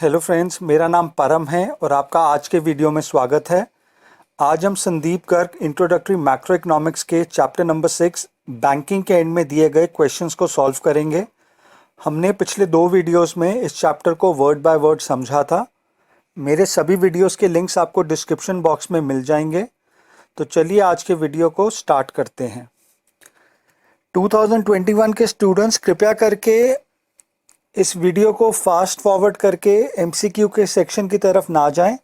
Hello friends, मेरा नाम परम है और आपका आज के वीडियो में स्वागत है। आज हम Sandeep Garg introductory macro economics के चैप्टर नंबर 6 बैंकिंग के एंड में दिए गए क्वेश्चंस को सॉल्व करेंगे। हमने पिछले 2 वीडियोस में इस चैप्टर को वर्ड बाय वर्ड समझा था। मेरे सभी वीडियोस के लिंक्स आपको डिस्क्रिप्शन बॉक्स में मिल जाएंगे। तो चलिए आज के वीडियो को स्टार्ट करते हैं। 2021 के स्टूडेंट्स कृपया करके इस वीडियो को फास्ट फॉरवर्ड करके एमसीक्यू के सेक्शन की तरफ ना जाएं।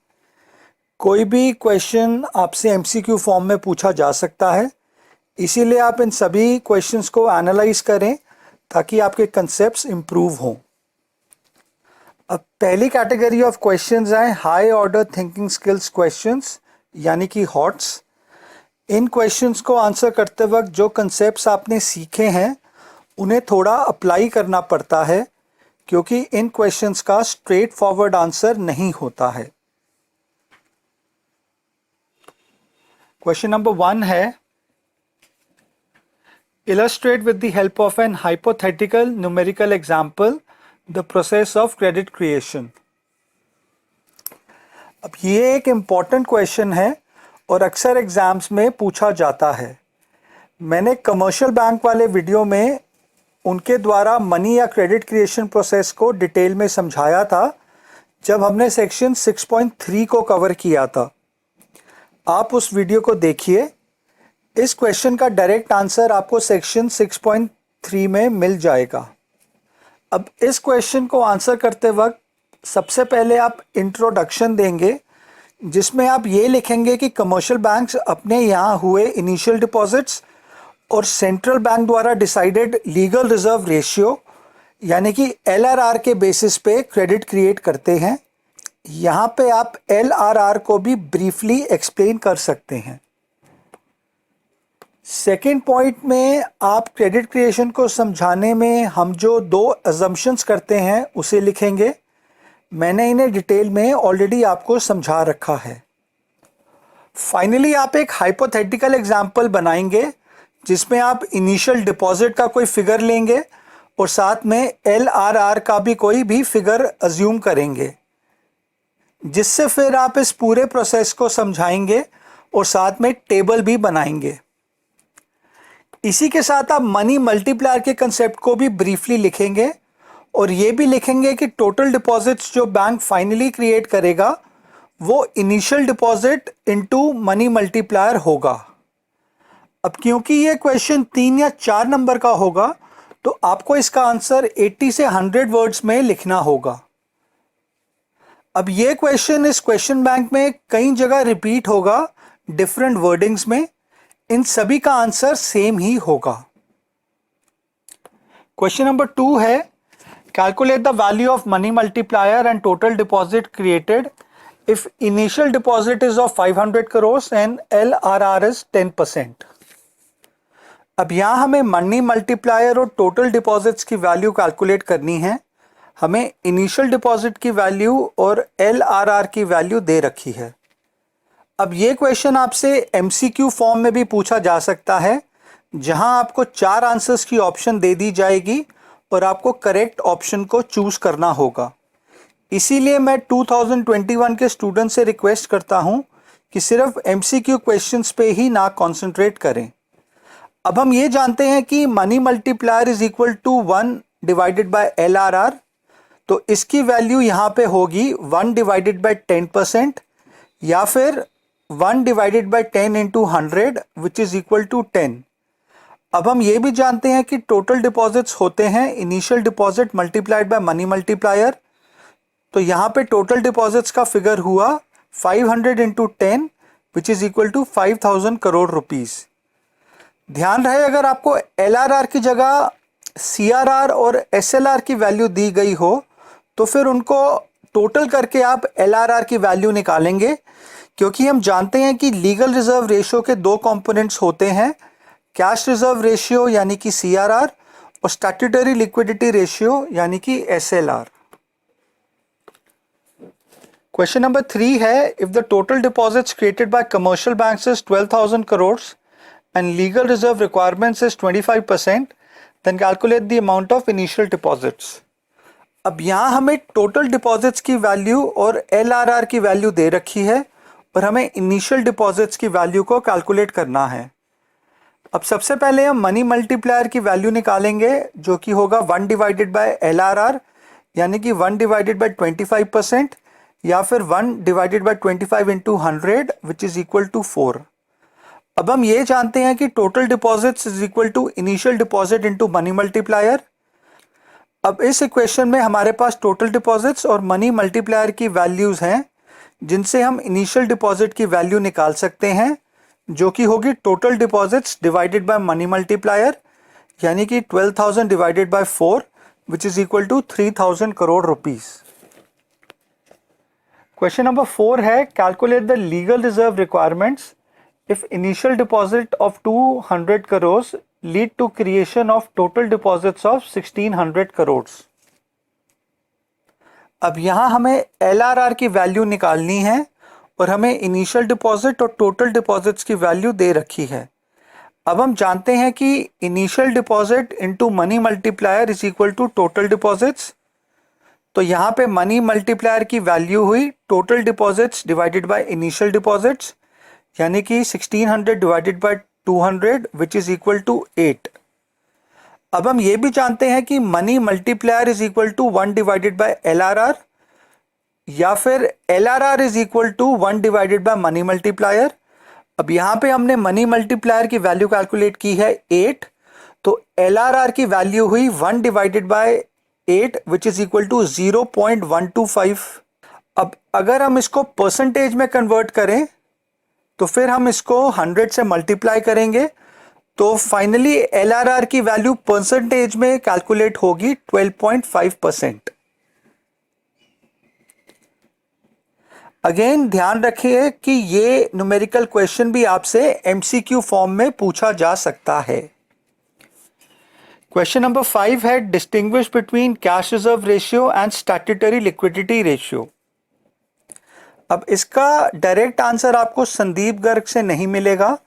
कोई भी क्वेश्चन आपसे एमसीक्यू फॉर्म में पूछा जा सकता है, इसीलिए आप इन सभी क्वेश्चंस को एनालाइज करें ताकि आपके कंसेप्ट्स इम्प्रूव हों। अब पहली कैटेगरी ऑफ क्वेश्चंस हैं high order thinking skills questions, यानी कि हॉट्स। इन क्वेश्चंस को आंसर करते वक्त जो कंसेप्ट्स आपने सीखे हैं उन्हें थोड़ा अप्लाई करना पड़ता है, क्योंकि इन क्वेश्चंस का स्ट्रेट फॉरवर्ड आंसर नहीं होता है। क्वेश्चन नंबर 1 है, illustrate with the help of an hypothetical numerical example the process of credit creation. अब ये एक इम्पॉर्टेंट क्वेश्चन है और अक्सर एग्जाम्स में पूछा जाता है। मैंने कमर्शियल बैंक वाले वीडियो में उनके द्वारा मनी या क्रेडिट क्रिएशन प्रोसेस को डिटेल में समझाया था, जब हमने सेक्शन 6.3 को कवर किया था। आप उस वीडियो को देखिए। इस क्वेश्चन का डायरेक्ट आंसर आपको सेक्शन 6.3 में मिल जाएगा। अब इस क्वेश्चन को आंसर करते वक्त सबसे पहले आप इंट्रोडक्शन देंगे, जिसमें आप ये लिखेंगे कि कमर्शियल बैंक्स अपने यहाँ हुए इनिशियल डिपॉजिट्स और सेंट्रल बैंक द्वारा डिसाइडेड लीगल रिजर्व रेशियो यानी कि एलआरआर के बेसिस पे क्रेडिट क्रिएट करते हैं। यहाँ पे आप एलआरआर को भी ब्रीफली एक्सप्लेन कर सकते हैं। सेकेंड पॉइंट में आप क्रेडिट क्रिएशन को समझाने में हम जो 2 अजम्पशंस करते हैं उसे लिखेंगे। मैंने इन्हें डिटेल में ऑलरेडी आपको समझा रखा है। फाइनली आप एक हाइपोथेटिकल एग्जाम्पल बनाएंगे, जिसमें आप इनिशियल डिपॉजिट का कोई फिगर लेंगे और साथ में एलआरआर का भी कोई भी फिगर अज्यूम करेंगे, जिससे फिर आप इस पूरे प्रोसेस को समझाएंगे और साथ में टेबल भी बनाएंगे। इसी के साथ आप मनी मल्टीप्लायर के कंसेप्ट को भी ब्रीफली लिखेंगे और ये भी लिखेंगे कि टोटल डिपॉजिट्स जो बैंक फाइनली क्रिएट करेगा वो initial deposit into money multiplier होगा। अब क्योंकि ये क्वेश्चन 3 या 4 नंबर का होगा, तो आपको इसका आंसर 80 से 100 वर्ड्स में लिखना होगा। अब ये क्वेश्चन इस क्वेश्चन बैंक में कई जगह रिपीट होगा डिफरेंट वर्डिंग्स में। इन सभी का आंसर सेम ही होगा। क्वेश्चन नंबर 2 है, calculate the value of money multiplier and total deposit created if initial deposit is of 500 crore and LRR is 10%। अब यहाँ हमें मनी मल्टीप्लायर और टोटल डिपॉजिट्स की वैल्यू कैलकुलेट करनी है। हमें इनिशियल डिपॉजिट की वैल्यू और एलआरआर की वैल्यू दे रखी है। अब ये क्वेश्चन आपसे एमसीक्यू फॉर्म में भी पूछा जा सकता है, जहां आपको 4 आंसर्स की ऑप्शन दे दी जाएगी और आपको करेक्ट ऑप्शन को चूज करना होगा। इसीलिए मैं 2021 के स्टूडेंट से रिक्वेस्ट करता हूं कि सिर्फ एमसीक्यू क्वेश्चंस पे ही ना कॉन्सेंट्रेट करें। अब हम ये जानते हैं कि money multiplier is equal to 1 divided by LRR, तो इसकी वैल्यू यहाँ पे होगी 1 डिवाइडेड बाय 10% या फिर 1 divided by 10 into 100 which is equal to 10। अब हम ये भी जानते हैं कि टोटल डिपॉजिट्स होते हैं initial deposit multiplied by money multiplier, तो यहाँ पे टोटल डिपॉजिट्स का फिगर हुआ 500 into 10 which is equal to 5000 crore rupees. ध्यान रहे, अगर आपको एलआरआर की जगह सीआरआर और एसएलआर की वैल्यू दी गई हो तो फिर उनको टोटल करके आप एलआरआर की वैल्यू निकालेंगे, क्योंकि हम जानते हैं कि लीगल रिजर्व रेशियो के 2 कंपोनेंट्स होते हैं, कैश रिजर्व रेशियो यानी कि सीआरआर और स्टैट्यूटरी लिक्विडिटी रेशियो यानी कि एसएलआर। क्वेश्चन नंबर 3 है, if the total deposits created by commercial banks is 12,000 crore and legal reserve requirements is 25%, then calculate the amount of initial deposits. अब यहाँ हमें total deposits की वैल्यू और LRR की value दे रखी है और हमें इनिशियल डिपॉजिट्स की वैल्यू को कैलकुलेट करना है। अब सबसे पहले हम मनी मल्टीप्लायर की वैल्यू निकालेंगे जो कि होगा 1 डिवाइडेड बाय LRR, यानी कि 1 डिवाइडेड बाय 25% या फिर 1 divided by 25 into 100 which is equal to 4। अब हम ये जानते हैं कि total deposits is equal to initial deposit into money multiplier. अब इस इक्वेशन में हमारे पास टोटल डिपॉजिट्स और मनी मल्टीप्लायर की वैल्यूज हैं जिनसे हम इनिशियल डिपॉजिट की वैल्यू निकाल सकते हैं जो कि होगी total deposits divided by money multiplier, यानी कि 12,000 divided by 4 which is equal to 3,000 crore rupees. Question number 4 है calculate the legal reserve requirements if initial deposit of 200 crores lead to creation of total deposits of 1600 crores। अब यहां हमें LRR की value निकालनी है और हमें इनिशियल डिपॉजिट और टोटल डिपॉजिट्स की वैल्यू दे रखी है। अब हम जानते हैं कि initial deposit into money multiplier is equal to total deposits, तो यहां पे मनी मल्टीप्लायर की वैल्यू हुई total deposits divided by initial deposits, यानी कि 1600 divided by 200 which is equal to 8। अब हम ये भी जानते हैं कि money multiplier is equal to 1 divided by LRR या फिर LRR is equal to 1 divided by money multiplier. अब यहाँ पे हमने मनी मल्टीप्लायर की वैल्यू कैलकुलेट की है 8, तो LRR की वैल्यू हुई 1 divided by 8 which is equal to 0.125। अब अगर हम इसको परसेंटेज में कन्वर्ट करें तो फिर हम इसको 100 से मल्टीप्लाई करेंगे, तो फाइनली LRR की वैल्यू परसेंटेज में कैलकुलेट होगी 12.5%। अगेन ध्यान रखिए कि ये न्यूमेरिकल क्वेश्चन भी आपसे MCQ फॉर्म में पूछा जा सकता है। क्वेश्चन नंबर 5 है distinguish between cash reserve ratio and statutory liquidity ratio. अब इसका डायरेक्ट आंसर आपको संदीप गर्ग से नहीं मिलेगा,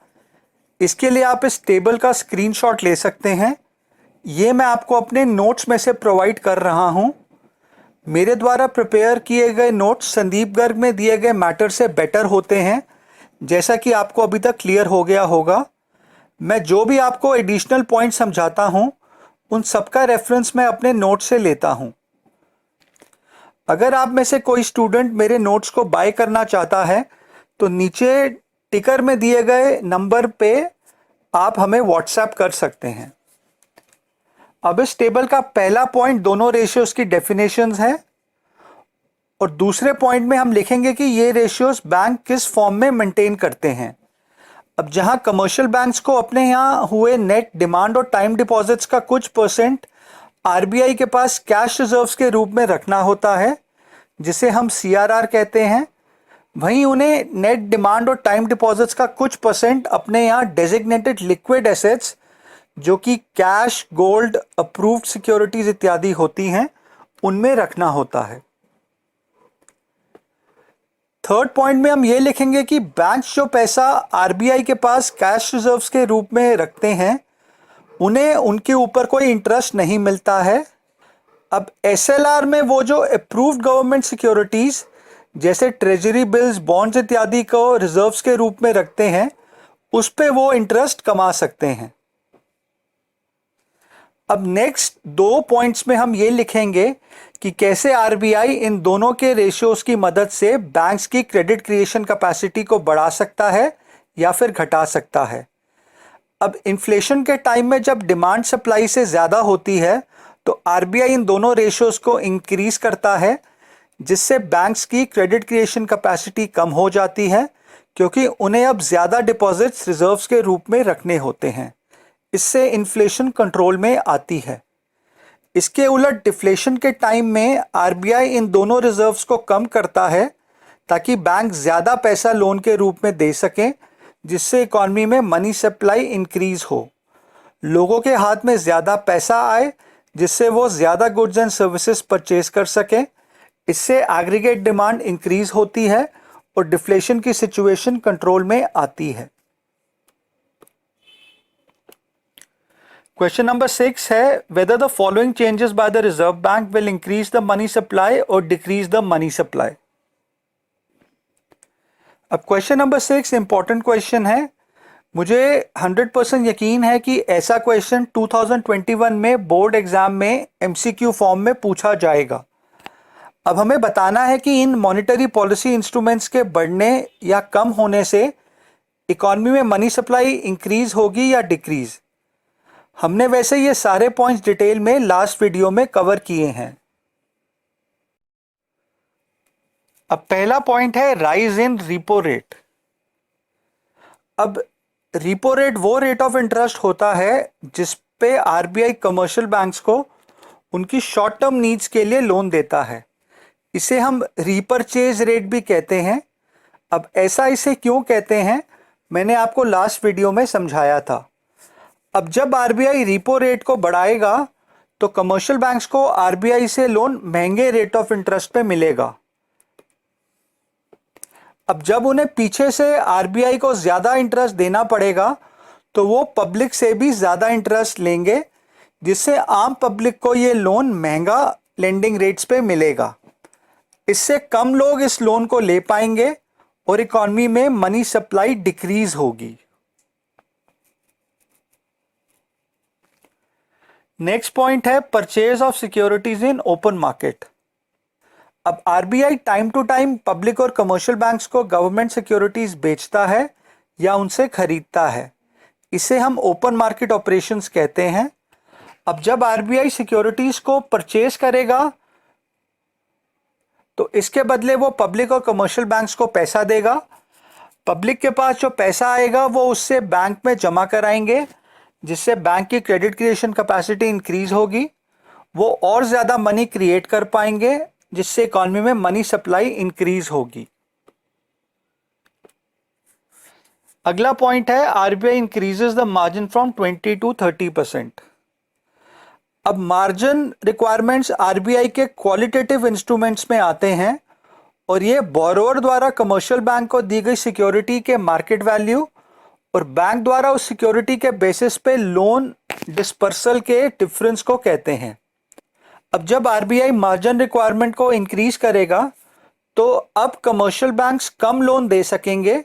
इसके लिए आप इस टेबल का स्क्रीनशॉट ले सकते हैं। ये मैं आपको अपने नोट्स में से प्रोवाइड कर रहा हूं। मेरे द्वारा प्रिपेयर किए गए नोट्स संदीप गर्ग में दिए गए मैटर से बेटर होते हैं, जैसा कि आपको अभी तक क्लियर हो गया होगा। मैं जो भी आपको एडिशनल पॉइंट समझाता हूं उन सबका रेफरेंस मैं अपने नोट से लेता हूं। अगर आप में से कोई स्टूडेंट मेरे नोट्स को बाय करना चाहता है तो नीचे टिकर में दिए गए नंबर पे आप हमें व्हाट्सएप कर सकते हैं। अब इस टेबल का पहला पॉइंट दोनों रेशियोज की डेफिनेशंस है और दूसरे पॉइंट में हम लिखेंगे कि ये रेशियोज बैंक किस फॉर्म में मेंटेन करते हैं। अब जहां कमर्शियल बैंक्स को अपने यहाँ हुए नेट डिमांड और टाइम डिपॉजिट्स का कुछ परसेंट RBI के पास कैश रिजर्व्स के रूप में रखना होता है जिसे हम CRR कहते हैं, वहीं उन्हें नेट डिमांड और टाइम डिपॉजिट्स का कुछ परसेंट अपने यहाँ डेजिग्नेटेड लिक्विड एसेट्स जो कि कैश, गोल्ड, अप्रूव्ड सिक्योरिटीज इत्यादि होती हैं उनमें रखना होता है। थर्ड पॉइंट में हम ये लिखेंगे कि बैंक्स जो पैसा RBI के पास कैश रिजर्व्स के रूप में रखते हैं उन्हें उनके ऊपर कोई इंटरेस्ट नहीं मिलता है। अब SLR में वो जो अप्रूव्ड गवर्नमेंट सिक्योरिटीज जैसे ट्रेजरी बिल्स, बॉन्ड्स इत्यादि को रिजर्व्स के रूप में रखते हैं उस पे वो इंटरेस्ट कमा सकते हैं। अब नेक्स्ट 2 पॉइंट्स में हम ये लिखेंगे कि कैसे RBI इन दोनों के रेशियोज की मदद से बैंक्स की क्रेडिट क्रिएशन कैपेसिटी को बढ़ा सकता है या फिर घटा सकता है। अब इन्फ्लेशन के टाइम में जब डिमांड सप्लाई से ज़्यादा होती है तो RBI इन दोनों रेशियोज को इंक्रीज करता है जिससे बैंक्स की क्रेडिट क्रिएशन कैपेसिटी कम हो जाती है क्योंकि उन्हें अब ज़्यादा डिपॉजिट्स रिजर्व्स के रूप में रखने होते हैं। इससे इन्फ्लेशन कंट्रोल में आती है। इसके उलट डिफ्लेशन के टाइम में RBI इन दोनों रिजर्व्स को कम करता है ताकि बैंक ज़्यादा पैसा लोन के रूप में दे सकें जिससे इकॉनमी में मनी सप्लाई इंक्रीज हो, लोगों के हाथ में ज़्यादा पैसा आए जिससे वो ज़्यादा गुड्स एंड सर्विसेज परचेज कर सकें। इससे एग्रीगेट डिमांड इंक्रीज होती है और डिफ्लेशन की सिचुएशन कंट्रोल में आती है। क्वेश्चन नंबर 6 है whether the following changes by the reserve bank will increase the money supply और डिक्रीज द मनी सप्लाई। अब क्वेश्चन नंबर 6 इंपॉर्टेंट क्वेश्चन है। मुझे 100% यकीन है कि ऐसा क्वेश्चन 2021 में बोर्ड एग्जाम में एमसीक्यू फॉर्म में पूछा जाएगा। अब हमें बताना है कि इन मॉनेटरी पॉलिसी इंस्ट्रूमेंट्स के बढ़ने या कम होने से इकॉनमी में मनी सप्लाई इंक्रीज होगी या डिक्रीज। हमने वैसे ये सारे पॉइंट्स डिटेल में लास्ट वीडियो में कवर किए हैं। अब पहला पॉइंट है राइज इन रिपो रेट। अब रिपो रेट वो रेट ऑफ इंटरेस्ट होता है जिस पे आरबीआई कमर्शियल बैंक्स को उनकी शॉर्ट टर्म नीड्स के लिए लोन देता है। इसे हम रीपरचेज रेट भी कहते हैं। अब ऐसा इसे क्यों कहते हैं मैंने आपको लास्ट वीडियो में समझाया था। अब जब आरबीआई रिपो रेट को बढ़ाएगा तो कमर्शियल बैंक्स को आरबीआई से लोन महंगे रेट ऑफ इंटरेस्ट पे मिलेगा। अब जब उन्हें पीछे से आरबीआई को ज्यादा इंटरेस्ट देना पड़ेगा तो वो पब्लिक से भी ज्यादा इंटरेस्ट लेंगे, जिससे आम पब्लिक को ये लोन महंगा लेंडिंग रेट्स पे मिलेगा। इससे कम लोग इस लोन को ले पाएंगे और इकॉनमी में मनी सप्लाई डिक्रीज होगी। नेक्स्ट पॉइंट है purchase of securities in open market. अब RBI time to time public और कमर्शियल बैंक्स को गवर्नमेंट सिक्योरिटीज बेचता है या उनसे खरीदता है। इसे हम ओपन मार्केट ऑपरेशंस कहते हैं। अब जब आरबीआई सिक्योरिटीज को परचेज करेगा तो इसके बदले वो पब्लिक और कमर्शियल बैंक्स को पैसा देगा। पब्लिक के पास जो पैसा आएगा वो उससे बैंक में जमा कराएंगे, जिससे बैंक की क्रेडिट क्रिएशन कैपेसिटी इंक्रीज होगी। वो और ज्यादा मनी क्रिएट कर पाएंगे, जिससे इकॉनमी में मनी सप्लाई इंक्रीज होगी। अगला पॉइंट है RBI increases the margin from 20 to 30%। अब मार्जिन रिक्वायरमेंट्स आरबीआई के क्वालिटेटिव इंस्ट्रूमेंट्स में आते हैं और ये बोरोवर द्वारा कमर्शियल बैंक को दी गई सिक्योरिटी के मार्केट वैल्यू और बैंक द्वारा उस सिक्योरिटी के बेसिस पे लोन डिस्पर्सल के डिफरेंस को कहते हैं। अब जब आरबीआई मार्जिन रिक्वायरमेंट को इंक्रीज करेगा तो अब कमर्शियल बैंक्स कम लोन दे सकेंगे,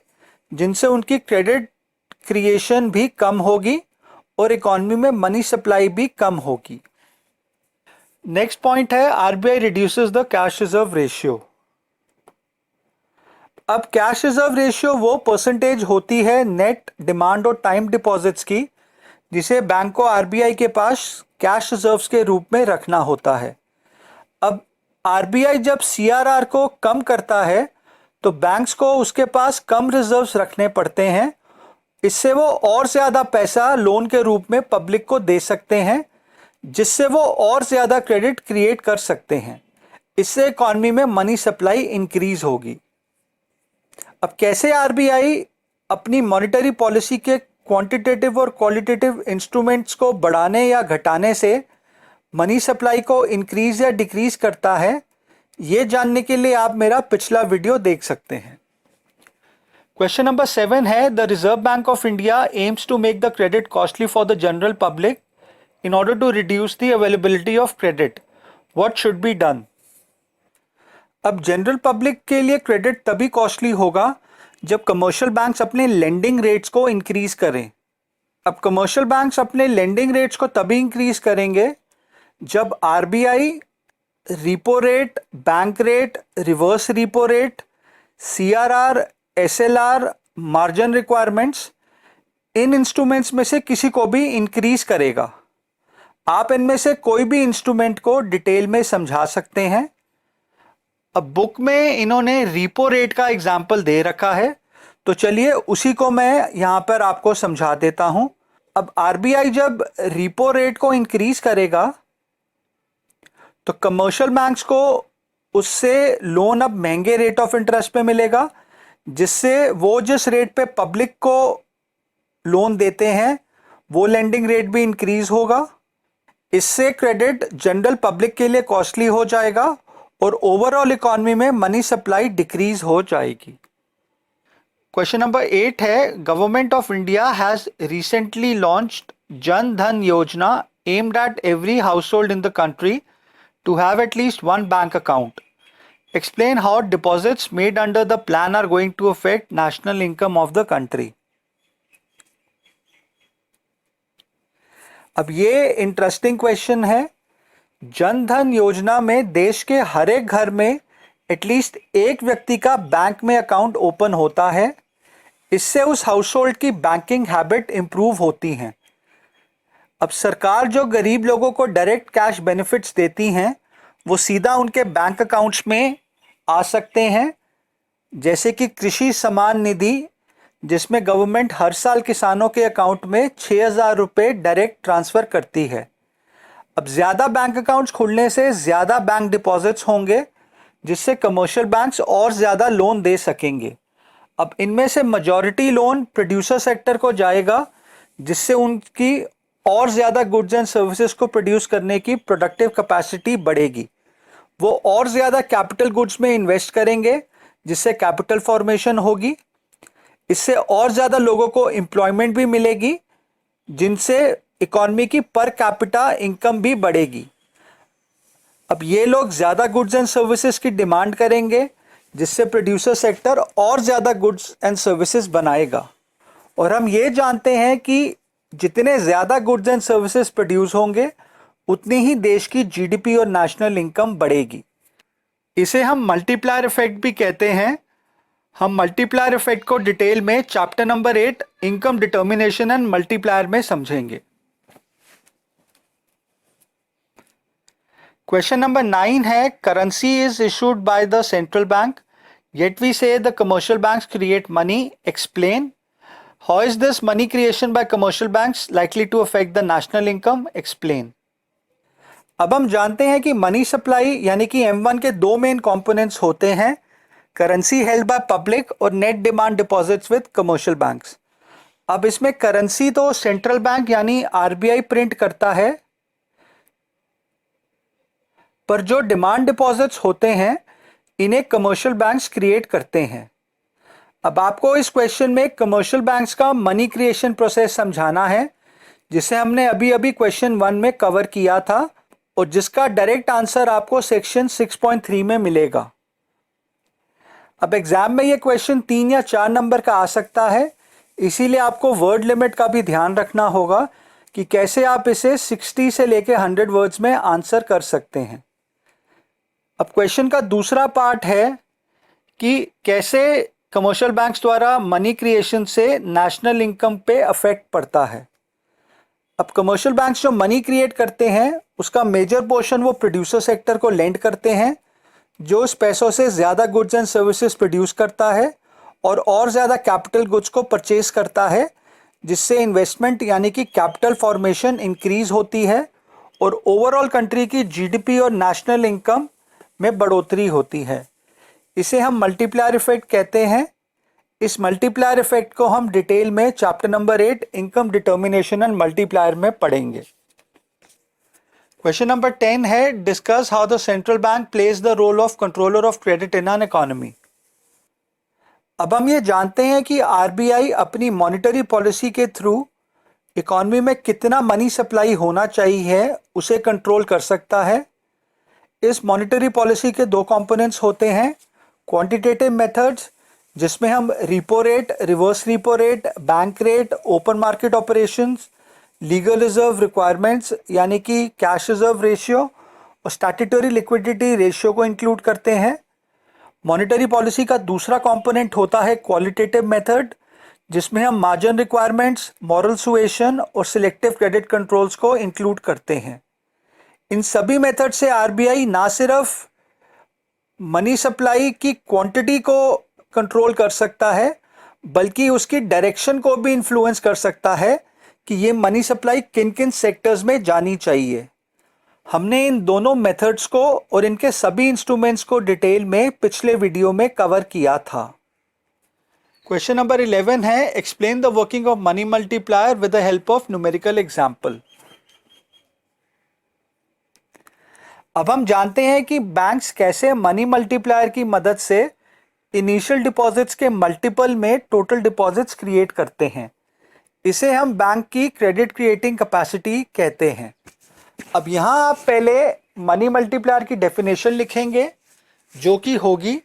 जिनसे उनकी क्रेडिट क्रिएशन भी कम होगी और इकॉनमी में मनी सप्लाई भी कम होगी। नेक्स्ट पॉइंट है RBI reduces the cash reserve ratio. अब कैश रिजर्व रेशियो वो परसेंटेज होती है नेट डिमांड और टाइम डिपॉजिट्स की, जिसे बैंक को आरबीआई के पास कैश रिजर्व्स के रूप में रखना होता है। अब आरबीआई जब सीआरआर को कम करता है तो बैंक्स को उसके पास कम रिजर्व्स रखने पड़ते हैं। इससे वो और ज्यादा पैसा लोन के रूप में पब्लिक को दे सकते हैं, जिससे वो और ज्यादा क्रेडिट क्रिएट कर सकते हैं। इससे इकॉनमी में मनी सप्लाई इंक्रीज होगी। अब कैसे आरबीआई अपनी मॉनेटरी पॉलिसी के क्वांटिटेटिव और क्वालिटेटिव इंस्ट्रूमेंट्स को बढ़ाने या घटाने से मनी सप्लाई को इंक्रीज या डिक्रीज करता है, ये जानने के लिए आप मेरा पिछला वीडियो देख सकते हैं। क्वेश्चन नंबर 7 है the reserve bank of India aims to make the credit costly for the general public in order to reduce the availability of credit, what should be done. अब जनरल पब्लिक के लिए credit तभी costly होगा जब commercial banks अपने lending rates को increase करें। अब कमर्शियल बैंक्स अपने लेंडिंग रेट्स को तभी इंक्रीज करेंगे जब RBI repo rate, bank rate, reverse repo rate, CRR, SLR, margin requirements, इन इंस्ट्रूमेंट्स में से किसी को भी इंक्रीज करेगा। आप इनमें से कोई भी इंस्ट्रूमेंट को डिटेल में समझा सकते हैं। अब बुक में इन्होंने रिपो रेट का एग्जाम्पल दे रखा है, तो चलिए उसी को मैं यहाँ पर आपको समझा देता हूँ। अब आरबीआई जब रिपो रेट को इंक्रीज करेगा तो कमर्शियल बैंक्स को उससे लोन अब महंगे रेट ऑफ इंटरेस्ट पे मिलेगा, जिससे वो जिस रेट पे पब्लिक को लोन देते हैं वो लेंडिंग रेट भी इंक्रीज होगा। इससे क्रेडिट जनरल पब्लिक के लिए कॉस्टली हो जाएगा और ओवरऑल इकॉनमी में मनी सप्लाई डिक्रीज हो जाएगी। क्वेश्चन नंबर 8 है government of India has recently launched Jan Dhan Yojana aimed at every household in the country to have at least one bank account. Explain how deposits made under the plan are going to affect national income of the country. अब ये interesting question है। जन धन योजना में देश के हर एक घर में एटलीस्ट एक व्यक्ति का बैंक में अकाउंट ओपन होता है। इससे उस हाउसहोल्ड की बैंकिंग हैबिट इंप्रूव होती हैं। अब सरकार जो गरीब लोगों को डायरेक्ट कैश बेनिफिट्स देती हैं वो सीधा उनके बैंक अकाउंट्स में आ सकते हैं, जैसे कि कृषि सम्मान निधि, जिसमें गवर्नमेंट हर साल किसानों के अकाउंट में 6,000 रुपये डायरेक्ट ट्रांसफ़र करती है। अब ज़्यादा बैंक अकाउंट्स खुलने से ज़्यादा बैंक डिपॉजिट्स होंगे, जिससे कमर्शियल बैंक्स और ज़्यादा लोन दे सकेंगे। अब इनमें से मेजॉरिटी लोन प्रोड्यूसर सेक्टर को जाएगा, जिससे उनकी और ज़्यादा गुड्स एंड सर्विसेज को प्रोड्यूस करने की प्रोडक्टिव कैपेसिटी बढ़ेगी। वो और ज़्यादा कैपिटल गुड्स में इन्वेस्ट करेंगे, जिससे कैपिटल फॉर्मेशन होगी। इससे और ज़्यादा लोगों को एम्प्लॉयमेंट भी मिलेगी, जिनसे इकॉनमी की पर कैपिटा इनकम भी बढ़ेगी। अब ये लोग ज़्यादा गुड्स एंड सर्विसेज की डिमांड करेंगे, जिससे प्रोड्यूसर सेक्टर और ज़्यादा गुड्स एंड सर्विसेज बनाएगा। और हम ये जानते हैं कि जितने ज़्यादा गुड्स एंड सर्विसेज प्रोड्यूस होंगे उतनी ही देश की जीडीपी और नेशनल इनकम बढ़ेगी। इसे हम मल्टीप्लायर इफेक्ट भी कहते हैं। हम मल्टीप्लायर इफेक्ट को डिटेल में chapter number 8 income determination and multiplier में समझेंगे। क्वेश्चन नंबर 9 है, currency is issued by the central bank yet we say the commercial banks create money. Explain how is this money creation by commercial banks likely to affect the national income. Explain. अब हम जानते हैं कि money supply यानी कि M1 के दो main components होते हैं, करेंसी हेल्ड बाय पब्लिक और net demand deposits with commercial banks. अब इसमें करेंसी तो सेंट्रल बैंक यानी RBI प्रिंट करता है, पर जो डिमांड डिपॉजिट्स होते हैं इन्हें कमर्शियल बैंक्स क्रिएट करते हैं। अब आपको इस क्वेश्चन में कमर्शियल बैंक्स का मनी क्रिएशन प्रोसेस समझाना है, जिसे हमने अभी अभी क्वेश्चन 1 में कवर किया था और जिसका डायरेक्ट आंसर आपको सेक्शन 6.3 में मिलेगा। अब एग्जाम में ये क्वेश्चन 3 या 4 नंबर का आ सकता है, इसीलिए आपको वर्ड लिमिट का भी ध्यान रखना होगा कि कैसे आप इसे 60 से लेके 100 वर्ड्स में आंसर कर सकते हैं। अब क्वेश्चन का दूसरा पार्ट है कि कैसे कमर्शियल बैंक्स द्वारा मनी क्रिएशन से नेशनल इनकम पे अफेक्ट पड़ता है। अब कमर्शियल बैंक्स जो मनी क्रिएट करते हैं उसका मेजर पोर्शन वो प्रोड्यूसर सेक्टर को लेंड करते हैं, जो उस पैसों से ज़्यादा गुड्स एंड सर्विसेज प्रोड्यूस करता है और ज़्यादा कैपिटल गुड्स को परचेज करता है, जिससे इन्वेस्टमेंट यानी कि कैपिटल फॉर्मेशन इंक्रीज होती है और ओवरऑल कंट्री की जीडीपी और नेशनल इनकम में बढ़ोतरी होती है। इसे हम मल्टीप्लायर इफेक्ट कहते हैं। इस मल्टीप्लायर इफेक्ट को हम डिटेल में chapter number 8 income determination and multiplier में पढ़ेंगे। क्वेश्चन नंबर 10 है, discuss how the central bank plays the role of controller of credit in an economy. अब हम ये जानते हैं कि RBI अपनी मॉनेटरी पॉलिसी के थ्रू इकोनॉमी में कितना मनी सप्लाई होना चाहिए उसे कंट्रोल कर सकता है। इस मॉनेटरी पॉलिसी के दो कंपोनेंट्स होते हैं, क्वांटिटेटिव मेथड्स जिसमें हम repo rate, reverse repo rate, bank rate, open market operations, legal reserve requirements यानी कि कैश रिजर्व रेशियो और स्टैट्यूटरी लिक्विडिटी रेशियो को इंक्लूड करते हैं। मॉनेटरी पॉलिसी का दूसरा कंपोनेंट होता है क्वालिटेटिव मेथड, जिसमें हम मार्जिन रिक्वायरमेंट्स, मॉरल सुएशन और सिलेक्टिव क्रेडिट कंट्रोल्स को इंक्लूड करते हैं। इन सभी मेथड से RBI ना सिर्फ मनी सप्लाई की क्वांटिटी को कंट्रोल कर सकता है, बल्कि उसकी डायरेक्शन को भी इन्फ्लुएंस कर सकता है कि ये मनी सप्लाई किन किन सेक्टर्स में जानी चाहिए। हमने इन दोनों मेथड्स को और इनके सभी इंस्ट्रूमेंट्स को डिटेल में पिछले वीडियो में कवर किया था। क्वेश्चन नंबर 11 है, explain the working of money multiplier with the help of numerical example. अब हम जानते हैं कि बैंक्स कैसे मनी मल्टीप्लायर की मदद से इनिशियल डिपॉजिट्स के मल्टीपल में टोटल डिपॉजिट्स क्रिएट करते हैं। इसे हम बैंक की क्रेडिट क्रिएटिंग कैपेसिटी कहते हैं। अब यहां आप पहले मनी मल्टीप्लायर की डेफिनेशन लिखेंगे जो कि होगी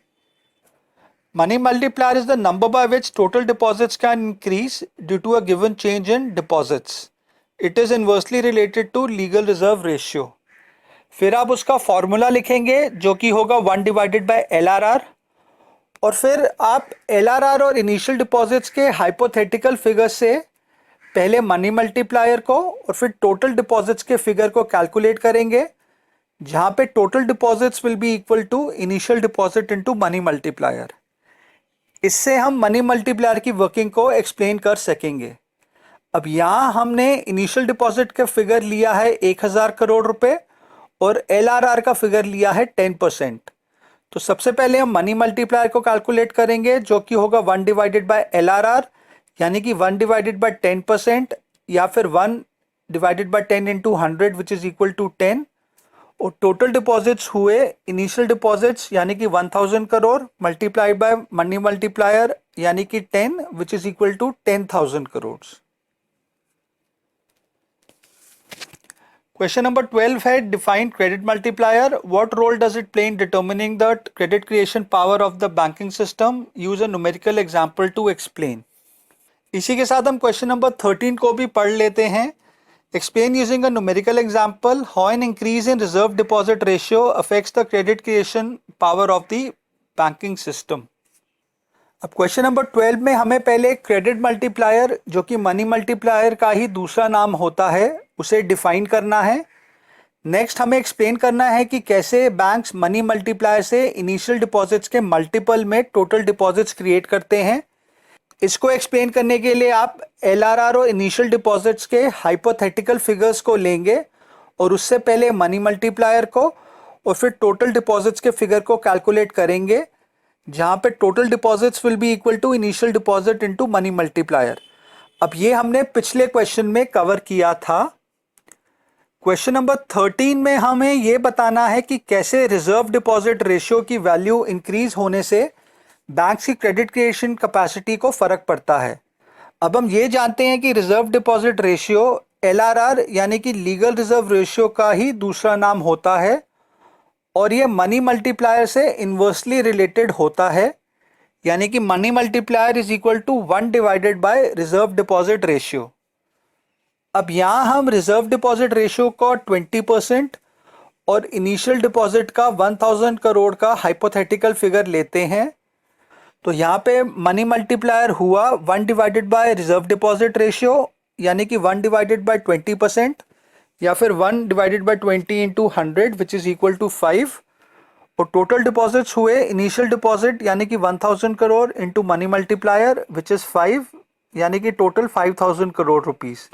money multiplier is the number by which total deposits can increase due to a given change in deposits. It is inversely related to legal reserve ratio. फिर आप उसका फॉर्मूला लिखेंगे जो कि होगा 1 डिवाइडेड बाय LRR, और फिर आप LRR और इनिशियल डिपॉजिट्स के हाइपोथेटिकल फिगर से पहले मनी मल्टीप्लायर को और फिर टोटल डिपॉजिट्स के फिगर को कैलकुलेट करेंगे, जहां पे total deposits will be equal to initial deposit into money multiplier. इससे हम मनी मल्टीप्लायर की वर्किंग को एक्सप्लेन कर सकेंगे। अब यहाँ हमने इनिशियल डिपॉजिट का फिगर लिया है 1000 करोड़ रुपए और LRR का फिगर लिया है 10%। तो सबसे पहले हम मनी मल्टीप्लायर को कैलकुलेट करेंगे जो कि होगा 1 डिवाइडेड बाय LRR, यानी कि 1 डिवाइडेड बाय 10%, या फिर 1 divided by 10 into 100 which is equal to 10। और टोटल डिपॉजिट्स हुए इनिशियल डिपॉजिट्स यानी कि 1000 crore multiplied by money multiplier यानी कि 10 which is equal to 10,000 crore. Question number 12 है define credit multiplier. What role does it play in determining the credit creation power of the banking system? Use a numerical example to explain. इसी के साथ हम question number 13 को भी पढ़ लेते हैं। Explain using a numerical example how an increase in reserve deposit ratio affects the credit creation power of the banking system. अब क्वेश्चन नंबर 12 में हमें पहले क्रेडिट मल्टीप्लायर जो कि मनी मल्टीप्लायर का ही दूसरा नाम होता है उसे डिफाइन करना है। नेक्स्ट हमें एक्सप्लेन करना है कि कैसे बैंक्स मनी मल्टीप्लायर से इनिशियल डिपॉजिट्स के मल्टीपल में टोटल डिपॉजिट्स क्रिएट करते हैं। इसको एक्सप्लेन करने के लिए आप LRR और इनिशियल डिपॉजिट्स के हाइपोथेटिकल फिगर्स को लेंगे और उससे पहले मनी मल्टीप्लायर को और फिर टोटल डिपॉजिट्स के फिगर को कैलकुलेट करेंगे, जहां पे total deposits will be equal to initial deposit into money multiplier. अब ये हमने पिछले क्वेश्चन में कवर किया था। क्वेश्चन नंबर 13 में हमें यह बताना है कि कैसे रिजर्व डिपॉजिट रेशियो की वैल्यू इंक्रीज होने से बैंक्स की क्रेडिट क्रिएशन कैपेसिटी को फर्क पड़ता है। अब हम ये जानते हैं कि रिजर्व डिपॉजिट रेशियो LRR यानी कि लीगल रिजर्व रेशियो का ही दूसरा नाम होता है और ये मनी मल्टीप्लायर से इन्वर्सली रिलेटेड होता है, यानी कि money multiplier is equal to 1 divided by reserve deposit ratio. अब यहाँ हम रिजर्व डिपॉजिट रेशियो को 20% और इनिशियल डिपॉजिट का 1000 करोड़ का हाइपोथेटिकल फिगर लेते हैं। तो यहाँ पे मनी मल्टीप्लायर हुआ 1 divided by reserve deposit ratio यानी कि 1 डिवाइडेड बाय 20%, या फिर 1 divided by 20 into 100 which is equal to 5। और टोटल डिपॉजिट्स हुए इनिशियल डिपॉजिट यानी कि 1000 crore into money multiplier which is 5, यानी कि टोटल 5000 करोड़ रुपीस।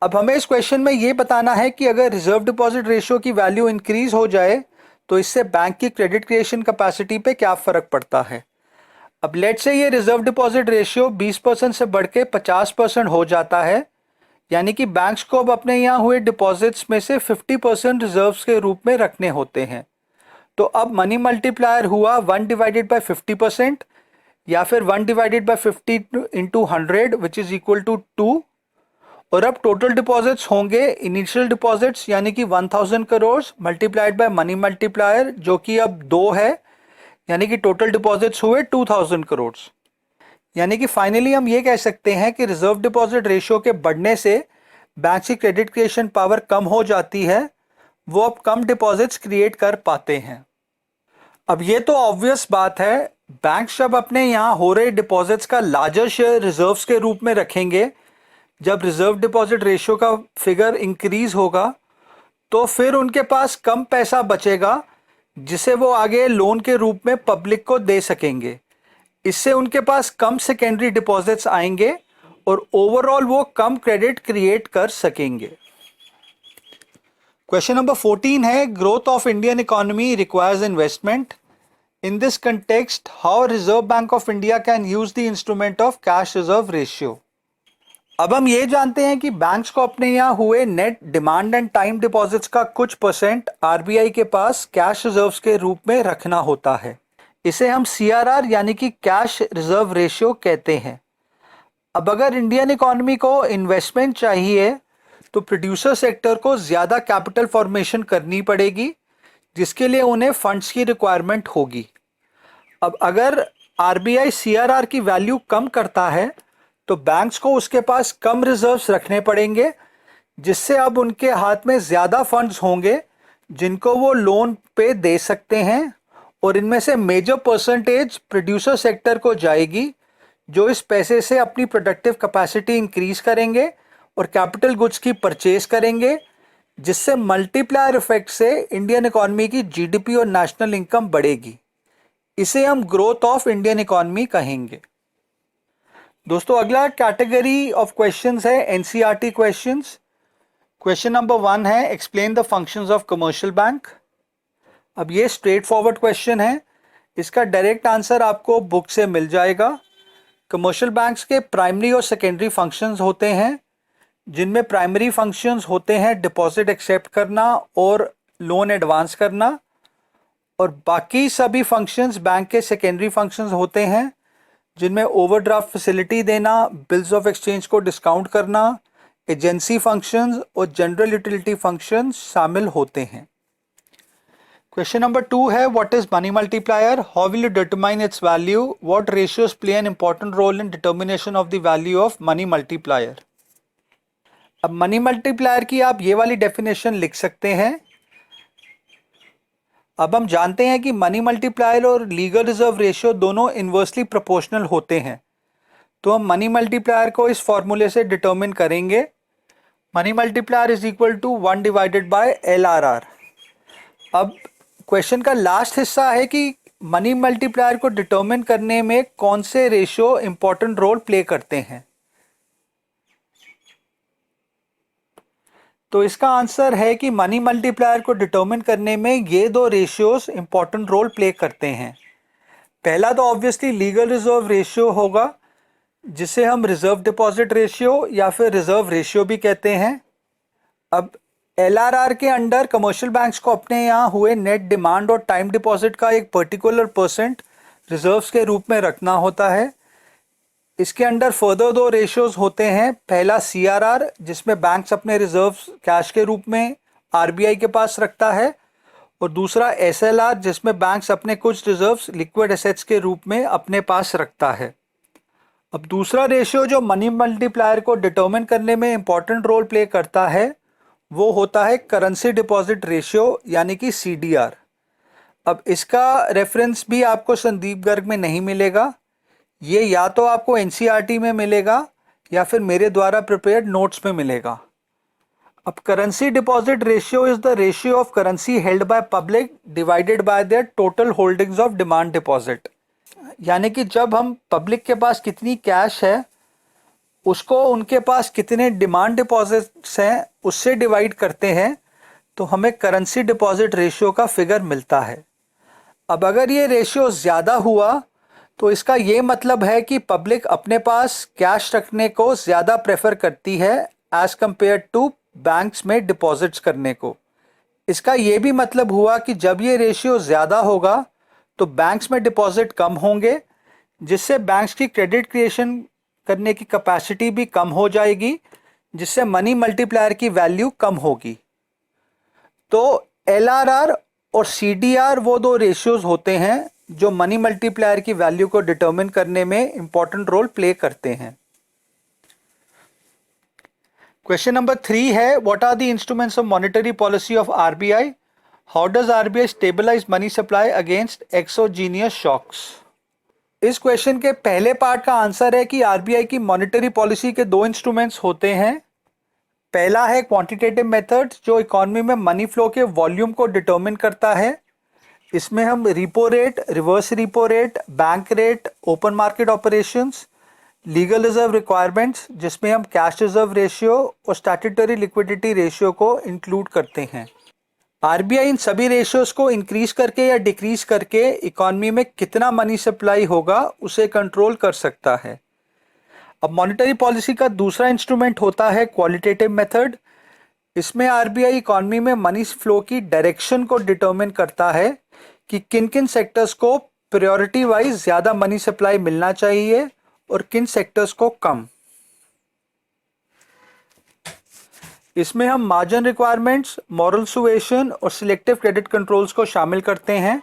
अब हमें इस क्वेश्चन में ये बताना है कि अगर रिजर्व डिपॉजिट रेशियो की वैल्यू इंक्रीज हो जाए तो इससे बैंक की क्रेडिट क्रिएशन कैपेसिटी पे क्या फर्क पड़ता है। अब लेट्स से ये रिजर्व डिपॉजिट रेशियो 20% से बढ़ के 50% हो जाता है, यानी कि बैंक्स को अब अपने यहाँ हुए डिपॉजिट्स में से 50% रिजर्व्स के रूप में रखने होते हैं। तो अब मनी मल्टीप्लायर हुआ 1 डिवाइडेड बाय 50% या फिर 1 divided by 50 into 100 which is equal to 2। और अब टोटल डिपॉजिट्स होंगे इनिशियल डिपॉजिट्स यानी कि 1000 crore multiplied by money multiplier जो कि अब 2 है, यानी कि टोटल डिपॉजिट्स हुए 2000 करोड़। यानी कि फाइनली हम ये कह सकते हैं कि रिजर्व डिपॉजिट रेशियो के बढ़ने से बैंक की क्रेडिट क्रिएशन पावर कम हो जाती है, वो अब कम डिपॉजिट्स क्रिएट कर पाते हैं। अब ये तो ऑब्वियस बात है, बैंक जब अपने यहाँ हो रहे डिपॉजिट्स का लार्जर शेयर रिजर्व्स के रूप में रखेंगे, जब रिजर्व डिपॉजिट रेशियो का फिगर इंक्रीज होगा तो फिर उनके पास कम पैसा बचेगा जिसे वो आगे लोन के रूप में पब्लिक को दे सकेंगे। इससे उनके पास कम सेकेंडरी डिपॉजिट्स आएंगे और ओवरऑल वो कम क्रेडिट क्रिएट कर सकेंगे। क्वेश्चन नंबर 14 है growth of Indian economy requires investment. In this context how reserve bank of India can use the instrument of cash reserve ratio. अब हम ये जानते हैं कि बैंक्स को अपने यहाँ हुए net demand and time deposits का कुछ परसेंट आरबीआई के पास कैश रिजर्व्स के रूप में रखना होता है। इसे हम CRR यानी कि कैश रिजर्व रेशियो कहते हैं। अब अगर इंडियन इकॉनमी को इन्वेस्टमेंट चाहिए तो प्रोड्यूसर सेक्टर को ज़्यादा कैपिटल फॉर्मेशन करनी पड़ेगी, जिसके लिए उन्हें फंड्स की रिक्वायरमेंट होगी। अब अगर आरबीआई सीआरआर की वैल्यू कम करता है तो बैंक्स को उसके पास कम रिजर्व्स रखने पड़ेंगे, जिससे अब उनके हाथ में ज़्यादा फंड्स होंगे जिनको वो लोन पे दे सकते हैं, और इनमें से मेजर परसेंटेज प्रोड्यूसर सेक्टर को जाएगी, जो इस पैसे से अपनी प्रोडक्टिव कैपेसिटी इंक्रीज करेंगे और कैपिटल गुड्स की परचेज करेंगे, जिससे मल्टीप्लायर इफेक्ट से इंडियन इकॉनमी की जीडीपी और नेशनल इनकम बढ़ेगी। इसे हम ग्रोथ ऑफ इंडियन इकॉनमी कहेंगे। दोस्तों, अगला कैटेगरी ऑफ क्वेश्चंस है एनसीईआरटी क्वेश्चंस। क्वेश्चन नंबर 1 है explain the functions of commercial bank. अब ये स्ट्रेट फॉरवर्ड क्वेश्चन है, इसका डायरेक्ट आंसर आपको बुक से मिल जाएगा। कमर्शियल बैंक्स के प्राइमरी और सेकेंडरी फंक्शंस होते हैं, जिनमें प्राइमरी फंक्शंस होते हैं डिपॉजिट एक्सेप्ट करना और लोन एडवांस करना, और बाकी सभी फंक्शंस बैंक के सेकेंडरी फंक्शंस होते हैं, जिनमें ओवरड्राफ्ट फैसिलिटी देना, बिल्स ऑफ एक्सचेंज को डिस्काउंट करना, एजेंसी फंक्शंस और जनरल यूटिलिटी फंक्शंस शामिल होते हैं। क्वेश्चन नंबर 2 है what is money multiplier, how will you determine its value, what ratios play an important role in determination of the value of money multiplier. अब money multiplier की आप ये वाली definition लिख सकते हैं। अब हम जानते हैं कि मनी मल्टीप्लायर और लीगल रिजर्व रेशियो दोनों इन्वर्सली प्रोपोर्शनल होते हैं, तो हम मनी मल्टीप्लायर को इस फॉर्मूले से डिटर्मिन करेंगे। Money multiplier is equal to 1 divided by LRR। अब क्वेश्चन का लास्ट हिस्सा है कि मनी मल्टीप्लायर को डिटर्मिन करने में कौन से रेशियो इंपॉर्टेंट रोल प्ले करते हैं। तो इसका आंसर है कि मनी मल्टीप्लायर को डिटर्मिन करने में ये दो रेशियोज इंपॉर्टेंट रोल प्ले करते हैं। पहला तो ऑब्वियसली लीगल रिजर्व रेशियो होगा, जिसे हम रिजर्व डिपॉजिट रेशियो या फिर रिजर्व रेशियो भी कहते हैं। अब LRR के अंडर कमर्शियल बैंक्स को अपने यहाँ हुए नेट डिमांड और टाइम डिपॉजिट का एक पर्टिकुलर परसेंट रिजर्व्स के रूप में रखना होता है। इसके अंडर फर्दर दो रेशियोज होते हैं, पहला CRR, जिसमें बैंक्स अपने रिजर्व्स कैश के रूप में RBI के पास रखता है, और दूसरा SLR, जिसमें बैंक्स अपने कुछ रिजर्व्स लिक्विड एसेट्स के रूप में अपने पास रखता है। अब दूसरा रेशियो जो मनी मल्टीप्लायर को डिटर्मिन करने में इंपॉर्टेंट रोल प्ले करता है, वो होता है करेंसी डिपॉजिट रेशियो, यानी कि CDR। अब इसका रेफरेंस भी आपको संदीप गर्ग में नहीं मिलेगा, ये या तो आपको NCERT में मिलेगा या फिर मेरे द्वारा प्रिपेयर्ड नोट्स में मिलेगा। अब currency deposit ratio is the ratio of currency held by public divided by there total holdings of demand deposit, यानी कि जब हम पब्लिक के पास कितनी कैश है उसको उनके पास कितने डिमांड डिपॉजिट्स हैं उससे डिवाइड करते हैं, तो हमें करेंसी डिपॉजिट रेशियो का फिगर मिलता है। अब अगर ये रेशियो ज़्यादा हुआ तो इसका ये मतलब है कि पब्लिक अपने पास कैश रखने को ज़्यादा प्रेफर करती है एज़ कम्पेयर टू बैंक्स में डिपॉजिट्स करने को। इसका ये भी मतलब हुआ कि जब ये रेशियो ज़्यादा होगा तो बैंक्स में डिपॉजिट कम होंगे, जिससे बैंक्स की क्रेडिट क्रिएशन करने की कैपेसिटी भी कम हो जाएगी, जिससे मनी मल्टीप्लायर की वैल्यू कम होगी। तो LRR और CDR वो दो रेशियोज होते हैं जो मनी मल्टीप्लायर की वैल्यू को डिटर्मिन करने में इंपॉर्टेंट रोल प्ले करते हैं। क्वेश्चन नंबर 3 है what are the instruments of monetary policy of RBI, how does RBI stabilise money supply against exogenous shocks. इस क्वेश्चन के पहले पार्ट का आंसर है कि RBI की मॉनेटरी पॉलिसी के दो इंस्ट्रूमेंट्स होते हैं। पहला है क्वांटिटेटिव मेथड, जो इकोनॉमी में मनी फ्लो के वॉल्यूम को डिटर्मिन करता है। इसमें हम repo rate, reverse repo rate, bank rate, open market operations, legal reserve requirements, जिसमें हम कैश रिजर्व रेशियो और स्टैट्यूटरी लिक्विडिटी रेशियो को इंक्लूड करते हैं। RBI इन सभी रेशियोज को इंक्रीज करके या डिक्रीज करके इकोनॉमी में कितना मनी सप्लाई होगा उसे कंट्रोल कर सकता है। अब मॉनेटरी पॉलिसी का दूसरा इंस्ट्रूमेंट होता है क्वालिटेटिव मेथड। इसमें RBI इकोनॉमी में मनी फ्लो की डायरेक्शन को डिटर्मिन करता है कि किन किन सेक्टर्स को प्रायोरिटी वाइज ज़्यादा मनी सप्लाई मिलना चाहिए और किन सेक्टर्स को कम। इसमें हम मार्जिन रिक्वायरमेंट्स, मॉरल सुएशन और सिलेक्टिव क्रेडिट कंट्रोल्स को शामिल करते हैं।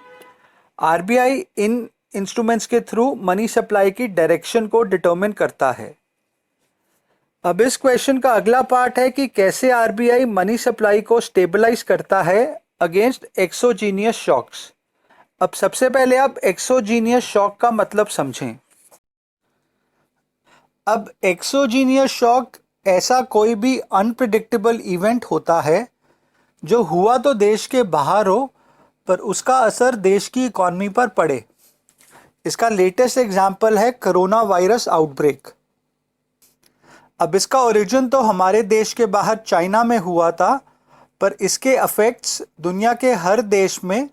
आरबीआई इन इंस्ट्रूमेंट्स के थ्रू मनी सप्लाई की डायरेक्शन को डिटरमिन करता है। अब इस क्वेश्चन का अगला पार्ट है कि कैसे आरबीआई मनी सप्लाई को स्टेबलाइज करता है अगेंस्ट एक्सोजीनियस शॉक्स। अब सबसे पहले आप एक्सोजीनियस शॉक का मतलब समझें। अब एक्सोजीनियस शॉक ऐसा कोई भी अनप्रिडिक्टेबल इवेंट होता है जो हुआ तो देश के बाहर हो पर उसका असर देश की इकॉनमी पर पड़े। इसका लेटेस्ट एग्जाम्पल है कोरोना वायरस आउटब्रेक। अब इसका ओरिजिन तो हमारे देश के बाहर चाइना में हुआ था, पर इसके इफेक्ट्स दुनिया के हर देश में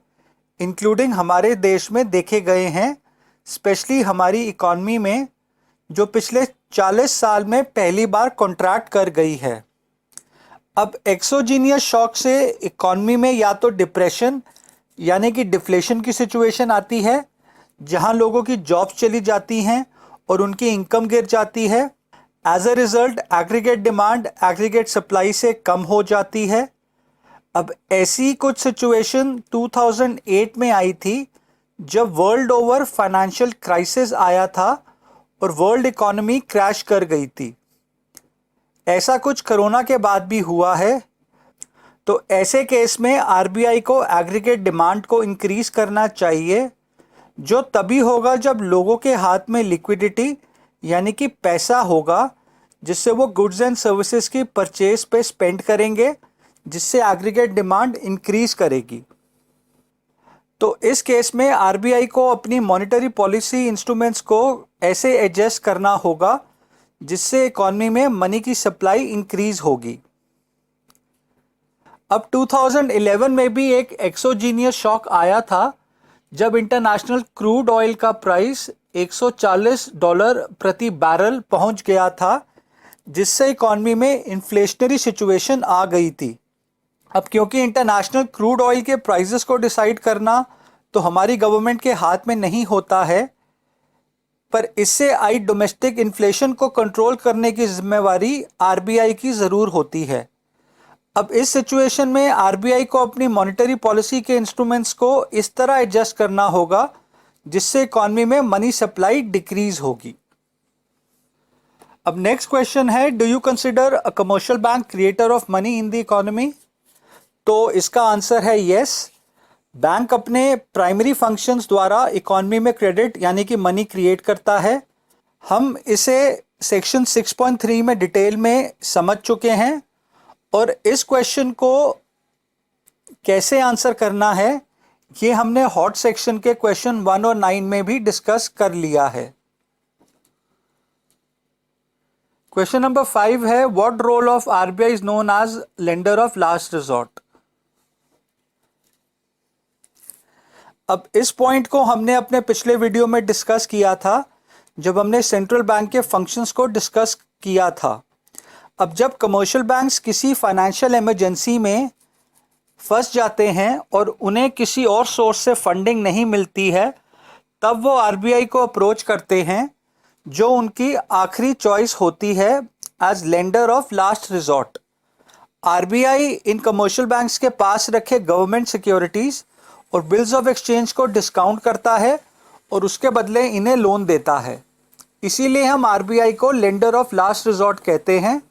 इंक्लूडिंग हमारे देश में देखे गए हैं, स्पेशली हमारी इकॉनमी में जो पिछले 40 साल में पहली बार कॉन्ट्रैक्ट कर गई है। अब एक्सोजीनियस शॉक से इकॉनमी में या तो डिप्रेशन यानी कि डिफ्लेशन की सिचुएशन आती है, जहां लोगों की जॉब्स चली जाती हैं और उनकी इनकम गिर जाती है। As a result aggregate demand aggregate supply से कम हो जाती है। अब ऐसी कुछ सिचुएशन 2008 में आई थी जब वर्ल्ड ओवर फाइनेंशियल क्राइसिस आया था और वर्ल्ड इकोनॉमी क्रैश कर गई थी। ऐसा कुछ कोरोना के बाद भी हुआ है। तो ऐसे केस में आरबीआई को एग्रीगेट डिमांड को इंक्रीज करना चाहिए, जो तभी होगा जब लोगों के हाथ में लिक्विडिटी यानी कि पैसा होगा, जिससे वो गुड्स एंड सर्विसेज की परचेज पे स्पेंड करेंगे, जिससे एग्रीगेट डिमांड इंक्रीज करेगी। तो इस केस में आरबीआई को अपनी मॉनेटरी पॉलिसी इंस्ट्रूमेंट्स को ऐसे एडजस्ट करना होगा जिससे इकॉनमी में मनी की सप्लाई इंक्रीज होगी। अब 2011 में भी एक एक्सोजीनियस शॉक आया था जब इंटरनेशनल क्रूड ऑयल का प्राइस $140 प्रति बैरल पहुंच गया था, जिससे इकॉनमी में इन्फ्लेशनरी सिचुएशन आ गई थी। अब क्योंकि इंटरनेशनल क्रूड ऑयल के प्राइसेस को डिसाइड करना तो हमारी गवर्नमेंट के हाथ में नहीं होता है, पर इससे आई डोमेस्टिक इन्फ्लेशन को कंट्रोल करने की जिम्मेवारी आरबीआई की ज़रूर होती है। अब इस सिचुएशन में आरबीआई को अपनी मॉनेटरी पॉलिसी के इंस्ट्रूमेंट्स को इस तरह एडजस्ट करना होगा जिससे इकॉनमी में मनी सप्लाई डिक्रीज होगी। अब नेक्स्ट क्वेश्चन है, do you consider a commercial bank creator of money in the economy? तो इसका आंसर है यस। बैंक अपने प्राइमरी फंक्शंस द्वारा इकॉनमी में क्रेडिट यानी कि मनी क्रिएट करता है। हम इसे सेक्शन 6.3 में डिटेल में समझ चुके हैं और इस क्वेश्चन को कैसे आंसर करना है ये हमने हॉट सेक्शन के क्वेश्चन 1 और 9 में भी डिस्कस कर लिया है। क्वेश्चन नंबर 5 है, what role of RBI is known as lender of last resort? अब इस पॉइंट को हमने अपने पिछले वीडियो में डिस्कस किया था जब हमने सेंट्रल बैंक के फंक्शंस को डिस्कस किया था। अब जब कमर्शियल बैंक्स किसी फाइनेंशियल इमरजेंसी में फंस जाते हैं और उन्हें किसी और सोर्स से फंडिंग नहीं मिलती है, तब वो आरबीआई को अप्रोच करते हैं, जो उनकी आखिरी चॉइस होती है as lender of last resort. RBI इन कमर्शियल बैंक्स के पास रखे गवर्नमेंट सिक्योरिटीज़ और बिल्स ऑफ एक्सचेंज को डिस्काउंट करता है और उसके बदले इन्हें लोन देता है। इसीलिए हम आरबीआई को लेंडर ऑफ लास्ट रिजॉर्ट कहते हैं।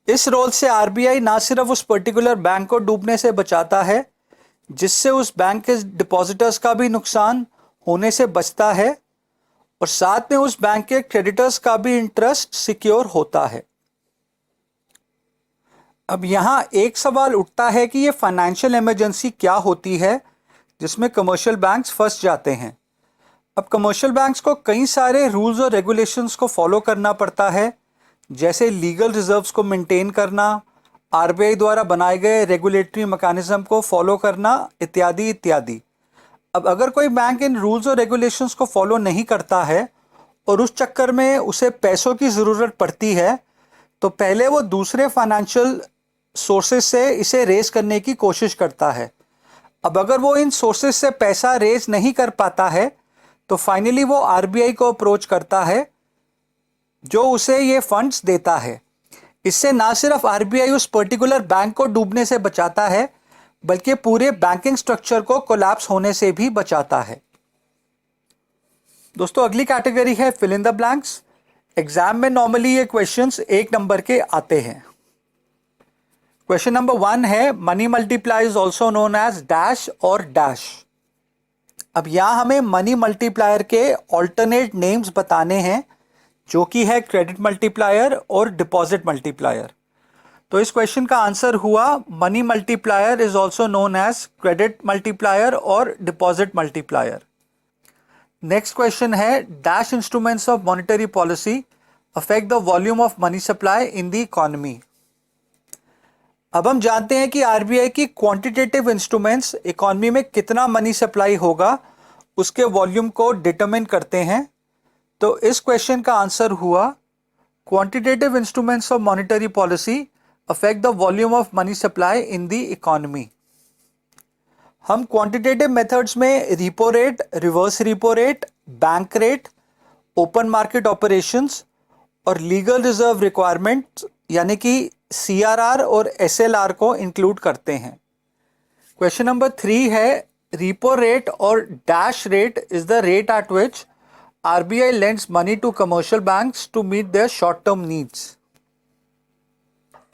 इस रोल से आरबीआई ना सिर्फ उस पर्टिकुलर बैंक को डूबने से बचाता है, जिससे उस बैंक के डिपॉजिटर्स का भी नुकसान होने से बचता है, और साथ में उस बैंक के क्रेडिटर्स का भी इंटरेस्ट सिक्योर होता है। अब यहाँ एक सवाल उठता है कि ये फाइनेंशियल इमरजेंसी क्या होती है जिसमें कमर्शियल बैंक्स फंस जाते हैं। अब कमर्शियल बैंक्स को कई सारे रूल्स और रेगुलेशंस को फॉलो करना पड़ता है, जैसे लीगल रिजर्व्स को मेंटेन करना, आरबीआई द्वारा बनाए गए रेगुलेटरी मैकेनिज्म को फॉलो करना, इत्यादि इत्यादि। अब अगर कोई बैंक इन रूल्स और रेगुलेशंस को फॉलो नहीं करता है और उस चक्कर में उसे पैसों की ज़रूरत पड़ती है, तो पहले वो दूसरे फाइनेंशियल सोर्सेज से इसे रेज करने की कोशिश करता है। अब अगर वो इन सोर्सेज से पैसा रेज नहीं कर पाता है तो फाइनली वो आरबीआई को अप्रोच करता है, जो उसे ये फंड्स देता है। इससे ना सिर्फ आरबीआई उस पर्टिकुलर बैंक को डूबने से बचाता है, बल्कि पूरे बैंकिंग स्ट्रक्चर को कोलैप्स होने से भी बचाता है। दोस्तों, अगली कैटेगरी है fill in the blanks. Exam में नॉर्मली ये क्वेश्चंस 1 नंबर के आते हैं। क्वेश्चन नंबर 1 है money multiply is also known as dash और डैश। अब यहां हमें मनी मल्टीप्लायर के ऑल्टरनेट नेम्स बताने हैं, जो कि है क्रेडिट मल्टीप्लायर और डिपॉजिट मल्टीप्लायर। तो इस क्वेश्चन का आंसर हुआ money multiplier is also known as credit multiplier और डिपॉजिट मल्टीप्लायर। नेक्स्ट क्वेश्चन है dash instruments of monetary policy affect the volume of money supply in the economy. अब हम जानते हैं कि आरबीआई की क्वांटिटेटिव इंस्ट्रूमेंट्स इकोनॉमी में कितना मनी सप्लाई होगा उसके वॉल्यूम को डिटरमिन करते हैं। तो इस क्वेश्चन का आंसर हुआ quantitative instruments of monetary policy affect the volume of money supply in the economy. हम क्वांटिटेटिव मेथड्स में repo rate, reverse repo rate, bank rate, open market operations और लीगल रिजर्व रिक्वायरमेंट यानी कि CRR और SLR को include करते हैं। Question number 3 है रिपो रेट और dash rate is the rate at which RBI lends money to commercial banks to meet their short term needs.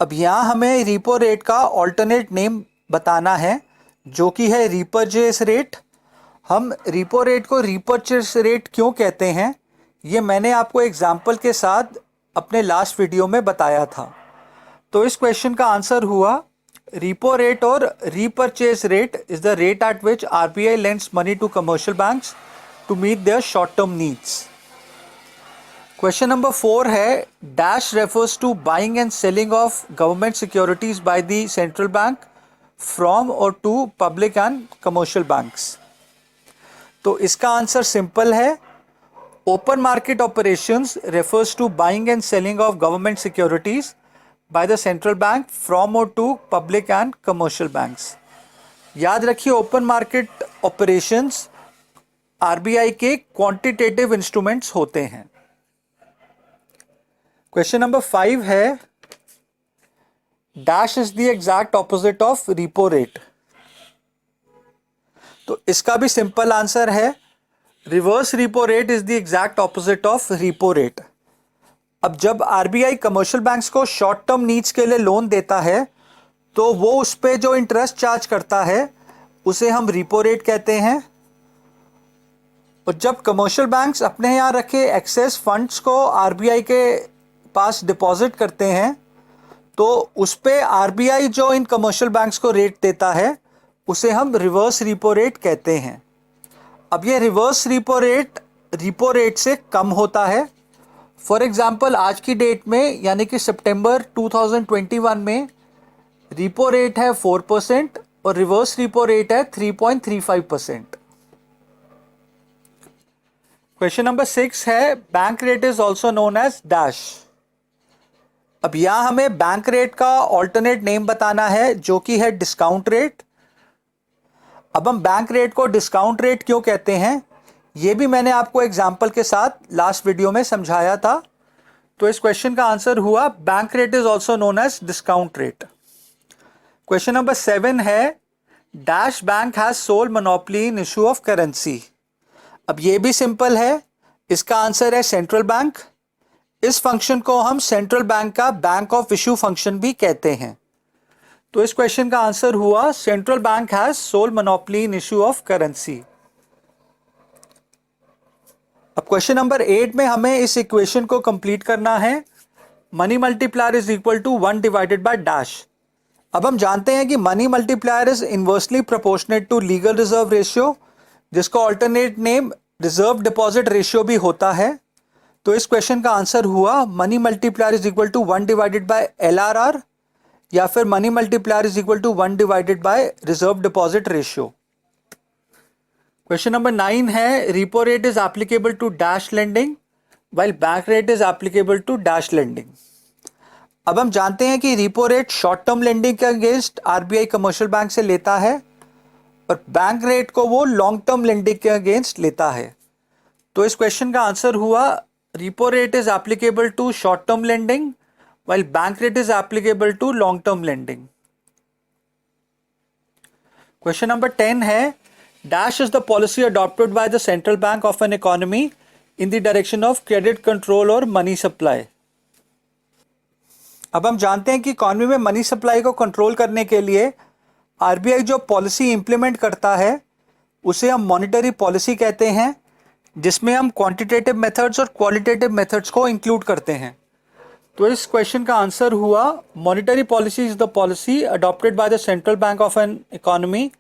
अब यहां हमें रिपो रेट का ऑल्टरनेट नेम बताना है, जो कि है रीपरचेस रेट। हम रिपो रेट को रीपरचेस रेट क्यों कहते हैं, ये मैंने आपको एग्जाम्पल के साथ अपने लास्ट वीडियो में बताया था। तो इस क्वेश्चन का आंसर हुआ रिपो रेट और repurchase rate is the rate at which RBI lends money to commercial banks to meet their short term needs. Question number 4 है dash refers to buying and selling of government securities by the central bank from और to public and commercial banks. तो इसका answer simple है, open market operations refers to buying and selling of government securities by the central bank from और to public and commercial banks. याद रखिए open market operations RBI के quantitative instruments होते हैं। Question number 5 है dash is the exact opposite of repo rate. तो इसका भी सिंपल आंसर है reverse repo rate is the exact opposite of repo rate. अब जब आरबीआई कमर्शियल बैंक्स को शॉर्ट टर्म नीड्स के लिए लोन देता है तो वो उस पे जो इंटरेस्ट चार्ज करता है उसे हम रिपो रेट कहते हैं। और जब कमर्शियल बैंक्स अपने यहाँ रखे एक्सेस फंड्स को आरबीआई के पास डिपॉजिट करते हैं तो उस पे आरबीआई जो इन कमर्शियल बैंक्स को रेट देता है उसे हम रिवर्स रिपो रेट कहते हैं। अब ये रिवर्स रिपो रेट से कम होता है। फॉर एग्जांपल आज की डेट में यानी कि सितंबर 2021 में रिपो रेट है 4% और रिवर्स रिपो रेट है 3.35%। क्वेश्चन नंबर 6 है bank rate is also known as dash. अब यहां हमें बैंक रेट का ऑल्टरनेट नेम बताना है, जो कि है डिस्काउंट रेट। अब हम बैंक रेट को डिस्काउंट रेट क्यों कहते हैं, ये भी मैंने आपको एग्जाम्पल के साथ लास्ट वीडियो में समझाया था। तो इस क्वेश्चन का आंसर हुआ bank rate is also known as discount rate. Question number 7 है dash bank has sole monopoly in issue of currency. अब ये भी सिंपल है, इसका आंसर है सेंट्रल बैंक। इस फंक्शन को हम सेंट्रल बैंक का बैंक ऑफ इशू फंक्शन भी कहते हैं। तो इस क्वेश्चन का आंसर हुआ central bank has sole monopoly in issue of currency. अब क्वेश्चन नंबर 8 में हमें इस इक्वेशन को कंप्लीट करना है। Money multiplier is equal to 1 divided by dash. अब हम जानते हैं कि money multiplier is inversely proportionate to legal reserve ratio, जिसका alternate name reserve deposit ratio भी होता है। तो इस क्वेश्चन का आंसर हुआ money multiplier is equal to 1 divided by LRR या फिर money multiplier is equal to 1 divided by reserve deposit ratio. Question number 9 है repo rate is applicable to dash lending while bank rate is applicable to dash lending. अब हम जानते हैं कि repo rate short term lending के against RBI commercial bank से लेता है और बैंक रेट को वो लॉन्ग टर्म लेंडिंग के अगेंस्ट लेता है। तो इस क्वेश्चन का आंसर हुआ repo rate is applicable to short term lending while bank rate is applicable to long term lending. Question number 10 है dash is the policy adopted by the central bank of an economy in the direction of credit control or money supply. अब हम जानते हैं कि economy में money supply को control करने के लिए आरबीआई जो पॉलिसी इंप्लीमेंट करता है उसे हम मॉनेटरी पॉलिसी कहते हैं, जिसमें हम क्वांटिटेटिव मेथड्स और क्वालिटेटिव मेथड्स को इंक्लूड करते हैं। तो इस क्वेश्चन का आंसर हुआ monetary policy is the policy adopted by the central bank of an economy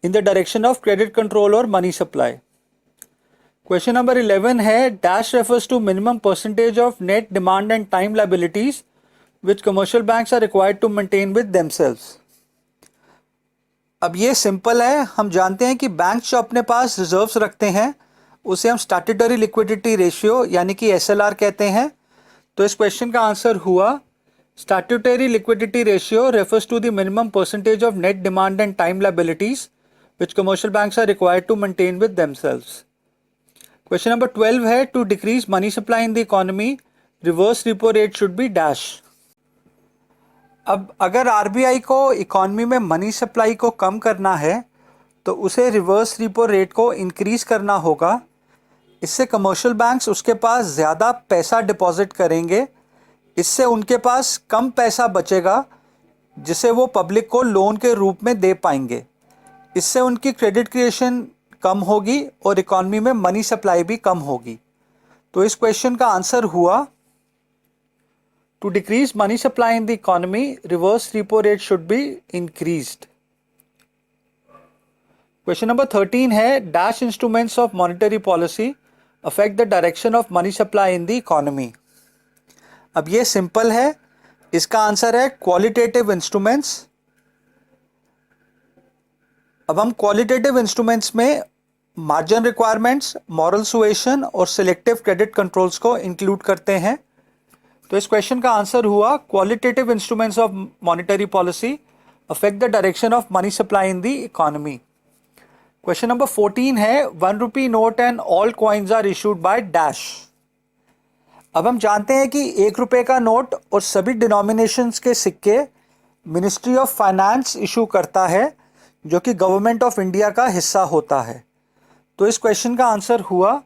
in the direction of credit control और मनी सप्लाई। क्वेश्चन नंबर 11 है dash refers to minimum percentage of net demand and time liabilities which commercial banks are required to maintain with themselves. अब ये simple है, हम जानते हैं कि bank जो अपने पास रिजर्व्स रखते हैं उसे हम स्टैट्यूटरी लिक्विडिटी रेशियो यानी कि एसएलआर कहते हैं। तो इस क्वेश्चन का आंसर हुआ statutory liquidity ratio refers to the minimum percentage of net demand and time liabilities which commercial banks are required to maintain with themselves. Question number 12 है to decrease money supply in the economy reverse repo rate should be dash. अब अगर RBI को economy में money supply को कम करना है तो उसे रिवर्स रिपो रेट को इंक्रीज करना होगा। इससे कमर्शियल बैंक्स उसके पास ज़्यादा पैसा डिपॉजिट करेंगे, इससे उनके पास कम पैसा बचेगा जिसे वो पब्लिक को लोन के रूप में दे पाएंगे। इससे उनकी क्रेडिट क्रिएशन कम होगी और इकॉनमी में मनी सप्लाई भी कम होगी। तो इस क्वेश्चन का आंसर हुआ to decrease money supply in the economy reverse repo rate should be increased. Question number 13 है dash instruments of monetary policy affect the direction of money supply in the economy. अब ये simple है, इसका answer है qualitative instruments. अब हम qualitative instruments में margin requirements, moral suasion और सिलेक्टिव क्रेडिट कंट्रोल्स को इंक्लूड करते हैं। तो इस क्वेश्चन का आंसर हुआ qualitative instruments of monetary policy affect the direction of money supply in the economy. Question number 14 है 1 rupee note and all coins are issued by dash. अब हम जानते हैं कि 1 रुपये का नोट और सभी डिनोमिनेशंस के सिक्के मिनिस्ट्री ऑफ फाइनेंस इशू करता है, जो कि गवर्नमेंट ऑफ इंडिया का हिस्सा होता है। तो इस क्वेश्चन का आंसर हुआ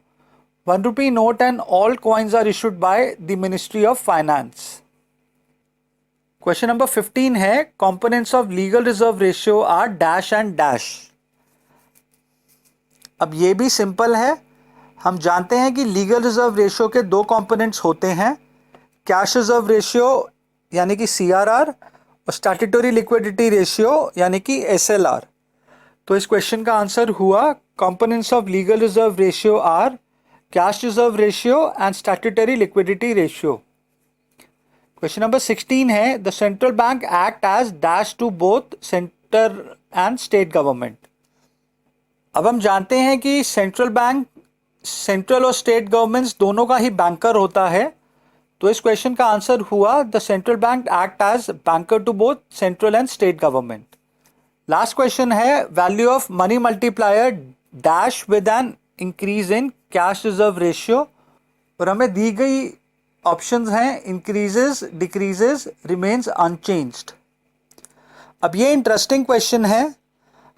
1 rupee note and all coins are issued by the ministry of finance. Question number 15 है components of legal reserve ratio are dash and dash. अब ये भी सिंपल है, हम जानते हैं कि लीगल रिजर्व रेशियो के 2 कंपोनेंट्स होते हैं, कैश रिजर्व रेशियो यानी कि सीआरआर और स्टैट्यूटरी लिक्विडिटी रेशियो यानी कि एसएलआर। तो इस क्वेश्चन का आंसर हुआ components of legal reserve ratio are cash reserve ratio and statutory liquidity ratio. Question number 16 है the central bank act as dash to both centre and state government. अब हम जानते हैं कि सेंट्रल बैंक सेंट्रल और state governments दोनों का ही बैंकर होता है। तो इस क्वेश्चन का आंसर हुआ the central bank act as banker to both central and state government. Last question है value of money multiplier dash with an increase in cash reserve ratio. और हमें दी गई ऑप्शंस हैं इंक्रीजेस, डिक्रीजेस, रिमेन्स अनचेंज्ड। अब ये interesting question है,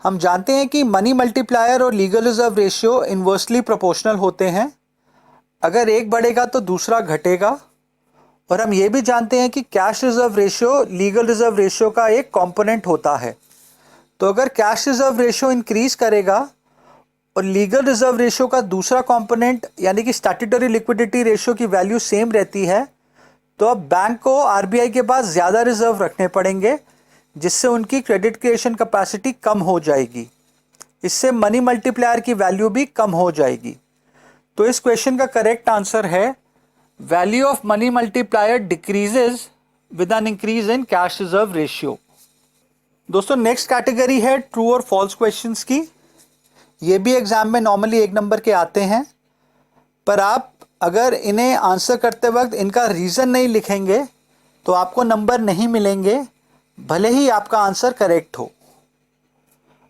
हम जानते हैं कि मनी मल्टीप्लायर और legal reserve ratio inversely proportional होते हैं, अगर एक बढ़ेगा तो दूसरा घटेगा। और हम ये भी जानते हैं कि cash reserve ratio legal reserve ratio का एक कंपोनेंट होता है। तो अगर कैश रिजर्व रेशियो इंक्रीज करेगा और लीगल रिजर्व रेशियो का दूसरा कंपोनेंट यानी कि स्टैट्यूटरी लिक्विडिटी रेशियो की वैल्यू सेम रहती है, तो अब बैंक को आरबीआई के पास ज़्यादा रिजर्व रखने पड़ेंगे, जिससे उनकी क्रेडिट क्रिएशन कैपेसिटी कम हो जाएगी। इससे मनी मल्टीप्लायर की वैल्यू भी कम हो जाएगी। तो इस क्वेश्चन का करेक्ट आंसर है value of money multiplier decreases with an increase in cash reserve ratio. दोस्तों नेक्स्ट कैटेगरी है ट्रू और फॉल्स क्वेश्चंस की। ये भी एग्जाम में नॉर्मली 1 नंबर के आते हैं, पर आप अगर इन्हें आंसर करते वक्त इनका रीज़न नहीं लिखेंगे तो आपको नंबर नहीं मिलेंगे, भले ही आपका आंसर करेक्ट हो।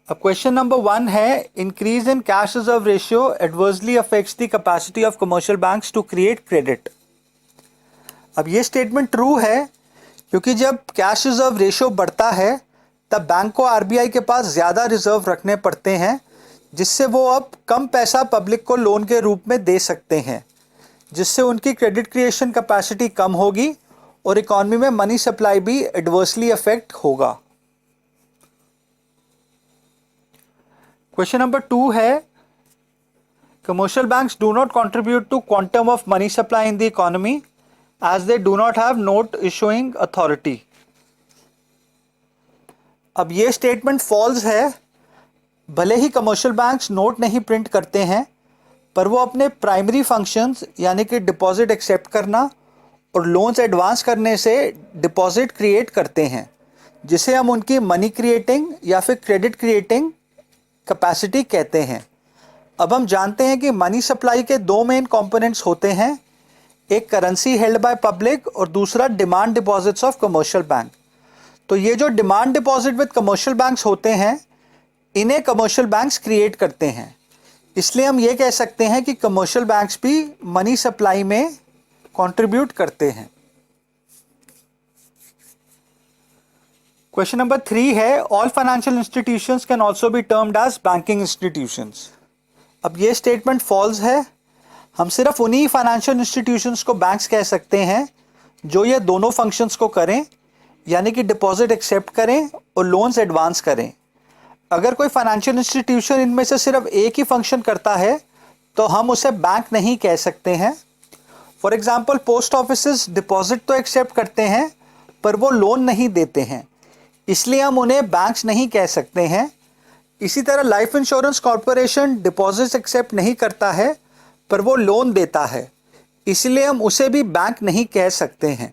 अब क्वेश्चन नंबर 1 है increase in cash reserve ratio adversely affects the capacity of commercial banks to create credit. अब ये स्टेटमेंट ट्रू है क्योंकि जब कैश रिजर्व रेशियो बढ़ता है तब बैंक को आरबीआई के पास ज़्यादा रिजर्व रखने पड़ते हैं, जिससे वो अब कम पैसा पब्लिक को लोन के रूप में दे सकते हैं, जिससे उनकी क्रेडिट क्रिएशन कैपेसिटी कम होगी और इकॉनमी में मनी सप्लाई भी एडवर्सली अफेक्ट होगा। क्वेश्चन नंबर 2 है, commercial banks do not contribute to quantum of money supply in the economy as they do not have note issuing authority. अब ये statement false है। भले ही कमर्शियल बैंक्स नोट नहीं print करते हैं, पर वो अपने प्राइमरी फंक्शंस यानी कि डिपॉजिट एक्सेप्ट करना और लोन्स एडवांस करने से डिपॉजिट क्रिएट करते हैं, जिसे हम उनकी मनी क्रिएटिंग या फिर क्रेडिट क्रिएटिंग कैपेसिटी कहते हैं। अब हम जानते हैं कि मनी सप्लाई के दो मेन कंपोनेंट्स होते हैं, एक करेंसी हेल्ड बाय पब्लिक और दूसरा demand deposits of commercial bank. तो ये जो demand deposit with commercial banks होते हैं, इन्हें कमर्शियल बैंक्स क्रिएट करते हैं। इसलिए हम ये कह सकते हैं कि कमर्शियल बैंक्स भी मनी सप्लाई में कंट्रीब्यूट करते हैं। क्वेश्चन नंबर 3 है, all financial institutions can also be termed as banking institutions. अब ये स्टेटमेंट फॉल्स है। हम सिर्फ उन्हीं फाइनेंशियल इंस्टीट्यूशंस को बैंक्स कह सकते हैं जो ये दोनों फंक्शंस को करें, यानी कि डिपॉजिट एक्सेप्ट करें और लोन्स एडवांस करें। अगर कोई फाइनेंशियल इंस्टीट्यूशन इनमें से सिर्फ एक ही फंक्शन करता है तो हम उसे बैंक नहीं कह सकते हैं। For example, post offices deposit तो एक्सेप्ट करते हैं पर वो लोन नहीं देते हैं, इसलिए हम उन्हें बैंक्स नहीं कह सकते हैं। इसी तरह life insurance corporation deposits accept नहीं करता है पर वो लोन देता है, इसलिए हम उसे भी बैंक नहीं कह सकते हैं।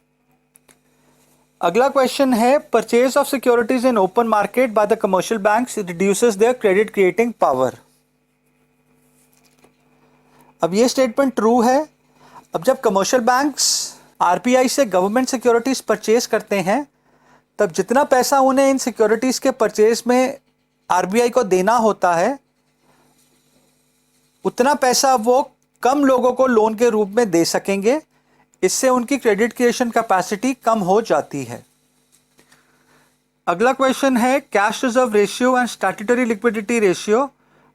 अगला क्वेश्चन है, purchase of securities in open market bye the commercial banks reduces there credit creating power. अब ये स्टेटमेंट ट्रू है। अब जब कमर्शियल बैंक्स आरबीआई से गवर्नमेंट सिक्योरिटीज परचेज करते हैं, तब जितना पैसा उन्हें इन सिक्योरिटीज के परचेज में आरबीआई को देना होता है, उतना पैसा वो कम लोगों को लोन के रूप में दे सकेंगे। इससे उनकी क्रेडिट क्रिएशन कैपेसिटी कम हो जाती है। अगला क्वेश्चन है, cash reserve ratio and statutory liquidity ratio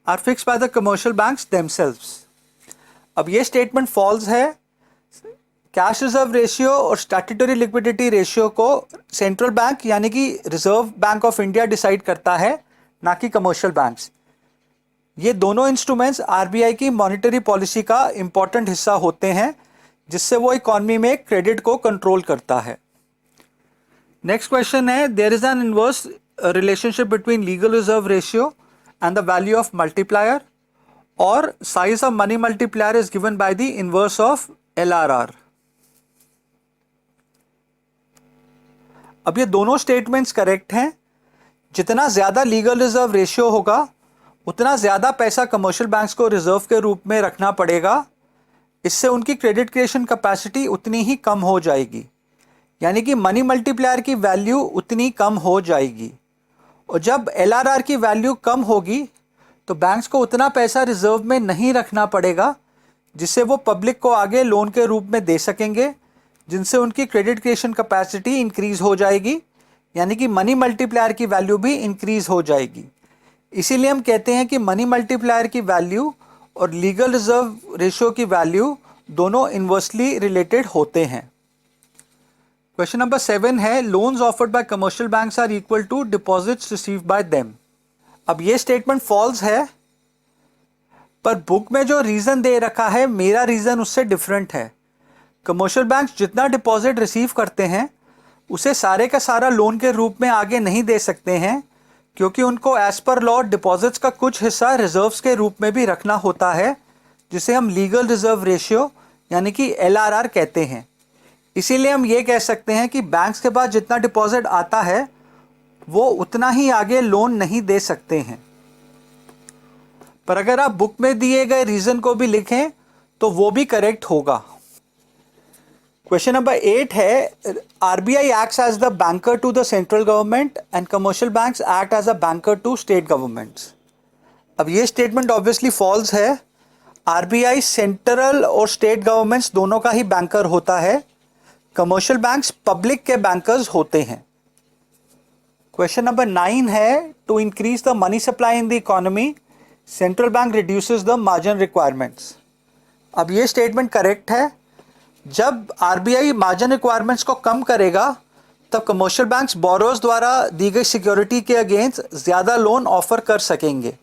are fixed by the commercial banks themselves. अब ये स्टेटमेंट फॉल्स है। कैश रिजर्व रेशियो और स्टैट्यूटरी लिक्विडिटी रेशियो को सेंट्रल बैंक यानी कि reserve bank of India decide करता है, ना कि कमर्शियल बैंक्स। ये दोनों इंस्ट्रूमेंट्स आरबीआई की मॉनेटरी पॉलिसी का इंपॉर्टेंट हिस्सा होते हैं, जिससे वो इकॉनमी में क्रेडिट को कंट्रोल करता है। नेक्स्ट क्वेश्चन है, there is an inverse relationship between legal reserve ratio and the value of multiplier, और size of money multiplier is given by the inverse of LRR. अब ये दोनों स्टेटमेंट्स करेक्ट हैं। जितना ज़्यादा लीगल रिजर्व रेशियो होगा, उतना ज़्यादा पैसा कमर्शियल बैंक्स को रिजर्व के रूप में रखना पड़ेगा। इससे उनकी क्रेडिट क्रिएशन कैपेसिटी उतनी ही कम हो जाएगी, यानी कि मनी मल्टीप्लायर की वैल्यू उतनी कम हो जाएगी। और जब एलआरआर की वैल्यू कम होगी तो बैंक्स को उतना पैसा रिजर्व में नहीं रखना पड़ेगा, जिससे वो पब्लिक को आगे लोन के रूप में दे सकेंगे, जिनसे उनकी क्रेडिट क्रिएशन कैपेसिटी इंक्रीज़ हो जाएगी, यानी कि मनी मल्टीप्लायर की वैल्यू भी इंक्रीज़ हो जाएगी। इसीलिए हम कहते हैं कि मनी मल्टीप्लायर की वैल्यू और लीगल रिजर्व रेशियो की वैल्यू दोनों इन्वर्सली रिलेटेड होते हैं। क्वेश्चन नंबर 7 है, loans offered by commercial banks are equal to deposits received by them. अब ये स्टेटमेंट फॉल्स है, पर बुक में जो रीज़न दे रखा है, मेरा रीज़न उससे डिफरेंट है। कमर्शियल बैंक्स जितना डिपॉजिट रिसीव करते हैं, उसे सारे का सारा लोन के रूप में आगे नहीं दे सकते हैं, क्योंकि उनको एज पर लॉ डिपॉजिट्स का कुछ हिस्सा रिजर्व्स के रूप में भी रखना होता है, जिसे हम लीगल रिजर्व रेशियो यानी कि एलआरआर कहते हैं। इसीलिए हम ये कह सकते हैं कि बैंक्स के पास जितना डिपॉजिट आता है, वो उतना ही आगे लोन नहीं दे सकते हैं। पर अगर आप बुक में दिए गए रीज़न को भी लिखें तो वो भी करेक्ट होगा। क्वेश्चन नंबर 8 है, RBI acts as the banker to the central government and commercial banks act as a banker to state governments. अब ये स्टेटमेंट ऑब्वियसली फॉल्स है। आरबीआई सेंट्रल और स्टेट गवर्नमेंट्स दोनों का ही बैंकर होता है, कमर्शियल बैंक्स पब्लिक के बैंकर्स होते हैं। क्वेश्चन नंबर 9 है, to increase the money supply in the economy central bank reduces the margin requirements. अब ये स्टेटमेंट करेक्ट है। जब आरबीआई मार्जिन रिक्वायरमेंट्स को कम करेगा तब कमर्शियल बैंक्स बोरोज द्वारा दी गई सिक्योरिटी के अगेंस्ट ज़्यादा लोन ऑफर कर सकेंगे।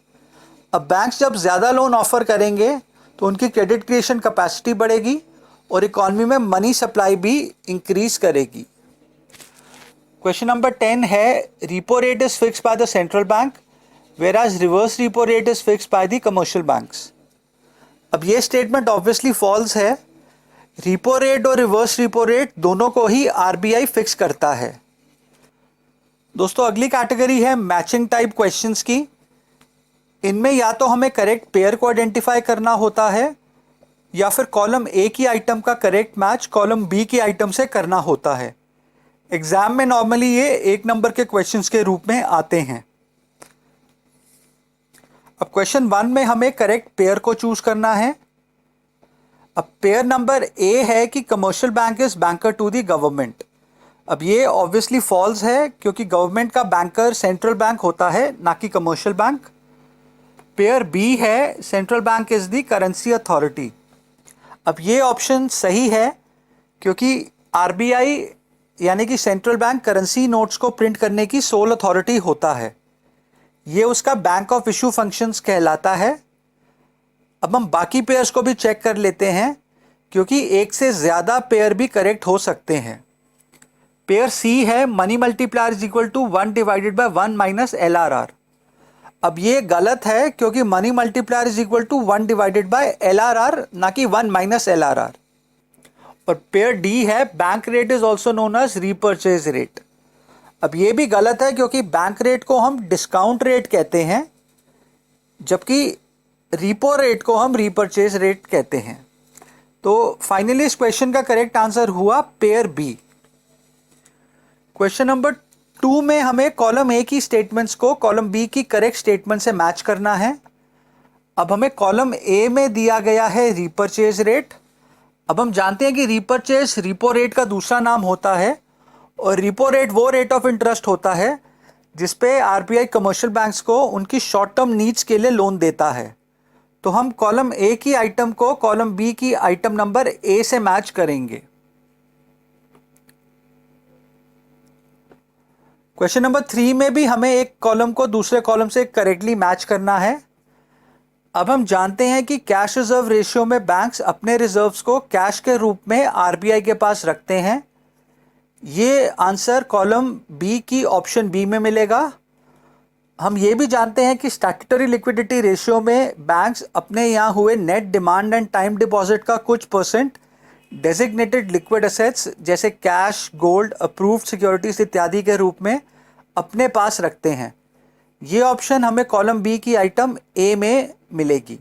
अब बैंक्स जब ज़्यादा लोन ऑफर करेंगे तो उनकी क्रेडिट क्रिएशन कैपेसिटी बढ़ेगी और इकॉनमी में मनी सप्लाई भी इंक्रीज करेगी। क्वेश्चन नंबर 10 है, repo rate is fixed by the central bank whereas reverse repo rate is fixed by the commercial banks। अब ये स्टेटमेंट ऑब्वियसली फॉल्स है। रिपो रेट और रिवर्स रिपो रेट दोनों को ही RBI fix करता है। दोस्तों अगली कैटेगरी है मैचिंग टाइप क्वेश्चंस की। इनमें या तो हमें करेक्ट पेयर को आइडेंटिफाई करना होता है या फिर कॉलम ए की आइटम का करेक्ट मैच कॉलम बी की आइटम से करना होता है। एग्जाम में नॉर्मली ये 1 नंबर के क्वेश्चंस के रूप में आते हैं। अब क्वेश्चन 1 में हमें करेक्ट पेयर को चूज करना है। अब पेयर नंबर ए है कि commercial bank is banker to the government. अब ये ऑब्वियसली फॉल्स है क्योंकि गवर्नमेंट का बैंकर सेंट्रल बैंक होता है, ना कि कमर्शियल बैंक। पेयर बी है, central bank is the currency authority. अब ये ऑप्शन सही है क्योंकि आरबीआई यानी कि सेंट्रल बैंक करेंसी नोट्स को प्रिंट करने की सोल अथॉरिटी होता है। ये उसका बैंक ऑफ इशू फंक्शंस कहलाता है। अब हम बाकी पेयर्स को भी चेक कर लेते हैं क्योंकि एक से ज़्यादा पेयर भी करेक्ट हो सकते हैं। पेयर सी है, money multiplier is equal to 1 divided by 1 minus LRR। अब ये गलत है क्योंकि money multiplier is equal to 1 divided by LRR, ना कि 1 माइनस LRR। और पेयर डी है, bank rate is also known as repurchase rate. अब ये भी गलत है क्योंकि बैंक रेट को हम डिस्काउंट रेट कहते हैं जबकि रिपो रेट को हम रीपर्चेज रेट कहते हैं। तो फाइनली इस क्वेश्चन का करेक्ट आंसर हुआ पेयर बी। क्वेश्चन नंबर 2 में हमें कॉलम ए की स्टेटमेंट्स को कॉलम बी की करेक्ट स्टेटमेंट से मैच करना है। अब हमें कॉलम ए में दिया गया है रीपर्चेज रेट। अब हम जानते हैं कि रीपर्चेज रिपो रेट का दूसरा नाम होता है और रिपो रेट वो रेट ऑफ इंटरेस्ट होता है जिस पे आरबीआई कमर्शियल बैंक्स को उनकी शॉर्ट टर्म नीड्स के लिए लोन देता है। तो हम कॉलम ए की आइटम को कॉलम बी की आइटम नंबर ए से मैच करेंगे। क्वेश्चन नंबर 3 में भी हमें एक कॉलम को दूसरे कॉलम से करेक्टली मैच करना है। अब हम जानते हैं कि कैश रिजर्व रेशियो में बैंक्स अपने रिजर्व्स को कैश के रूप में आरबीआई के पास रखते हैं। ये आंसर कॉलम बी की ऑप्शन बी में मिलेगा। हम ये भी जानते हैं कि स्टैट्यूटरी लिक्विडिटी रेशियो में बैंक्स अपने यहाँ हुए net demand and time deposit का कुछ परसेंट डेजिग्नेटेड लिक्विड एसेट्स जैसे कैश, गोल्ड, अप्रूव्ड सिक्योरिटीज इत्यादि के रूप में अपने पास रखते हैं। ये ऑप्शन हमें कॉलम बी की आइटम ए में मिलेगी।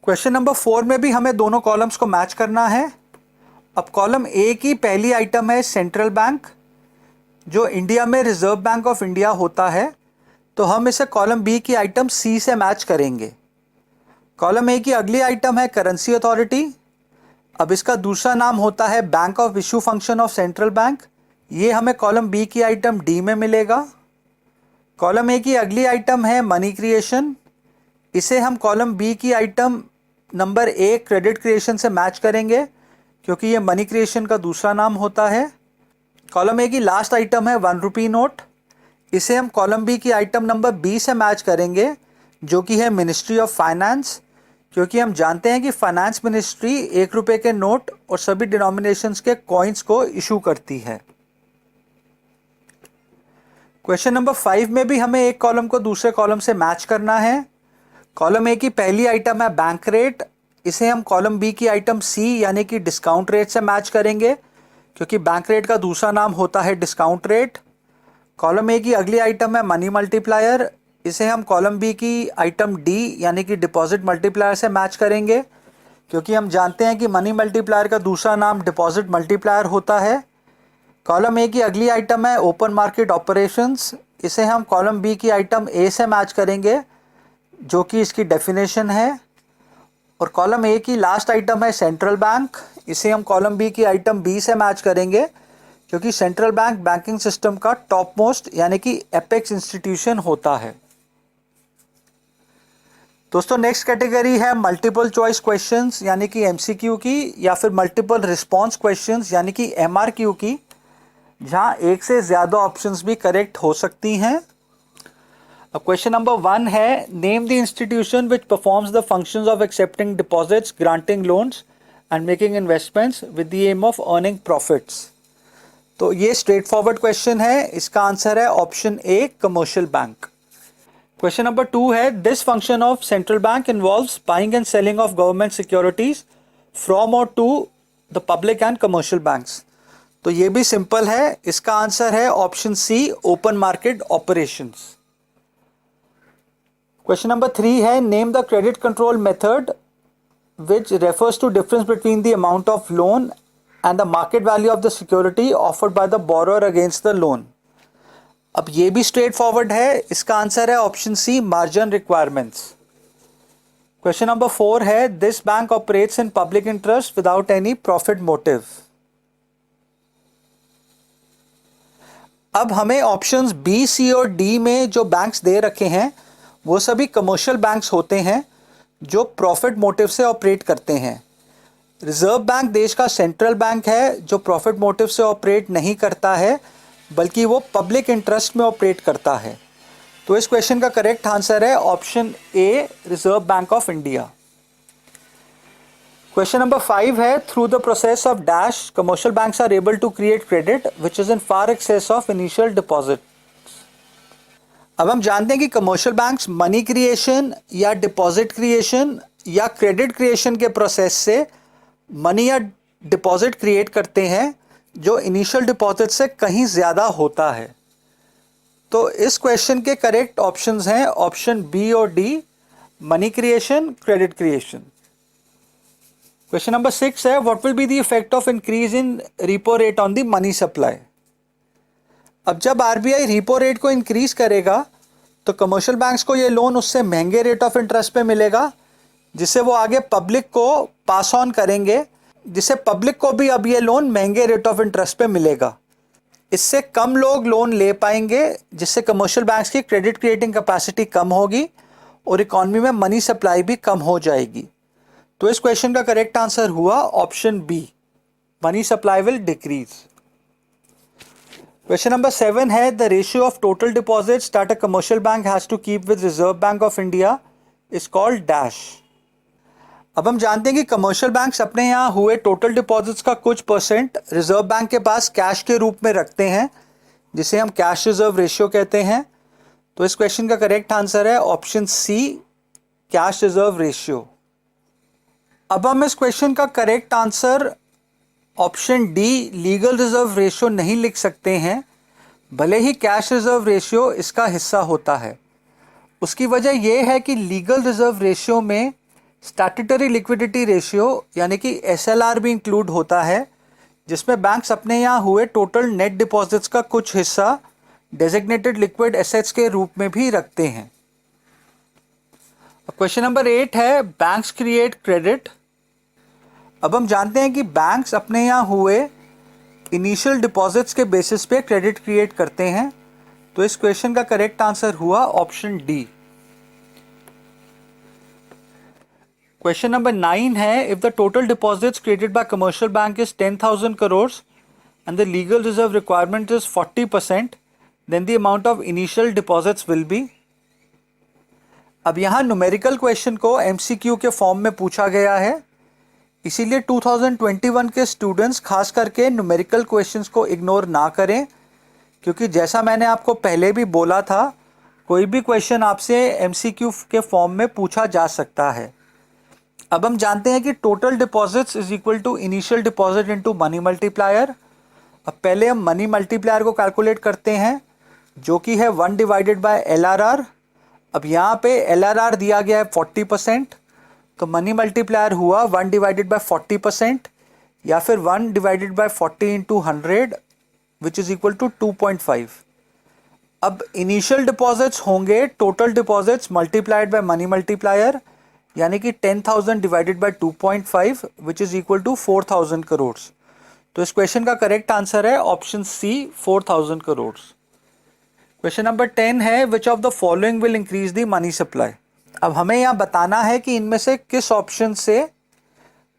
क्वेश्चन नंबर 4 में भी हमें दोनों कॉलम्स को मैच करना है। अब कॉलम ए की पहली आइटम है सेंट्रल बैंक, जो इंडिया में रिजर्व बैंक ऑफ इंडिया होता है, तो हम इसे कॉलम बी की आइटम सी से मैच करेंगे। कॉलम ए की अगली आइटम है करेंसी अथॉरिटी। अब इसका दूसरा नाम होता है bank of issue function of central bank. ये हमें कॉलम बी की आइटम डी में मिलेगा। कॉलम ए की अगली आइटम है मनी क्रिएशन। इसे हम कॉलम बी की item number a credit creation से मैच करेंगे क्योंकि ये मनी क्रिएशन का दूसरा नाम होता है। कॉलम ए की लास्ट आइटम है 1 रुपी नोट। इसे हम कॉलम बी की आइटम नंबर बी से मैच करेंगे जो कि है मिनिस्ट्री ऑफ फाइनेंस, क्योंकि हम जानते हैं कि फाइनेंस मिनिस्ट्री 1 रुपये के नोट और सभी डिनोमिनेशंस के कॉइन्स को इशू करती है। क्वेश्चन नंबर 5 में भी हमें एक कॉलम को दूसरे कॉलम से मैच करना है। कॉलम ए की पहली आइटम है बैंक रेट। इसे हम कॉलम बी की आइटम सी यानी कि डिस्काउंट रेट से मैच करेंगे क्योंकि बैंक रेट का दूसरा नाम होता है डिस्काउंट रेट। कॉलम ए की अगली आइटम है मनी मल्टीप्लायर। इसे हम कॉलम बी की आइटम डी यानी कि डिपॉजिट मल्टीप्लायर से मैच करेंगे क्योंकि हम जानते हैं कि मनी मल्टीप्लायर का दूसरा नाम डिपॉजिट मल्टीप्लायर होता है। कॉलम ए की अगली आइटम है ओपन मार्केट ऑपरेशंस। इसे हम कॉलम बी की आइटम ए से मैच करेंगे जो कि इसकी डेफिनेशन है। और कॉलम ए की लास्ट आइटम है सेंट्रल बैंक, इसे हम कॉलम बी की आइटम बी से मैच करेंगे क्योंकि सेंट्रल बैंक बैंकिंग सिस्टम का टॉप मोस्ट यानी कि एपेक्स इंस्टीट्यूशन होता है। दोस्तों नेक्स्ट कैटेगरी है मल्टीपल चॉइस क्वेश्चंस यानी कि एमसीक्यू की, या फिर मल्टीपल रिस्पॉन्स क्वेश्चंस यानी कि एमआरक्यू की, जहां एक से ज्यादा ऑप्शंस भी करेक्ट हो सकती हैं। अब क्वेश्चन नंबर 1 है, name the institution which performs the functions of accepting deposits, granting loans and making investments with the aim of earning profits. तो ये स्ट्रेट फॉरवर्ड क्वेश्चन है, इसका आंसर है option A commercial bank. Question number 2 है, this function of central bank involves buying and selling of government securities from और to the public and commercial banks. तो ये भी सिंपल है, इसका आंसर है option C open market operations. Question number 3 है, name the credit control method which refers to difference between the amount of loan and the market value of the security offered by the borrower against the loan। अब ये भी straightforward है, इसका answer है option C margin requirements. Question number 4 है, this bank operates in public interest without any profit motive. अब हमें options B, सी और डी में जो बैंक्स दे रखे हैं वो सभी कमर्शियल बैंक्स होते हैं जो प्रॉफिट मोटिव से ऑपरेट करते हैं। रिजर्व बैंक देश का सेंट्रल बैंक है जो प्रॉफिट मोटिव से ऑपरेट नहीं करता है बल्कि वो पब्लिक इंटरेस्ट में ऑपरेट करता है। तो इस क्वेश्चन का करेक्ट आंसर है option A reserve bank of India. Question number 5 है, through the process of dash commercial banks are able to create credit which is in far excess of initial deposit. अब हम जानते हैं कि commercial banks money creation या deposit creation या credit creation के process से मनी या डिपॉजिट क्रिएट करते हैं जो इनिशियल डिपॉजिट से कहीं ज़्यादा होता है। तो इस क्वेश्चन के करेक्ट ऑप्शंस हैं ऑप्शन बी और D, money creation, credit creation. Question number 6 है, what will be the effect of increase in repo rate on the money supply. अब जब आरबीआई रिपो रेट को इंक्रीज करेगा तो कमर्शियल बैंक्स को ये लोन उससे महंगे रेट ऑफ इंटरेस्ट पे मिलेगा जिसे वो आगे पब्लिक को पास ऑन करेंगे, जिससे पब्लिक को भी अब ये लोन महंगे रेट ऑफ इंटरेस्ट पे मिलेगा। इससे कम लोग लोन ले पाएंगे जिससे कमर्शियल बैंक्स की क्रेडिट क्रिएटिंग कैपेसिटी कम होगी और इकॉनमी में मनी सप्लाई भी कम हो जाएगी। तो इस क्वेश्चन का करेक्ट आंसर हुआ option B, money supply will decrease. Question number 7 है, the ratio of total deposits that a commercial bank has to keep with reserve bank of India is called dash. अब हम जानते हैं कि commercial banks अपने यहाँ हुए टोटल डिपॉजिट्स का कुछ परसेंट रिजर्व बैंक के पास कैश के रूप में रखते हैं जिसे हम कैश रिजर्व रेशियो कहते हैं। तो इस क्वेश्चन का करेक्ट आंसर है option C, cash reserve ratio. अब हम इस क्वेश्चन का correct answer option D legal reserve ratio नहीं लिख सकते हैं, भले ही कैश रिजर्व रेशियो इसका हिस्सा होता है। उसकी वजह यह है कि लीगल रिजर्व रेशियो में स्टैट्यूटरी लिक्विडिटी रेशियो यानी कि एसएलआर भी इंक्लूड होता है, जिसमें बैंक्स अपने यहाँ हुए टोटल नेट डिपॉजिट्स का कुछ हिस्सा डेजिग्नेटेड लिक्विड एसेट्स के रूप में भी रखते हैं। क्वेश्चन नंबर 8 है, बैंक्स क्रिएट क्रेडिट। अब हम जानते हैं कि बैंक्स अपने यहाँ हुए इनिशियल डिपॉजिट्स के बेसिस पे क्रेडिट क्रिएट करते हैं। तो इस क्वेश्चन का करेक्ट आंसर हुआ ऑप्शन डी। क्वेश्चन नंबर 9 है, if the total deposits created by commercial bank is 10,000 crore and the legal reserve requirement is 40%, then the amount of initial deposits will be. अब यहाँ numerical question को MCQ के form में पूछा गया है, इसीलिए 2021 के स्टूडेंट्स खास करके न्यूमेरिकल क्वेश्चंस को इग्नोर ना करें, क्योंकि जैसा मैंने आपको पहले भी बोला था कोई भी क्वेश्चन आपसे एमसीक्यू के फॉर्म में पूछा जा सकता है। अब हम जानते हैं कि total deposits is equal to initial deposit into money multiplier. अब पहले हम मनी मल्टीप्लायर को कैलकुलेट करते हैं जो कि है 1 डिवाइडेड बाय LRR। अब यहाँ पे LRR दिया गया है 40%, तो मनी मल्टीप्लायर हुआ 1 डिवाइडेड बाय 40% या फिर 1 divided by 40 into 100 which is equal to 2.5। अब इनिशियल डिपॉजिट्स होंगे total deposits multiplied by money multiplier यानी कि 10,000 divided by 2.5 which is equal to 4,000 crore. तो इस क्वेश्चन का करेक्ट आंसर है option C 4,000 crore. Question number 10 है which of the following will increase the money supply. अब हमें यहाँ बताना है कि इनमें से किस ऑप्शन से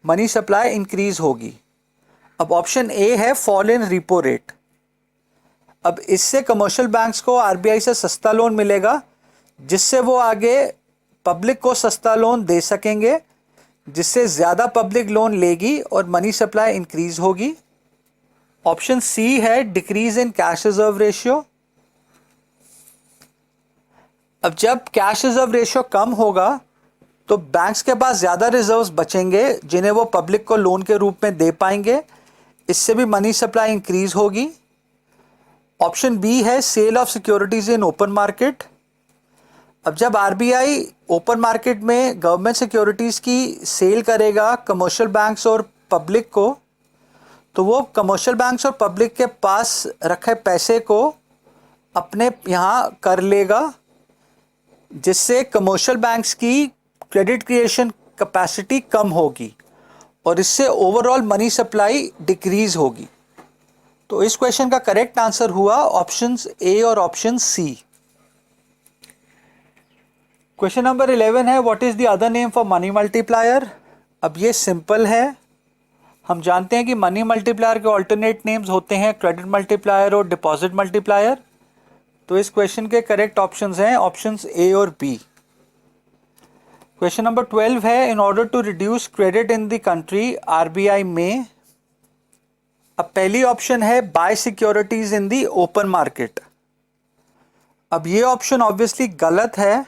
मनी सप्लाई इंक्रीज होगी। अब ऑप्शन ए है फॉल इन रिपो रेट। अब इससे कमर्शियल बैंक्स को आरबीआई से सस्ता लोन मिलेगा, जिससे वो आगे पब्लिक को सस्ता लोन दे सकेंगे, जिससे ज़्यादा पब्लिक लोन लेगी और मनी सप्लाई इंक्रीज होगी। ऑप्शन सी है decrease in cash reserve ratio. अब जब कैश रिजर्व रेशियो कम होगा तो बैंक्स के पास ज़्यादा रिजर्व्स बचेंगे, जिन्हें वो पब्लिक को लोन के रूप में दे पाएंगे, इससे भी मनी सप्लाई इंक्रीज होगी। ऑप्शन बी है sale of securities in open market. अब जब आरबीआई ओपन मार्केट में गवर्नमेंट सिक्योरिटीज़ की सेल करेगा कमर्शियल बैंक्स और पब्लिक को, तो वो कमर्शियल बैंक्स और पब्लिक के पास रखे पैसे को अपने यहाँ कर लेगा, जिससे कमर्शियल बैंक्स की क्रेडिट क्रिएशन कैपेसिटी कम होगी और इससे ओवरऑल मनी सप्लाई डिक्रीज होगी। तो इस क्वेश्चन का करेक्ट आंसर हुआ ऑप्शंस ए और ऑप्शन सी। क्वेश्चन नंबर 11 है what is the other name for money multiplier. अब ये सिंपल है, हम जानते हैं कि मनी मल्टीप्लायर के ऑल्टरनेट नेम्स होते हैं क्रेडिट मल्टीप्लायर और डिपॉजिट मल्टीप्लायर। तो इस क्वेश्चन के करेक्ट ऑप्शंस हैं ऑप्शंस ए और बी। क्वेश्चन नंबर 12 है in order to reduce credit in the country RBI में। अब पहली ऑप्शन है buy securities in the open market. अब ये ऑप्शन ऑब्वियसली गलत है,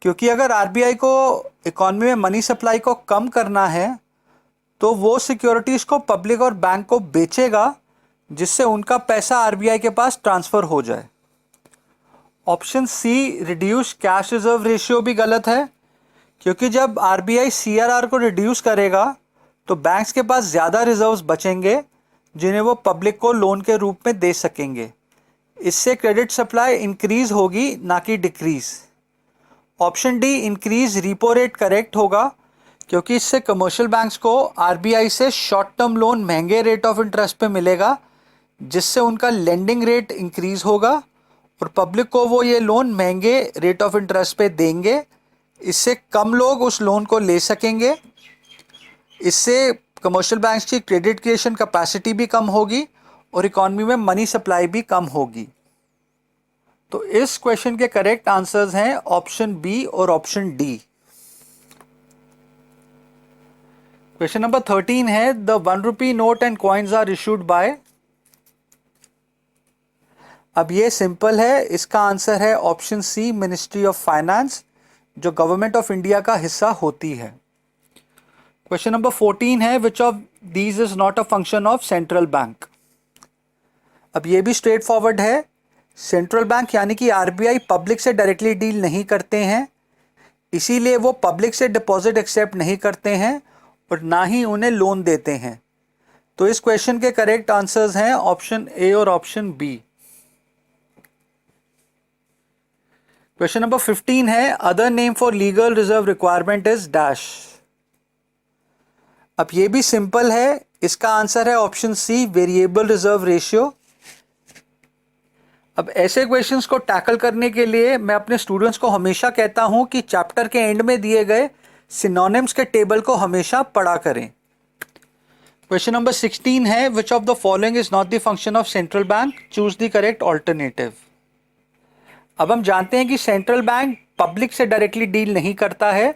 क्योंकि अगर आरबीआई को इकॉनमी में मनी सप्लाई को कम करना है तो वो सिक्योरिटीज को पब्लिक और बैंक को बेचेगा, जिससे उनका पैसा आरबीआई के पास ट्रांसफर हो जाए। Option C reduce cash reserve ratio भी गलत है, क्योंकि जब आरबीआई सीआरआर को रिड्यूस करेगा तो बैंक्स के पास ज़्यादा रिजर्व्स बचेंगे, जिन्हें वो पब्लिक को लोन के रूप में दे सकेंगे। इससे क्रेडिट सप्लाई इंक्रीज होगी, ना कि decrease. Option D increase repo rate correct होगा, क्योंकि इससे कमर्शियल बैंक्स को आरबीआई से शॉर्ट टर्म लोन महंगे रेट ऑफ इंटरेस्ट पे मिलेगा, जिससे उनका लेंडिंग रेट इंक्रीज होगा और पब्लिक को वो ये लोन महंगे रेट ऑफ इंटरेस्ट पे देंगे। इससे कम लोग उस लोन को ले सकेंगे, इससे कमर्शियल बैंक्स की क्रेडिट क्रिएशन कैपेसिटी भी कम होगी और इकॉनमी में मनी सप्लाई भी कम होगी। तो इस क्वेश्चन के करेक्ट आंसर्स हैं ऑप्शन बी और ऑप्शन डी। क्वेश्चन नंबर 13 है the 1 rupee note and coins are issued by. अब ये सिंपल है, इसका आंसर है option C ministry of finance, जो गवर्नमेंट ऑफ इंडिया का हिस्सा होती है। क्वेश्चन नंबर 14 है which of these is not a function of central bank. अब ये भी स्ट्रेट फॉरवर्ड है, सेंट्रल बैंक यानी कि आरबीआई पब्लिक से डायरेक्टली डील नहीं करते हैं, इसीलिए वो पब्लिक से डिपॉजिट एक्सेप्ट नहीं करते हैं और ना ही उन्हें लोन देते हैं। तो इस क्वेश्चन के करेक्ट आंसर्स हैं ऑप्शन ए और ऑप्शन बी। क्वेश्चन नंबर 15 है other name for legal reserve requirement is dash. अब ये भी सिंपल है, इसका आंसर है option C variable reserve ratio. अब ऐसे क्वेश्चंस को टैकल करने के लिए मैं अपने स्टूडेंट्स को हमेशा कहता हूं कि चैप्टर के एंड में दिए गए सिनोनिम्स के टेबल को हमेशा पढ़ा करें। क्वेश्चन नंबर 16 है which of the following is not the function of central bank, choose the correct alternative. अब हम जानते हैं कि सेंट्रल बैंक पब्लिक से डायरेक्टली डील नहीं करता है,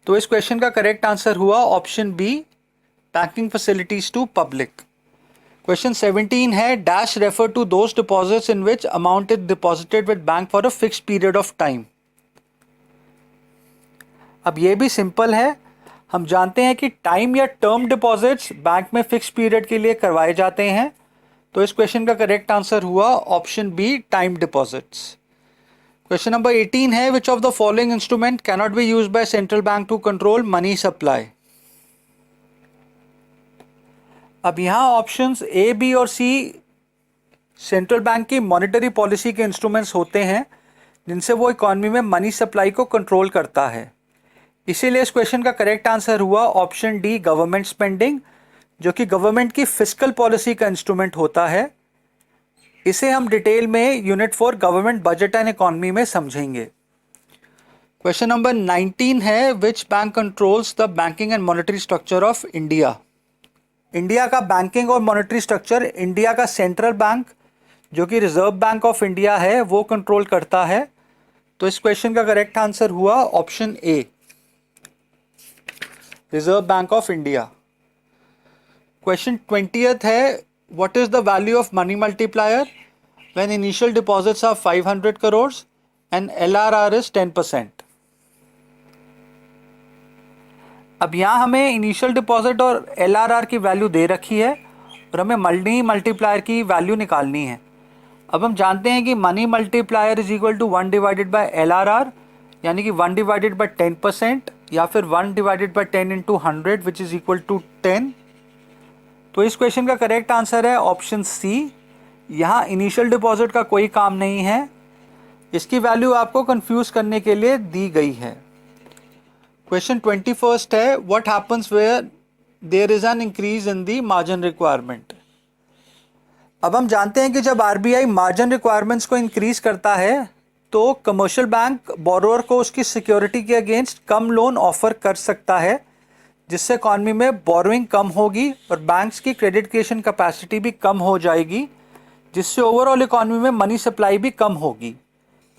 तो इस क्वेश्चन का करेक्ट आंसर हुआ option B banking facilities to public. Question 17 है dash refer to those deposits in which amount is deposited with bank for a fixed period of time. अब ये भी सिंपल है, हम जानते हैं कि टाइम या टर्म डिपॉजिट्स बैंक में फिक्स पीरियड के लिए करवाए जाते हैं, तो इस क्वेश्चन का करेक्ट आंसर हुआ option B time deposits. Question number 18 है which of the following instrument can not be used by central bank to control money supply. अब यहां ऑप्शंस ए बी और सी सेंट्रल बैंक की monetary policy के instruments होते हैं, जिनसे वो इकॉनमी में मनी सप्लाई को कंट्रोल करता है। इसीलिए इस क्वेश्चन का करेक्ट आंसर हुआ ऑप्शन डी, गवर्नमेंट स्पेंडिंग, जो कि गवर्नमेंट की फिस्कल पॉलिसी का इंस्ट्रूमेंट होता है। इसे हम डिटेल में unit 4 government budget and economy में समझेंगे। क्वेश्चन नंबर 19 है, which bank controls the banking and monetary structure of India. India का बैंकिंग और मॉनेटरी स्ट्रक्चर इंडिया का सेंट्रल बैंक, जो कि रिजर्व बैंक ऑफ इंडिया है, वो कंट्रोल करता है। तो इस क्वेश्चन का करेक्ट आंसर हुआ option A, reserve bank of India. Question 20th है, what is the value of money multiplier when initial deposits are 500 crore and LRR is 10%। अब यहाँ हमें इनिशियल डिपॉजिट और LRR की वैल्यू दे रखी है और हमें मनी मल्टीप्लायर की वैल्यू निकालनी है। अब हम जानते हैं कि money multiplier is equal to 1 divided by LRR, यानी कि 1 डिवाइडेड बाय 10% या फिर 1 divided by 10 into 100 which is equal to 10। तो इस क्वेश्चन का करेक्ट आंसर है ऑप्शन सी। यहाँ इनिशियल डिपॉजिट का कोई काम नहीं है, इसकी वैल्यू आपको कंफ्यूज करने के लिए दी गई है। क्वेश्चन 21 है, what happens where there is an increase in the margin requirement. अब हम जानते हैं कि जब RBI मार्जिन रिक्वायरमेंट्स को इंक्रीज करता है तो कमर्शियल बैंक बोरोअर को उसकी सिक्योरिटी के अगेंस्ट कम लोन ऑफर कर सकता है, जिससे इकॉनमी में बोरोइंग कम होगी और बैंक्स की क्रेडिट क्रिएशन कैपेसिटी भी कम हो जाएगी, जिससे ओवरऑल इकॉनमी में मनी सप्लाई भी कम होगी।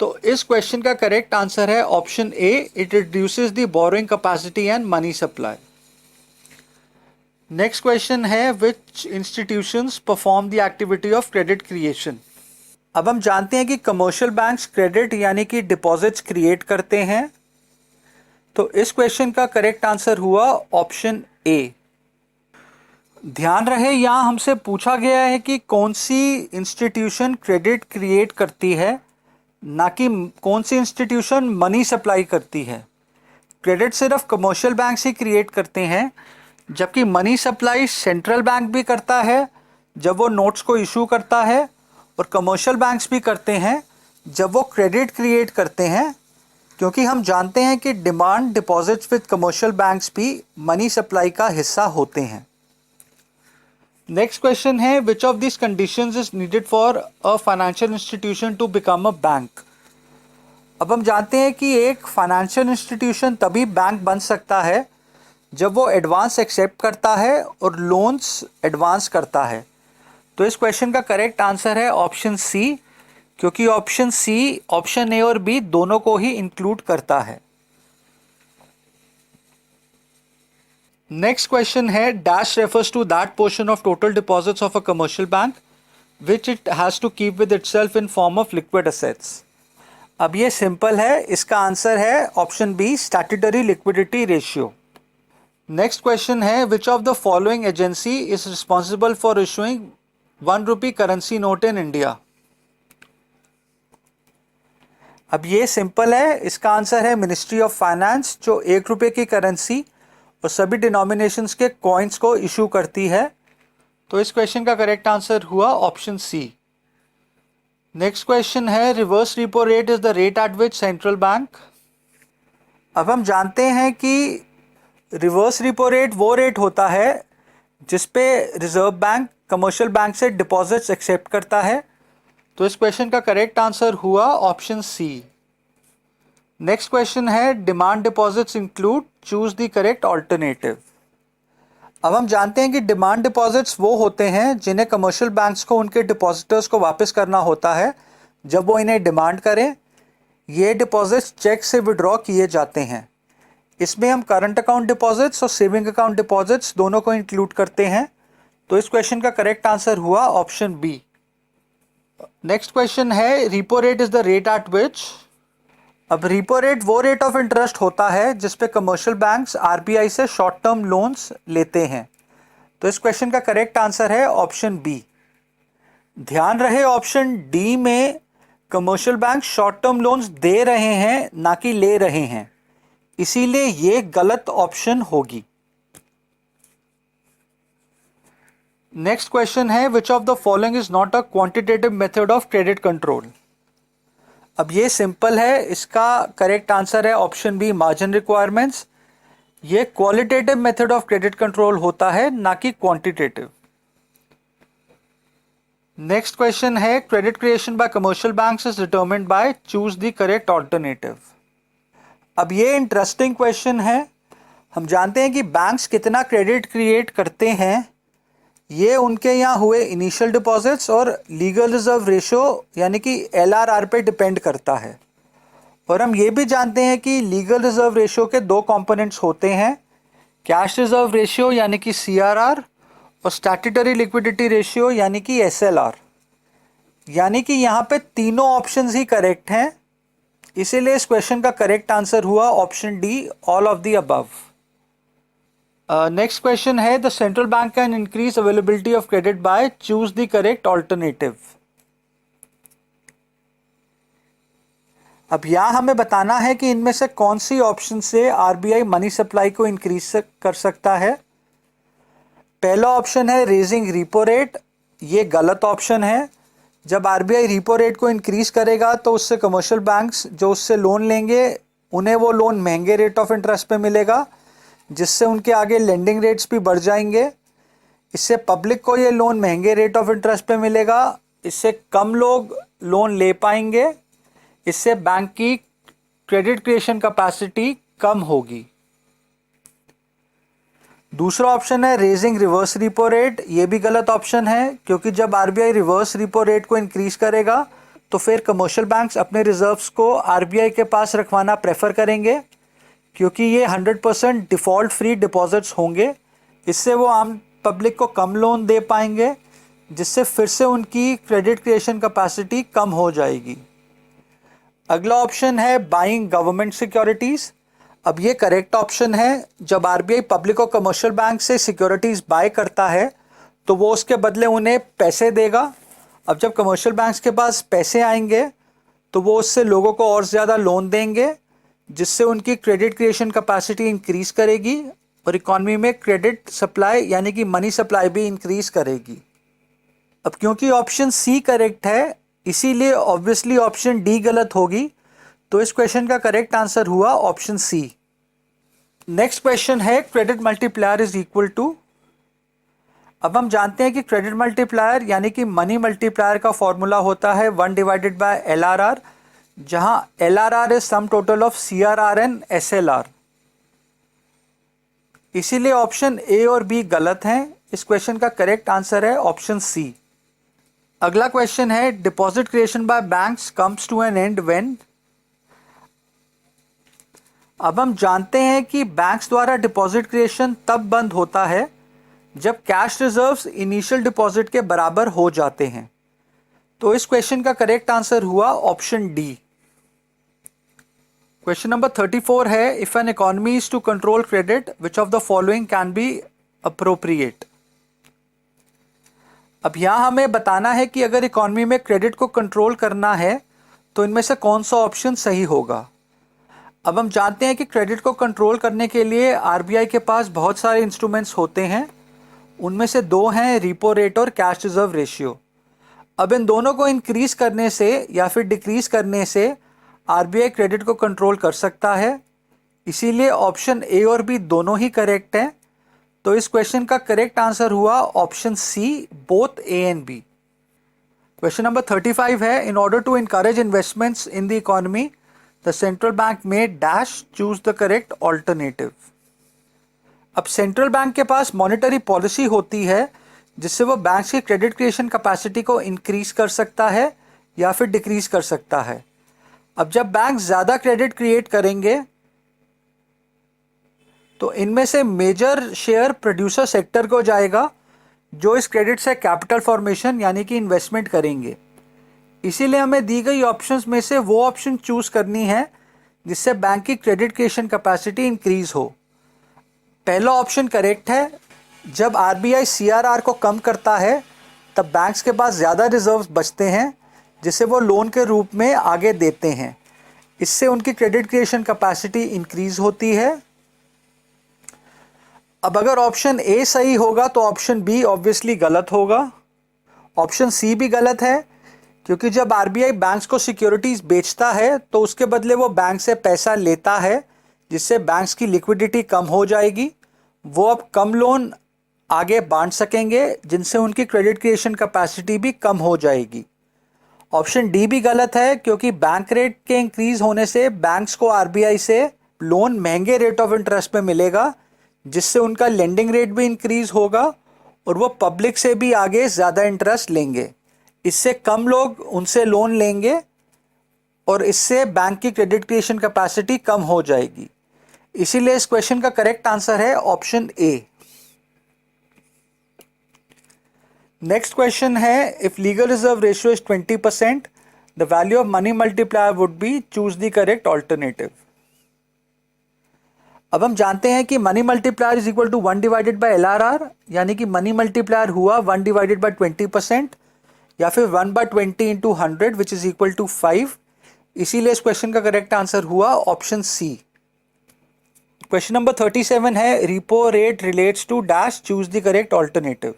तो इस क्वेश्चन का करेक्ट आंसर है option A, it reduces the borrowing capacity and money supply. Next question है, which institutions perform the activity of credit creation. अब हम जानते हैं कि कमर्शियल बैंक्स क्रेडिट यानी कि डिपॉजिट्स क्रिएट करते हैं। तो इस क्वेश्चन का करेक्ट आंसर हुआ ऑप्शन ए। ध्यान रहे, यहाँ हमसे पूछा गया है कि कौन सी इंस्टीट्यूशन क्रेडिट क्रिएट करती है, ना कि कौन सी इंस्टीट्यूशन मनी सप्लाई करती है। क्रेडिट सिर्फ कमर्शियल बैंक्स ही क्रिएट करते हैं, जबकि मनी सप्लाई सेंट्रल बैंक भी करता है जब वो नोट्स को इशू करता है, और कमर्शियल बैंक्स भी करते हैं जब वो क्रेडिट क्रिएट करते हैं, क्योंकि हम जानते हैं कि demand deposits with commercial banks भी मनी सप्लाई का हिस्सा होते हैं। नेक्स्ट क्वेश्चन है, which of this conditions is needed for a financial institution to become a bank. अब हम जानते हैं कि एक फाइनेंशियल इंस्टीट्यूशन तभी बैंक बन सकता है जब वो एडवांस एक्सेप्ट करता है और लोन्स एडवांस करता है। तो इस क्वेश्चन का करेक्ट आंसर है ऑप्शन सी, क्योंकि ऑप्शन सी ऑप्शन ए और बी दोनों को ही इंक्लूड करता है। नेक्स्ट क्वेश्चन है, dash refers to that portion of total deposits of a commercial bank which it has to keep with itself in form of liquid assets. अब ये simple है, इसका आंसर है option B, statutory liquidity ratio. Next question है, which of the following agency is responsible for issuing 1 rupee currency note in India. अब ये simple है, इसका आंसर है मिनिस्ट्री ऑफ फाइनेंस, जो 1 रुपये की करेंसी और सभी डिनोमिनेशंस के कॉइन्स को इशू करती है। तो इस क्वेश्चन का करेक्ट आंसर हुआ ऑप्शन सी। नेक्स्ट क्वेश्चन है, reverse repo rate is the rate at which central bank. अब हम जानते हैं कि रिवर्स रिपो रेट वो रेट होता है जिस पे रिजर्व बैंक कमर्शियल बैंक से डिपॉजिट्स एक्सेप्ट करता है। तो इस क्वेश्चन का करेक्ट आंसर हुआ ऑप्शन सी। नेक्स्ट क्वेश्चन है, demand deposits include, choose the correct alternative. अब हम जानते हैं कि डिमांड डिपॉजिट्स वो होते हैं जिन्हें कमर्शियल बैंक्स को उनके डिपॉजिटर्स को वापस करना होता है जब वो इन्हें डिमांड करें। ये डिपॉजिट्स चेक से विड्रॉ किए जाते हैं। इसमें हम करंट अकाउंट डिपॉजिट्स और सेविंग अकाउंट डिपॉजिट्स दोनों को इंक्लूड करते हैं। तो इस क्वेश्चन का करेक्ट आंसर हुआ ऑप्शन बी। नेक्स्ट क्वेश्चन है, repo rate is the rate at विच। अब रिपो रेट वो रेट ऑफ इंटरेस्ट होता है जिस पे कमर्शियल बैंक्स RBI से शॉर्ट टर्म लोन्स लेते हैं। तो इस क्वेश्चन का करेक्ट आंसर है ऑप्शन बी। ध्यान रहे, ऑप्शन डी में commercial bank short term loans दे रहे हैं, ना कि ले रहे हैं, इसीलिए ये गलत ऑप्शन होगी। नेक्स्ट क्वेश्चन है, which of the following is not a quantitative method of credit control. अब ये सिंपल है, इसका करेक्ट आंसर है ऑप्शन बी, मार्जिन रिक्वायरमेंट्स, ये qualitative method of credit control होता है, ना कि क्वांटिटेटिव। नेक्स्ट क्वेश्चन है credit creation by commercial banks is determined bye choose the correct alternative. अब ये इंटरेस्टिंग क्वेश्चन है। हम जानते हैं कि बैंक्स कितना क्रेडिट क्रिएट करते हैं, ये उनके यहाँ हुए इनिशियल डिपॉजिट्स और लीगल रिजर्व रेशियो यानी कि LRR पे डिपेंड करता है। और हम ये भी जानते हैं कि लीगल रिजर्व रेशियो के दो कंपोनेंट्स होते हैं, कैश रिजर्व रेशियो यानी कि CRR और स्टैट्यूटरी लिक्विडिटी रेशियो यानी कि SLR। यानी कि यहाँ पे तीनों ऑप्शंस ही करेक्ट हैं, इसीलिए इस क्वेश्चन का करेक्ट आंसर हुआ option D, all of the above. Next question है the central bank can increase availability of credit by choose the correct alternative. अब यहाँ हमें बताना है कि इनमें से कौन सी ऑप्शन से RBI मनी सप्लाई को इंक्रीज कर सकता है। पहला ऑप्शन है रेजिंग रिपो रेट, ये गलत ऑप्शन है। जब RBI रिपो रेट को इंक्रीज करेगा तो उससे कमर्शियल बैंक्स जो उससे लोन लेंगे उन्हें वो लोन महंगे रेट ऑफ इंटरेस्ट पे मिलेगा, जिससे उनके आगे लेंडिंग रेट्स भी बढ़ जाएंगे। इससे पब्लिक को ये लोन महंगे रेट ऑफ इंटरेस्ट पे मिलेगा, इससे कम लोग लोन ले पाएंगे, इससे बैंक की क्रेडिट क्रिएशन कैपेसिटी कम होगी। दूसरा ऑप्शन है रेजिंग रिवर्स रिपो रेट, ये भी गलत ऑप्शन है, क्योंकि जब RBI रिवर्स रिपो रेट को इंक्रीज करेगा तो फिर कमर्शियल बैंक्स अपने रिजर्व्स को RBI के पास रखवाना प्रेफर करेंगे, क्योंकि ये 100% डिफ़ॉल्ट फ्री डिपॉजिट्स होंगे। इससे वो आम पब्लिक को कम लोन दे पाएंगे, जिससे फिर से उनकी क्रेडिट क्रिएशन कैपेसिटी कम हो जाएगी। अगला ऑप्शन है बाइंग गवर्नमेंट सिक्योरिटीज़। अब ये करेक्ट ऑप्शन है। जब RBI पब्लिक और कमर्शियल बैंक से सिक्योरिटीज़ बाय करता है तो वो उसके बदले उन्हें पैसे देगा। अब जब कमर्शियल बैंक्स के पास पैसे आएंगे तो वो उससे लोगों को और ज़्यादा लोन देंगे, जिससे उनकी क्रेडिट क्रिएशन कैपेसिटी इंक्रीज़ करेगी और इकॉनमी में क्रेडिट सप्लाई यानी कि मनी सप्लाई भी इंक्रीज़ करेगी। अब क्योंकि ऑप्शन C करेक्ट है, इसीलिए ऑब्वियसली ऑप्शन D गलत होगी, तो इस क्वेश्चन का करेक्ट आंसर हुआ ऑप्शन C। नेक्स्ट क्वेश्चन है credit multiplier is equal to. अब हम जानते हैं कि क्रेडिट मल्टीप्लायर यानी कि मनी मल्टीप्लायर का फॉर्मूला होता है 1 डिवाइडेड बाय LRR, जहां LRR is sum total of CRR and SLR। इसीलिए ऑप्शन A और B गलत हैं। इस क्वेश्चन का करेक्ट आंसर है ऑप्शन C। अगला क्वेश्चन है deposit creation by banks comes to an end when. अब हम जानते हैं कि बैंक्स द्वारा डिपॉजिट क्रिएशन तब बंद होता है जब कैश रिजर्व्स इनिशियल डिपॉजिट के बराबर हो जाते हैं। तो इस क्वेश्चन का करेक्ट आंसर हुआ ऑप्शन डी। क्वेश्चन नंबर 34 है if an economy is to control credit which of the following can be appropriate. अब यहां हमें बताना है कि अगर इकोनॉमी में क्रेडिट को कंट्रोल करना है तो इनमें से कौन सा ऑप्शन सही होगा। अब हम जानते हैं कि क्रेडिट को कंट्रोल करने के लिए RBI के पास बहुत सारे इंस्ट्रूमेंट्स होते हैं। उनमें से दो हैं रिपो रेट और कैश रिजर्व रेशियो। अब इन दोनों को इंक्रीज करने से या फिर डिक्रीज करने से RBI क्रेडिट को कंट्रोल कर सकता है। इसीलिए ऑप्शन A और B दोनों ही करेक्ट हैं। तो इस क्वेश्चन का करेक्ट आंसर हुआ option C, both A and B। Question number 35 है in order to encourage investments in the economy the central bank may dash choose the correct alternative. अब central bank के पास monetary policy होती है जिससे वो banks की क्रेडिट क्रिएशन कैपेसिटी को इंक्रीज कर सकता है या फिर डिक्रीज कर सकता है। अब जब बैंक ज़्यादा क्रेडिट क्रिएट करेंगे तो इनमें से मेजर शेयर प्रोड्यूसर सेक्टर को जाएगा, जो इस क्रेडिट से कैपिटल फॉर्मेशन यानी कि इन्वेस्टमेंट करेंगे। इसीलिए हमें दी गई ऑप्शंस में से वो ऑप्शन चूज करनी है जिससे बैंक की क्रेडिट क्रिएशन कैपेसिटी इंक्रीज हो। पहला ऑप्शन करेक्ट है। जब RBI CRR को कम करता है तब बैंक्स के पास ज़्यादा रिजर्व्स बचते हैं, जिसे वो लोन के रूप में आगे देते हैं। इससे उनकी क्रेडिट क्रिएशन कैपेसिटी इंक्रीज होती है। अब अगर ऑप्शन A सही होगा तो ऑप्शन B ऑब्वियसली गलत होगा। ऑप्शन C भी गलत है, क्योंकि जब RBI बैंक्स को सिक्योरिटीज़ बेचता है तो उसके बदले वो बैंक से पैसा लेता है, जिससे बैंक्स की लिक्विडिटी कम हो जाएगी। वो अब कम लोन आगे बांट सकेंगे, जिनसे उनकी क्रेडिट क्रिएशन कैपेसिटी भी कम हो जाएगी। ऑप्शन डी भी गलत है, क्योंकि बैंक रेट के इंक्रीज होने से बैंक्स को आरबीआई से लोन महंगे रेट ऑफ इंटरेस्ट पे मिलेगा, जिससे उनका लेंडिंग रेट भी इंक्रीज होगा और वो पब्लिक से भी आगे ज़्यादा इंटरेस्ट लेंगे। इससे कम लोग उनसे लोन लेंगे और इससे बैंक की क्रेडिट क्रिएशन कैपेसिटी कम हो जाएगी। इसीलिए इस क्वेश्चन का करेक्ट आंसर है ऑप्शन ए। नेक्स्ट क्वेश्चन है, if legal reserve ratio is 20%, the value of money multiplier would be, choose the correct alternative. अब हम जानते हैं कि money multiplier is equal to 1 divided by LRR, यानी कि मनी मल्टीप्लायर हुआ 1 डिवाइडेड बाय 20% या फिर 1/20 into 100 which is equal to 5। इसीलिए इस क्वेश्चन का करेक्ट आंसर हुआ ऑप्शन सी। क्वेश्चन नंबर 37 है, repo rate relates to dash, choose the correct alternative.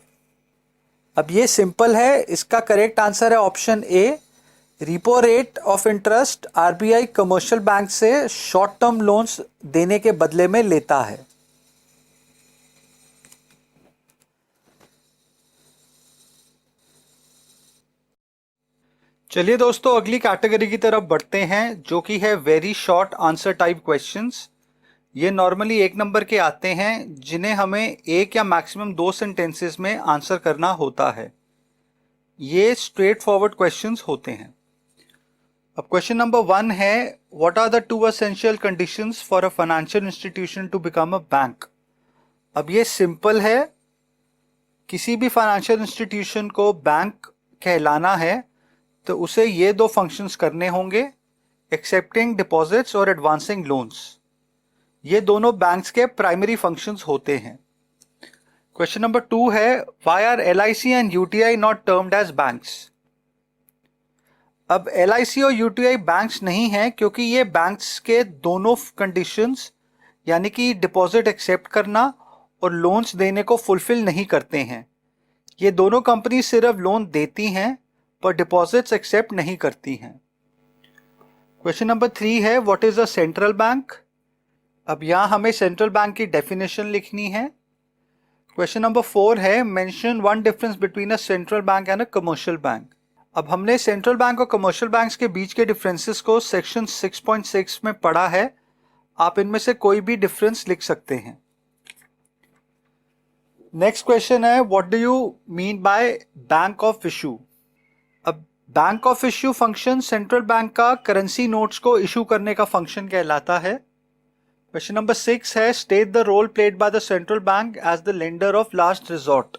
अब ये सिंपल है, इसका करेक्ट आंसर है option A. Repo rate of interest RBI commercial bank से शॉर्ट टर्म लोन्स देने के बदले में लेता है। चलिए दोस्तों, अगली कैटेगरी की तरफ बढ़ते हैं, जो कि है very short answer type questions. ये नॉर्मली 1 नंबर के आते हैं, जिन्हें हमें 1 या मैक्सिमम 2 सेंटेंसेस में आंसर करना होता है। ये स्ट्रेट फॉरवर्ड क्वेश्चंस होते हैं। अब क्वेश्चन नंबर 1 है, what are the 2 essential conditions for a financial institution to become a bank. अब ये सिंपल है, किसी भी फाइनेंशियल इंस्टीट्यूशन को बैंक कहलाना है तो उसे ये 2 फंक्शंस करने होंगे, एक्सेप्टिंग डिपॉजिट्स और एडवांसिंग लोन्स। ये दोनों बैंक्स के प्राइमरी फंक्शंस होते हैं। क्वेश्चन नंबर 2 है, why are LIC and UTI not termed as banks. अब LIC और UTI बैंक्स नहीं हैं, क्योंकि ये बैंक्स के दोनों कंडीशंस यानी कि डिपॉजिट एक्सेप्ट करना और लोन्स देने को फुलफिल नहीं करते हैं। ये दोनों कंपनी सिर्फ लोन देती हैं पर डिपॉजिट्स एक्सेप्ट नहीं करती हैं। क्वेश्चन नंबर 3 है, what is a central bank. अब यहाँ हमें सेंट्रल बैंक की डेफिनेशन लिखनी है। क्वेश्चन नंबर 4 है, mention one difference between a central bank and a commercial bank. अब हमने सेंट्रल बैंक और कमर्शियल बैंक्स के बीच के डिफरेंसेस को सेक्शन 6.6 में पढ़ा है। आप इनमें से कोई भी डिफरेंस लिख सकते हैं। नेक्स्ट क्वेश्चन है, what do you mean by bank of issue. अब bank of issue function central bank का करेंसी नोट्स को इशू करने का फंक्शन कहलाता है। क्वेश्चन नंबर 6 है, state the role played by the central bank as the lender of last resort.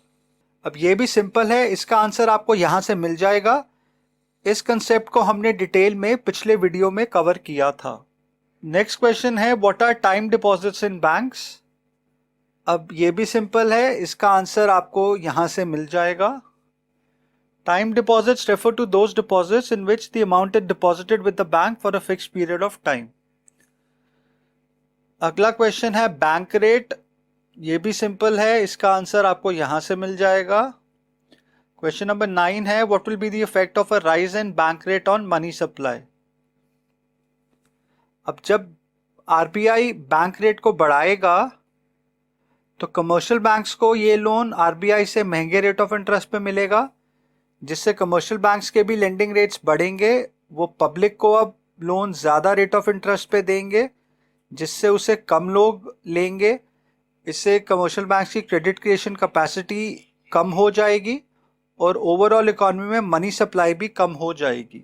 अब ये भी सिंपल है, इसका आंसर आपको यहां से मिल जाएगा। इस कंसेप्ट को हमने डिटेल में पिछले वीडियो में कवर किया था। नेक्स्ट क्वेश्चन है, what are time deposits in banks. अब ये भी सिंपल है, इसका आंसर आपको यहां से मिल जाएगा। Time deposits refer to those deposits in which the amount is deposited with the bank for a fixed period of time. अगला क्वेश्चन है, बैंक रेट। ये भी सिंपल है, इसका आंसर आपको यहां से मिल जाएगा। क्वेश्चन नंबर 9 है, what will be the effect of a rise in bank rate on money supply. अब जब आरबीआई बैंक रेट को बढ़ाएगा तो कमर्शियल बैंक्स को ये लोन आरबीआई से महंगे रेट ऑफ इंटरेस्ट पे मिलेगा, जिससे कमर्शियल बैंक्स के भी लेंडिंग रेट्स बढ़ेंगे। वो पब्लिक को अब लोन ज़्यादा रेट ऑफ इंटरेस्ट पे देंगे, जिससे उसे कम लोग लेंगे। इससे कमर्शियल बैंक्स की क्रेडिट क्रिएशन कैपेसिटी कम हो जाएगी और ओवरऑल इकोनॉमी में मनी सप्लाई भी कम हो जाएगी।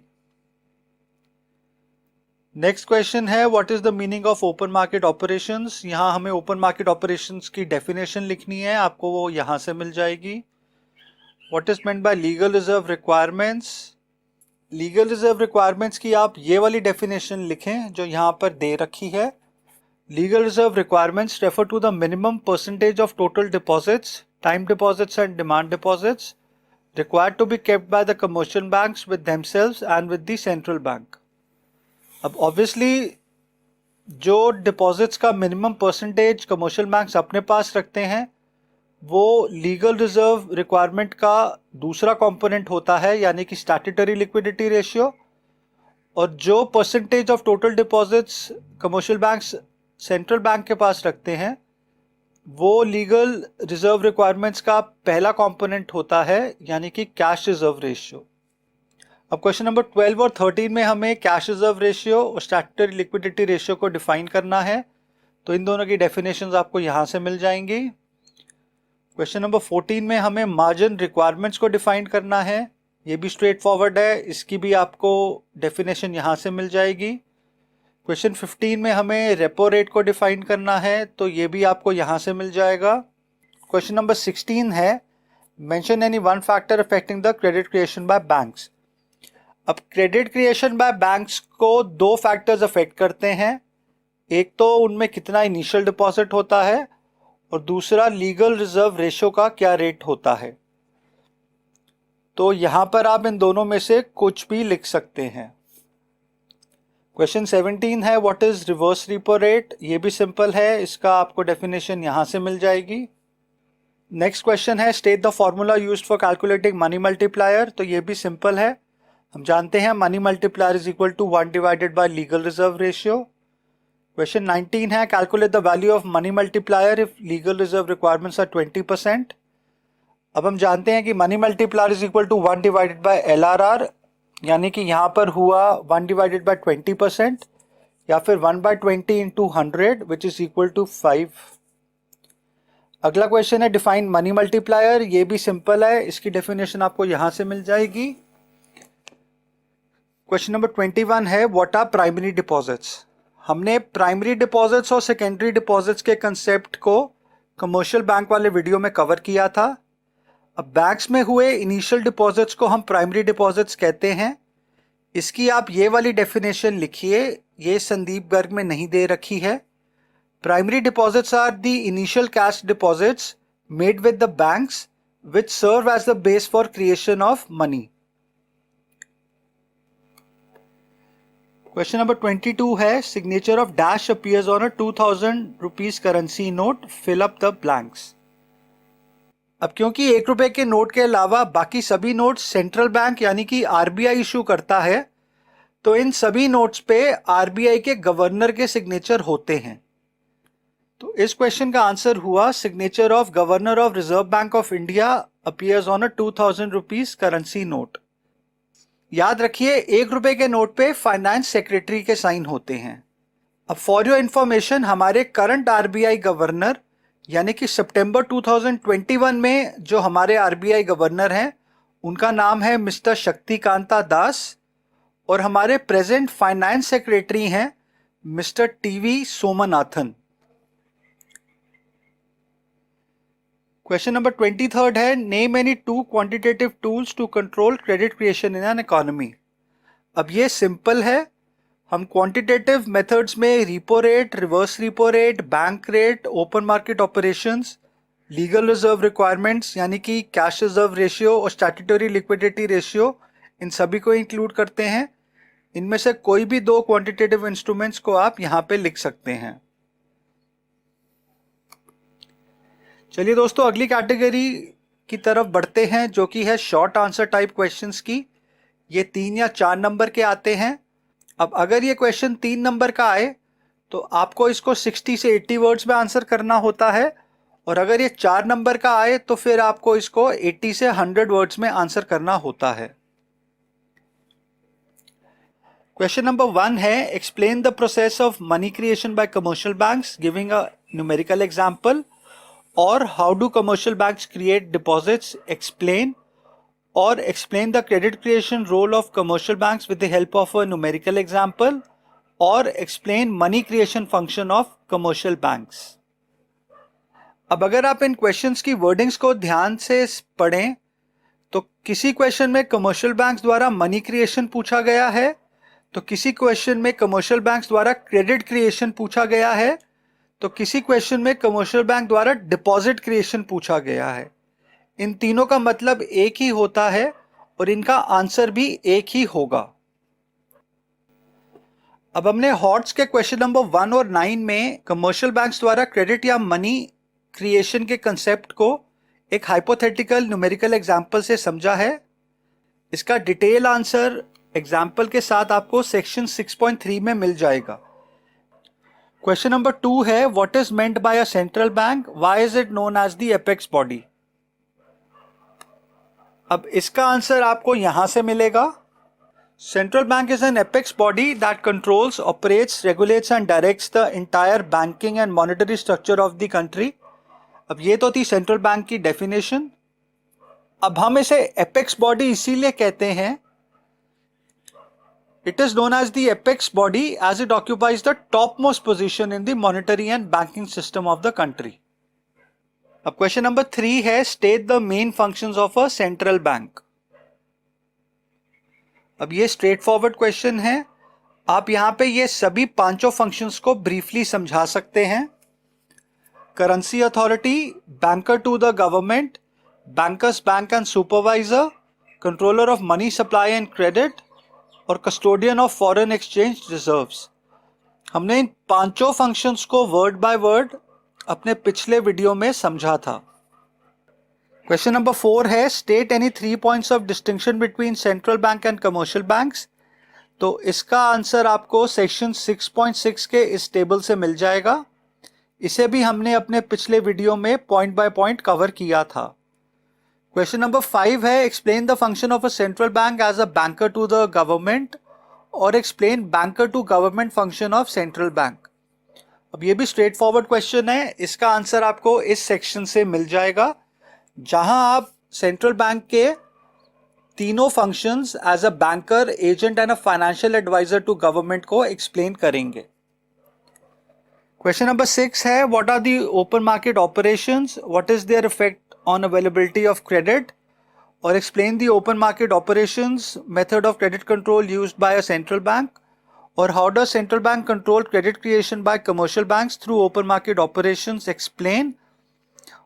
नेक्स्ट क्वेश्चन है, what is the meaning of open market operations. यहाँ हमें ओपन मार्केट ऑपरेशंस की डेफिनेशन लिखनी है, आपको वो यहाँ से मिल जाएगी। What is meant bye legal reserve requirements. Legal reserve requirements की आप ये वाली डेफिनेशन लिखें जो यहाँ पर दे रखी है। Legal reserve requirements refer to the minimum percentage of total deposits, time deposits and demand deposits required to be kept by the commercial banks with themselves and with the central bank. अब obviously जो deposits का minimum percentage commercial banks अपने पास रखते हैं वो legal reserve requirement का दूसरा component होता है, यानी कि स्टैट्यूटरी लिक्विडिटी रेशियो। और जो percentage of total deposits commercial banks central bank के पास रखते हैं वो लीगल रिजर्व रिक्वायरमेंट्स का पहला कंपोनेंट होता है, यानी कि कैश रिजर्व रेशियो। अब क्वेश्चन नंबर 12 और 13 में हमें कैश रिजर्व रेशियो और स्टैट्यूटरी लिक्विडिटी रेशियो को डिफाइन करना है, तो इन दोनों की डेफिनेशंस आपको यहां से मिल जाएंगी। क्वेश्चन नंबर 14 में हमें मार्जिन रिक्वायरमेंट्स को डिफाइन करना है, ये भी स्ट्रेट फॉरवर्ड है, इसकी भी आपको डेफिनेशन यहां से मिल जाएगी। क्वेश्चन 15 में हमें रेपो रेट को डिफाइन करना है, तो ये भी आपको यहां से मिल जाएगा। क्वेश्चन नंबर 16 है mention any one factor affecting the credit creation by banks. अब क्रेडिट क्रिएशन बाय बैंक्स को दो फैक्टर्स अफेक्ट करते हैं, एक तो उनमें कितना इनिशियल डिपॉजिट होता है और दूसरा लीगल रिजर्व रेशियो का क्या रेट होता है। तो यहां पर आप इन दोनों में से कुछ भी लिख सकते हैं। क्वेश्चन 17 है what is reverse repo rate. ये भी सिंपल है, इसका आपको डेफिनेशन यहां से मिल जाएगी। नेक्स्ट क्वेश्चन है state the formula used for calculating money multiplier. तो ये भी सिंपल है, हम जानते हैं money multiplier is equal to 1 divided by legal reserve ratio. Question 19 है calculate the value of money multiplier if legal reserve requirements are 20%। अब हम जानते हैं कि money multiplier is equal to 1 divided by LRR, यानी कि यहां पर हुआ 1 डिवाइडेड बाय 20% या फिर 1/20 into 100 which is equal to 5। अगला क्वेश्चन है डिफाइन मनी मल्टीप्लायर। ये भी सिंपल है, इसकी डेफिनेशन आपको यहां से मिल जाएगी। क्वेश्चन नंबर 21 है व्हाट आर प्राइमरी डिपॉजिट्स। हमने प्राइमरी डिपॉजिट्स और सेकेंडरी डिपॉजिट्स के कंसेप्ट को कमर्शियल बैंक वाले वीडियो में कवर किया था। अब बैंक्स में हुए इनिशियल डिपॉजिट्स को हम प्राइमरी डिपॉजिट्स कहते हैं। इसकी आप ये वाली डेफिनेशन लिखिए, ये संदीप गर्ग में नहीं दे रखी है। Primary deposits are the initial cash deposits made with the banks which serve as the base for creation of money. Question number 22 है signature of dash appears on a 2000 rupees currency note, fill up the blanks. अब क्योंकि 1 रुपए के note के अलावा बाकी सभी notes central bank यानी कि RBI इशू करता है, तो इन सभी नोट्स पे RBI के गवर्नर के सिग्नेचर होते हैं। तो इस क्वेश्चन का आंसर हुआ signature of governor of reserve bank of India appears on a 2000 rupees currency note. याद रखिए 1 रुपए के नोट पे फाइनेंस सेक्रेटरी के साइन होते हैं। अब फॉर योर इंफॉर्मेशन हमारे करंट RBI गवर्नर यानी कि सितंबर 2021 में जो हमारे RBI गवर्नर हैं उनका नाम है मिस्टर शक्तिकांता दास और हमारे प्रेजेंट फाइनेंस सेक्रेटरी हैं mister TV Somanathan. Question number 23 है name any 2 quantitative tools to control credit creation in an economy. अब ये सिंपल है, हम क्वांटिटेटिव मेथड्स में repo rate, reverse repo rate, bank rate, open market operations, legal reserve requirements यानी कि cash reserve ratio और statutory liquidity ratio, इन सभी को इंक्लूड करते हैं। इनमें से कोई भी 2 क्वांटिटेटिव इंस्ट्रूमेंट्स को आप यहां पे लिख सकते हैं। चलिए दोस्तों अगली कैटेगरी की तरफ बढ़ते हैं जो कि है शॉर्ट आंसर टाइप क्वेश्चंस की। ये 3 या 4 नंबर के आते हैं। अब अगर ये क्वेश्चन 3 नंबर का आए तो आपको इसको 60 से 80 वर्ड्स में आंसर करना होता है, और अगर ये 4 नंबर का आए तो फिर आपको इसको 80 से 100 वर्ड्स में आंसर करना होता है। क्वेश्चन नंबर 1 है explain the process of money creation by commercial banks giving a numerical example, और how do commercial banks create deposits, explain, और explain the credit creation role of commercial banks with the help of a numerical example, और explain money creation function of commercial banks। अब अगर आप इन questions की wordings को ध्यान से पढ़ें तो किसी क्वेश्चन में कमर्शियल बैंक्स द्वारा मनी क्रिएशन पूछा गया है, तो किसी क्वेश्चन में कमर्शियल बैंक्स द्वारा क्रेडिट क्रिएशन पूछा गया है, तो किसी क्वेश्चन में कमर्शियल बैंक द्वारा डिपॉजिट क्रिएशन पूछा गया है। इन तीनों का मतलब एक ही होता है और इनका आंसर भी एक ही होगा। अब हमने हॉट्स के क्वेश्चन नंबर 1 और 9 में कमर्शियल बैंक्स द्वारा क्रेडिट या मनी क्रिएशन के कंसेप्ट को एक हाइपोथेटिकल न्यूमेरिकल एग्जाम्पल से समझा है। इसका डिटेल आंसर एग्जाम्पल के साथ आपको सेक्शन 6.3 में मिल जाएगा। क्वेश्चन नंबर 2 है what is meant by a central bank, why is it known as the apex body. अब इसका आंसर आपको यहां से मिलेगा। Central bank is an apex body that controls, operates, regulates and directs the entire banking and monetary structure of the country. अब ये तो थी सेंट्रल बैंक की डेफिनेशन। अब हम इसे एपेक्स बॉडी इसीलिए कहते हैं, it is known as the apex body as it occupies the top most position in the monetary and banking system of the country. अब क्वेश्चन नंबर 3 है state the main functions of a central bank. अब ये straightforward question है, आप यहां पे ये सभी पांचों फंक्शंस को ब्रीफली समझा सकते हैं। Currency authority, banker to the government, bankers bank and supervisor, controller of money supply and credit और custodian of foreign exchange reserves. हमने इन पांचों फंक्शंस को वर्ड बाय वर्ड अपने पिछले वीडियो में समझा था। क्वेश्चन नंबर 4 है state any 3 points of distinction between central bank and commercial banks. तो इसका आंसर आपको सेक्शन 6.6 के इस टेबल से मिल जाएगा। इसे भी हमने अपने पिछले वीडियो में पॉइंट बाय पॉइंट कवर किया था। क्वेश्चन नंबर 5 है explain the function of a central bank as a banker to the government और explain banker to government function of central bank. अब ये भी स्ट्रेट फॉरवर्ड क्वेश्चन है, इसका आंसर आपको इस सेक्शन से मिल जाएगा जहां आप सेंट्रल बैंक के तीनों functions as a banker, agent and a financial adviser to government को एक्सप्लेन करेंगे। क्वेश्चन नंबर 6 है what are the open market operations, what is their effect on availability of credit और explain the open market operations, method of credit control used by a central bank और how does central bank control credit creation by commercial banks through open market operations, explain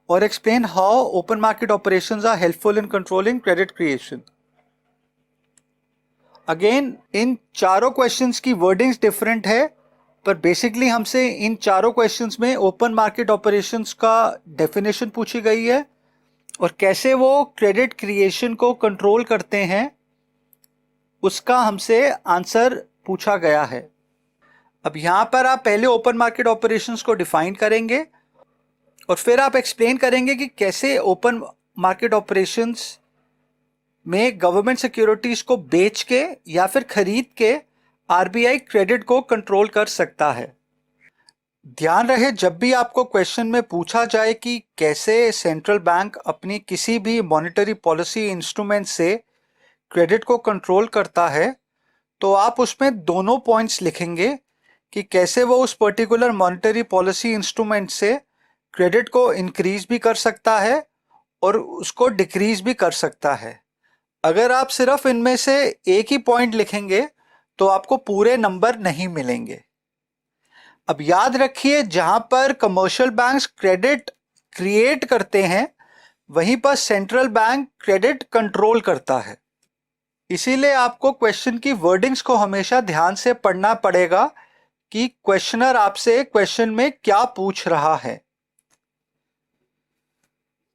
और explain how open market operations are helpful in controlling credit creation. Again इन चारों questions की wordings different है, पर basically हमसे इन चारों questions में open market operations का डेफिनेशन पूछी गई है और कैसे वो क्रेडिट क्रिएशन को कंट्रोल करते हैं उसका हमसे आंसर पूछा गया है। अब यहां पर आप पहले ओपन मार्केट ऑपरेशंस को डिफाइन करेंगे और फिर आप एक्सप्लेन करेंगे कि कैसे ओपन मार्केट ऑपरेशंस में गवर्नमेंट सिक्योरिटीज को बेच के या फिर खरीद के आरबीआई क्रेडिट को कंट्रोल कर सकता है। ध्यान रहे जब भी आपको क्वेश्चन में पूछा जाए कि कैसे सेंट्रल बैंक अपनी किसी भी मॉनेटरी पॉलिसी इंस्ट्रूमेंट से क्रेडिट को कंट्रोल करता है तो आप उसमें दोनों पॉइंट्स लिखेंगे कि कैसे वो उस पर्टिकुलर मॉनेटरी पॉलिसी इंस्ट्रूमेंट से क्रेडिट को इंक्रीज भी कर सकता है और उसको डिक्रीज भी कर सकता है। अगर आप सिर्फ इनमें से एक ही पॉइंट लिखेंगे तो आपको पूरे नंबर नहीं मिलेंगे। अब याद रखिए जहां पर कमर्शियल बैंक्स क्रेडिट क्रिएट करते हैं वहीं पर सेंट्रल बैंक क्रेडिट कंट्रोल करता है। इसीलिए आपको क्वेश्चन की वर्डिंग्स को हमेशा ध्यान से पढ़ना पड़ेगा कि क्वेश्चनर आपसे क्वेश्चन में क्या पूछ रहा है।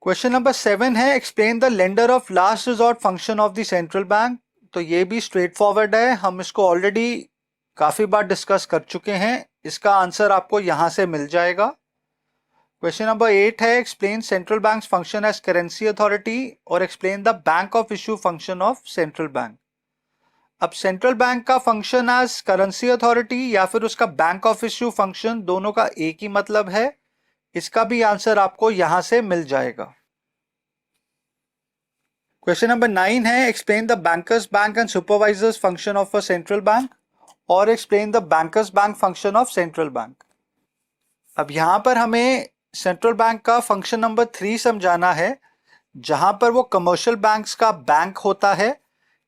क्वेश्चन नंबर 7 है explain the lender of last resort function of the central bank. तो ये भी स्ट्रेट फॉरवर्ड है, हम इसको ऑलरेडी काफी बार डिस्कस कर चुके हैं, इसका आंसर आपको यहां से मिल जाएगा। क्वेश्चन नंबर 8 है explain central bank function as currency authority और explain the bank of issue function of central bank. अब सेंट्रल बैंक का फंक्शन एज करेंसी अथॉरिटी या फिर उसका बैंक ऑफ इश्यू फंक्शन दोनों का एक ही मतलब है, इसका भी आंसर आपको यहां से मिल जाएगा। क्वेश्चन नंबर 9 है explain the bankers bank and supervisors function of a central bank और explain the bankers bank function of central bank. अब यहां पर हमें सेंट्रल बैंक का फंक्शन नंबर 3 समझाना है जहां पर वो कमर्शियल बैंक्स का बैंक होता है।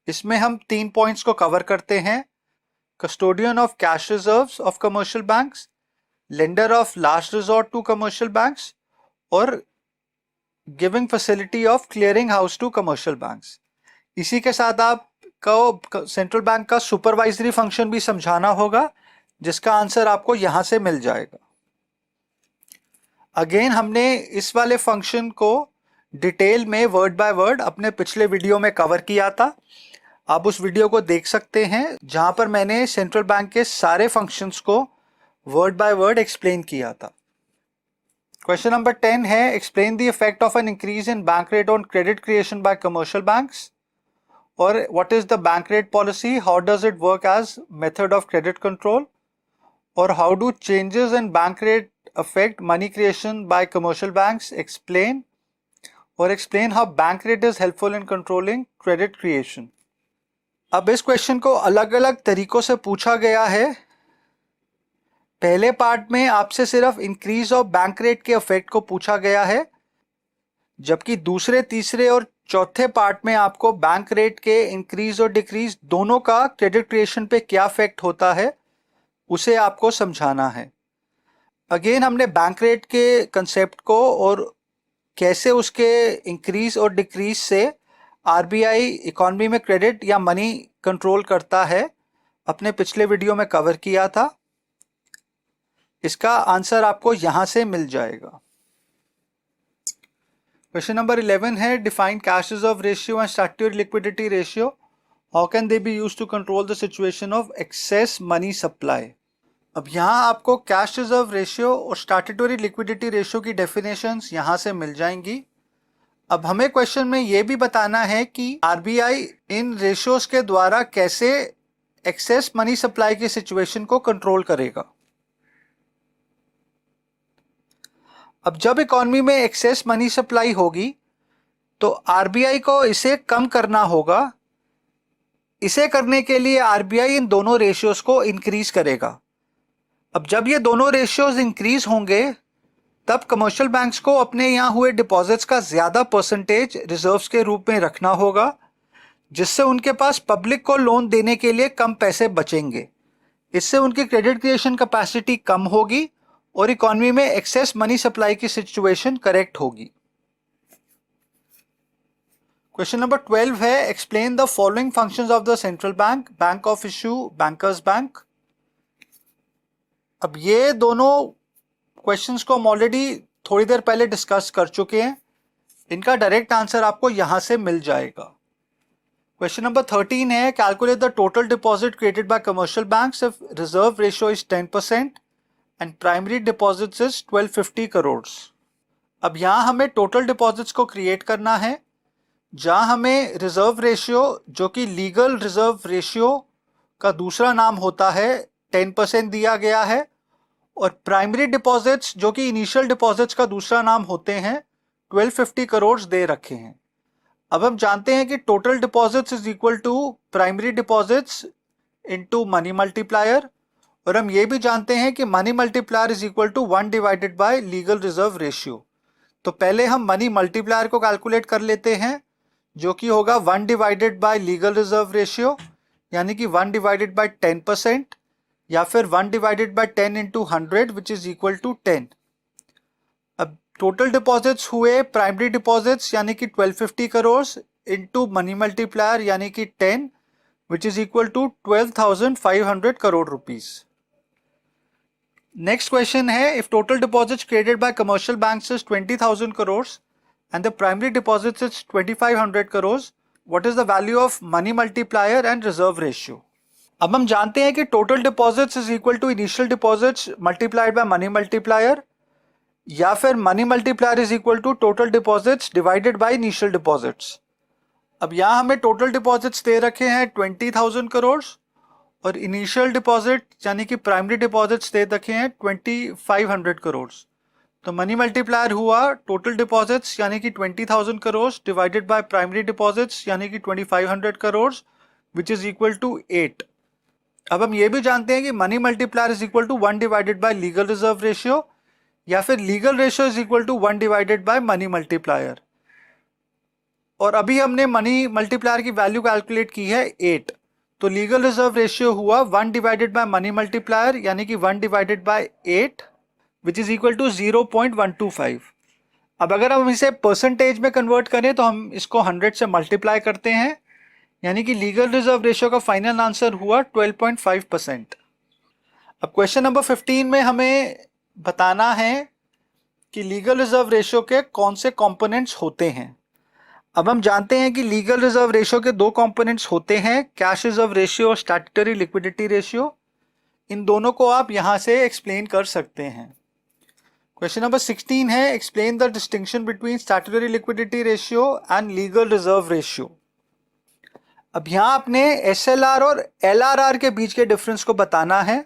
इसमें हम 3 पॉइंट्स को कवर करते हैं, custodian of cash reserves of commercial banks, lender of last resort to commercial banks और giving facility of clearing house to commercial banks. इसी के साथ आपको सेंट्रल बैंक का सुपरवाइजरी फंक्शन भी समझाना होगा जिसका आंसर आपको यहां से मिल जाएगा। अगेन हमने इस वाले फंक्शन को डिटेल में वर्ड बाय वर्ड अपने पिछले वीडियो में कवर किया था, आप उस वीडियो को देख सकते हैं जहां पर मैंने सेंट्रल बैंक के सारे फंक्शंस को वर्ड बाय वर्ड एक्सप्लेन किया था। क्वेश्चन नंबर 10 है explain the effect of an increase in bank rate on credit creation by commercial banks, और what is the bank rate policy, how does it work as method of credit control, और how do changes in bank rate affect money creation by commercial banks, explain, और explain how bank rate is helpful in controlling credit creation. अब इस question को अलग अलग तरीकों से पूछा गया है। पहले पार्ट में आपसे सिर्फ इंक्रीज ऑफ बैंक रेट के इफेक्ट को पूछा गया है, जबकि दूसरे, तीसरे और चौथे पार्ट में आपको बैंक रेट के इंक्रीज और डिक्रीज दोनों का क्रेडिट क्रिएशन पे क्या इफेक्ट होता है उसे आपको समझाना है। अगेन हमने बैंक रेट के कंसेप्ट को और कैसे उसके इंक्रीज और डिक्रीज से आरबीआई इकोनॉमी में क्रेडिट या मनी कंट्रोल करता है अपने पिछले वीडियो में कवर किया था। इसका आंसर आपको यहां से मिल जाएगा। क्वेश्चन नंबर 11 है define cash reserve ratio and statutory liquidity ratio, how can they be used to control the situation of excess money supply. अब यहाँ आपको कैश रिजर्व रेशियो और स्टैट्यूटरी लिक्विडिटी रेशियो की डेफिनेशंस यहाँ से मिल जाएंगी। अब हमें क्वेश्चन में ये भी बताना है कि आरबीआई इन रेशियोज के द्वारा कैसे एक्सेस मनी सप्लाई की सिचुएशन को कंट्रोल करेगा। अब जब इकोनॉमी में एक्सेस मनी सप्लाई होगी तो आरबीआई को इसे कम करना होगा। इसे करने के लिए आरबीआई इन दोनों रेशियोज को इंक्रीज करेगा। अब जब ये दोनों रेशियोज इंक्रीज होंगे तब कमर्शियल बैंक्स को अपने यहाँ हुए डिपॉजिट्स का ज़्यादा परसेंटेज रिजर्व्स के रूप में रखना होगा, जिससे उनके पास पब्लिक को लोन देने के लिए कम पैसे बचेंगे। इससे उनकी क्रेडिट क्रिएशन कैपेसिटी कम होगी और इकोनॉमी में एक्सेस मनी सप्लाई की सिचुएशन करेक्ट होगी। क्वेश्चन नंबर 12 है explain the following functions of the central bank, bank of issue, bankers bank. अब ये दोनों क्वेश्चंस को हम ऑलरेडी थोड़ी देर पहले डिस्कस कर चुके हैं। इनका डायरेक्ट आंसर आपको यहां से मिल जाएगा। क्वेश्चन नंबर 13 है calculate the total deposit created by commercial banks if reserve ratio is 10% and primary deposits is 1250 crore. अब यहाँ हमें टोटल डिपॉजिट्स को क्रिएट करना है, जहाँ हमें रिजर्व रेशियो जो कि लीगल रिजर्व रेशियो का दूसरा नाम होता है 10% दिया गया है, और प्राइमरी डिपॉजिट्स जो कि इनिशियल डिपॉजिट्स का दूसरा नाम होते हैं 1250 करोड़ दे रखे हैं। अब हम जानते हैं कि total deposits is equal to primary deposits into money multiplier, और हम ये भी जानते हैं कि money multiplier is equal to 1 divided by legal reserve ratio. तो पहले हम मनी मल्टीप्लायर को कैलकुलेट कर लेते हैं, जो कि होगा 1 divided by legal reserve ratio, यानी कि 1 डिवाइडेड बाय 10%, या फिर 1 divided by 10 into 100 which is equal to 10। अब टोटल डिपॉजिट्स हुए प्राइमरी डिपॉजिट्स यानी कि 1250 करोड़ इंटू मनी मल्टीप्लायर यानी कि 10 which is equal to 12,500 crore rupees. Next question है if total deposits created by commercial banks is 20,000 crore and the primary deposits is 2,500 crore, what is the value of money multiplier and reserve ratio. अब हम जानते हैं कि total deposits is equal to initial deposits multiplied by money multiplier, या फिर money multiplier is equal to total deposits divided by initial deposits. अब यहाँ हमें टोटल डिपॉजिट्स दे रखे हैं 20,000 करोड़ और इनिशियल डिपॉजिट यानी कि प्राइमरी डिपॉजिट्स दे रखे हैं 2,500 करोड़। तो मनी मल्टीप्लायर हुआ टोटल डिपॉजिट्स यानी कि 20,000 crore divided by primary deposits यानी कि 2,500 crore which is equal to 8। अब हम ये भी जानते हैं कि money multiplier is equal to 1 divided by legal reserve ratio, या फिर legal ratio is equal to 1 divided by money multiplier. और अभी हमने मनी मल्टीप्लायर की वैल्यू कैलकुलेट की है 8, तो लीगल रिजर्व रेशियो हुआ 1 डिवाइडेड बाय मनी मल्टीप्लायर यानी कि 1 divided by 8 which is equal to 0.125। अब अगर हम इसे परसेंटेज में कन्वर्ट करें तो हम इसको 100 से मल्टीप्लाई करते हैं, यानी कि लीगल रिजर्व रेशियो का फाइनल आंसर हुआ 12.5%। अब क्वेश्चन नंबर 15 में हमें बताना है कि लीगल रिजर्व रेशियो के कौन से कंपोनेंट्स होते हैं। अब हम जानते हैं कि लीगल रिजर्व रेशियो के दो कंपोनेंट्स होते हैं, कैश रिजर्व रेशियो और स्टैट्यूटरी लिक्विडिटी रेशियो। इन दोनों को आप यहां से एक्सप्लेन कर सकते हैं। क्वेश्चन नंबर 16 है, explain the distinction between statutory liquidity ratio and legal reserve ratio. अब यहां आपने SLR और LRR के बीच के डिफरेंस को बताना है।